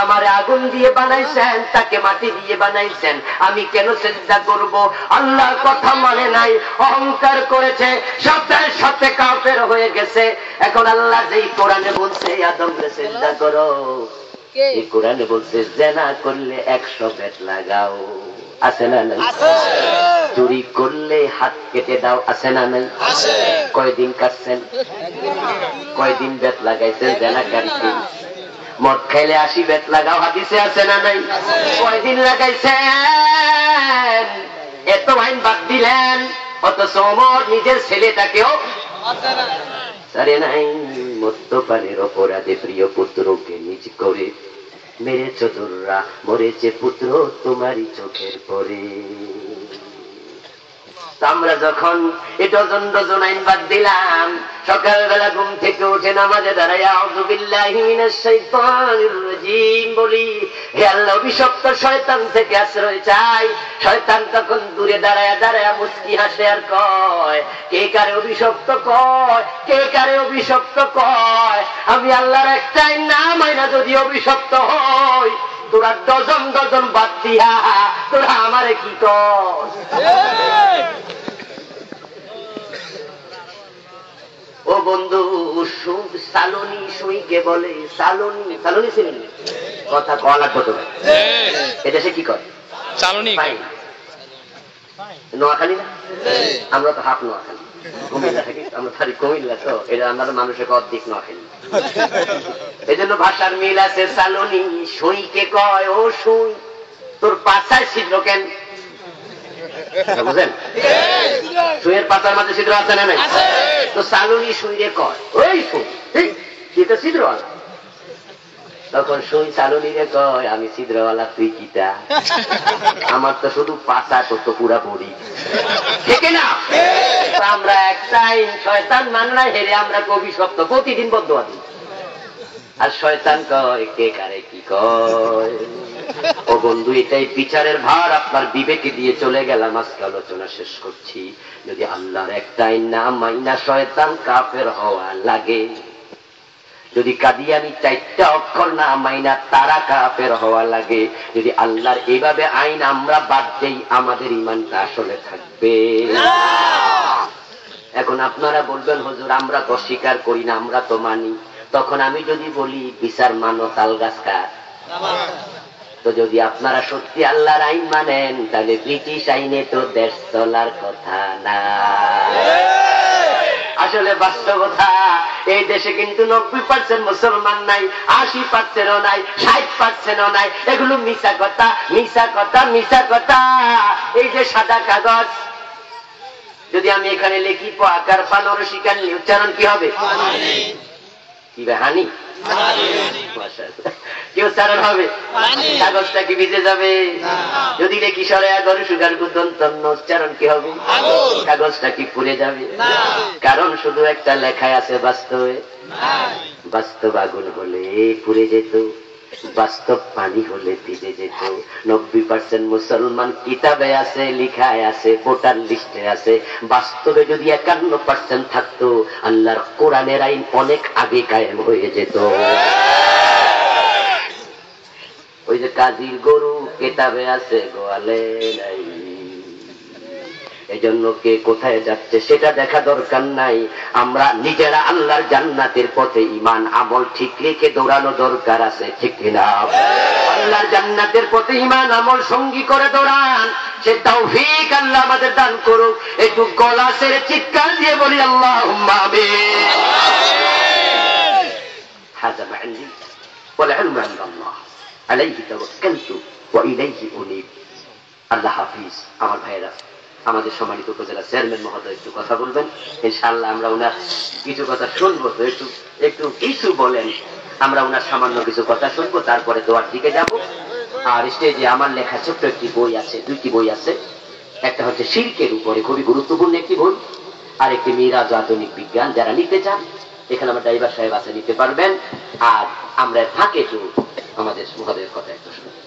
আমারে আগুন দিয়ে বানাইছেন, তাকে মাটি দিয়ে বানাইছেন, আমি কেন সিজদা করব? আল্লাহর কথা মানে নাই, অহংকার করেছে, সাথে সাথে কাফের হয়ে গেছে। এখন আল্লাহ যেই কোরআনে বলছে আদমকে সিজদা করো, এই কোরআনে বলছে জেনা করলে 100 বেত লাগাও, আছে না নাই? চুরি করলে হাত কেটে দাও, আছে না নাই? কয়দিন কাটছেন? কয়দিন বেত লাগাইছেন জেনাকারীকে? মদ খাইলে 80 বেত লাগাও, হাদিসে আছে না নাই? কয়দিন লাগাইছেন? এত আইন বাদ দিলেন, অথচ ওমর নিজের ছেলেটাকেও সারে নাই। মদ্যপানের অপরাধে প্রিয় পুত্রকে নিজ করে মেরেছ তোমরা, মরেছে পুত্র তোমারই চোখের পরে। আমরা যখন ডজন ডজন আইন বাদ দিলাম, সকালবেলা ঘুম থেকে উঠে নামাজে দাঁড়ায় আউযু বিল্লাহি মিনাশ শাইতানির রাজীম বলি, হে আল্লাহ অভিশপ্ত শয়তান থেকে আশ্রয় চাই। শয়তান তখন দূরে দাঁড়ায় দাঁড়ায় মুস্কি হাসে আর কয়, কে কারে অভিশপ্ত কয়, কে কারে অভিশপ্ত কয়? আমি আল্লাহর একটা আইন না মাইনা যদি অভিশপ্ত হই, তোরা ডজন ডজন বাদ দিয়া তোরা আমারে কি কর? ও বন্ধু, সালনি সুইকে বলে, সালনি সালনি চিনি কথা কয়া লাগবে তো। এদেশে কি করে? চালনি নোয়াখালী না? আমরা তো হাফ নোয়াখালী, কুমিল্লা থাকি আমরা, থাকি কুমিল্লা, তো এটা আমাদের মানুষের অর্ধেক নোয়াখালী। এই জন্য ভাষার মিল আছে। সালনি সুইকে কয়, ও সুই তোর পাছায় ছিদ্র কেন? বুঝেন? সুইয়ের পাতার মাঝে ছিদ্র আছে না নাই? তো সালনি সুইরে কয়, ওই সুই তুই তো ছিদ্রওয়ালা। তখন সুই সালনিরে কয়, আমি ছিদ্রওয়ালা, তুই কিটা? আমার তো শুধু পাতা, তোর তো পুরা বড়ি, ঠিক না? আমরা একটাই শয়তান মাননা হেরে আমরা কবি সপ্ত প্রতিদিন বদুয়া দিই। আর শয়তান কয় কে কারে কি কয়। ও বন্ধু, এটাই বিচারের ভার আপনার বিবেকে দিয়ে চলে গেলাম। আজকে আলোচনা শেষ করছি। যদি আল্লাহর একটাই নাম মাইনা শয়তান কাফের হওয়া লাগে, যদি কাদিয়ানি 4টা অক্ষর না মাইনা তারা কাফের হওয়া লাগে, যদি আল্লাহর এইভাবে আইন আমরা বাদ দেই, আমাদের ঈমানটা আসলে থাকবে। এখন আপনারা বলবেন হুজুর আমরা তো স্বীকার করি না, আমরা তো মানি। তখন আমি যদি বলি বিচার মানো তাল গাছ কার, তো যদি আপনারা সত্যি আল্লাহর আইন মানেন, তাহলে ব্রিটিশ আইনে তো দেশ চলার কথা না। আসলে বাস্তবতা, এই দেশে কিন্তু 90% মুসলমান নাই, 80%ও নাই, 60%ও নাই। এগুলো মিছা কথা, মিছা কথা, মিছা কথা। এই যে সাদা কাগজ, যদি আমি এখানে লিখি প আকার পানর শিকার উচ্চারণ কি হবে? কি হানি? কি উচ্চারণ হবে? কাগজটা কি ভিজে যাবে? যদি লিখি সরে গরু সুগার গুদন্তন্য উচ্চারণ কি হবে? কাগজটা কি পুড়ে যাবে? কারণ শুধু একটা লেখায় আছে বাস্তবে। বাস্তব আগুন হলে পুড়ে যেত, বাস্তব পানি হলে ভিজে যেত। 90% মুসলমান কিতাবে আছে, লিখায় আছে, ভোটার লিস্টে আছে। বাস্তবে যদি 51% থাকতো, আল্লাহর কোরআনের আইন অনেক আগে কায়েম হয়ে যেত। ওই যে কাজীর গরু কিতাবে আছে, গোয়ালে নাই। এজন্য কে কোথায় যাচ্ছে সেটা দেখা দরকার নাই। আমরা নিজেরা আল্লাহর জান্নাতের পথে ঈমান আমল ঠিক রেখে দৌড়ানো দরকার আছে, ঠিক কিনা? আল্লাহর জান্নাতের পথে ঈমান আমল সঙ্গী করে দৌড়ান। সে তৌফিক আল্লাহ আমাদের দান করুক। একটু গলা ছেড়ে চিৎকার দিয়ে বলি আল্লাহুম্মা আমিন। হাযা মা ইনদি ওয়াল ইলমু ইনদাল্লাহ আলাইহি তাওয়াক্কালতু ওয়া ইলাইহি উনীব। আল্লাহ হাফিজ। আমার ভাইরা, আমাদের সম্মানিত উপজেলা চেয়ারম্যান মহোদয় একটু কথা বলবেন, ইনশাআল্লাহ আমরা ওনার কিছু কথা শুনবো। তো একটু কিছু বলেন, আমরা ওনার সামান্য কিছু কথা শুনবো, তারপরে দোয়ার দিকে যাব। আর স্টেজে আমার লেখা ছোট্ট একটি বই আছে, 2টি বই আছে। একটা হচ্ছে শিরকের উপরে, খুবই গুরুত্বপূর্ণ একটি বই, আর একটি মিরাজ আধুনিক বিজ্ঞান। যারা নিতে চান, এখানে আমার ড্রাইভার সাহেব আছে, নিতে পারবেন। আর আমরা ফাঁকে একটু আমাদের মহোদয়ের কথা একটু শুনবো।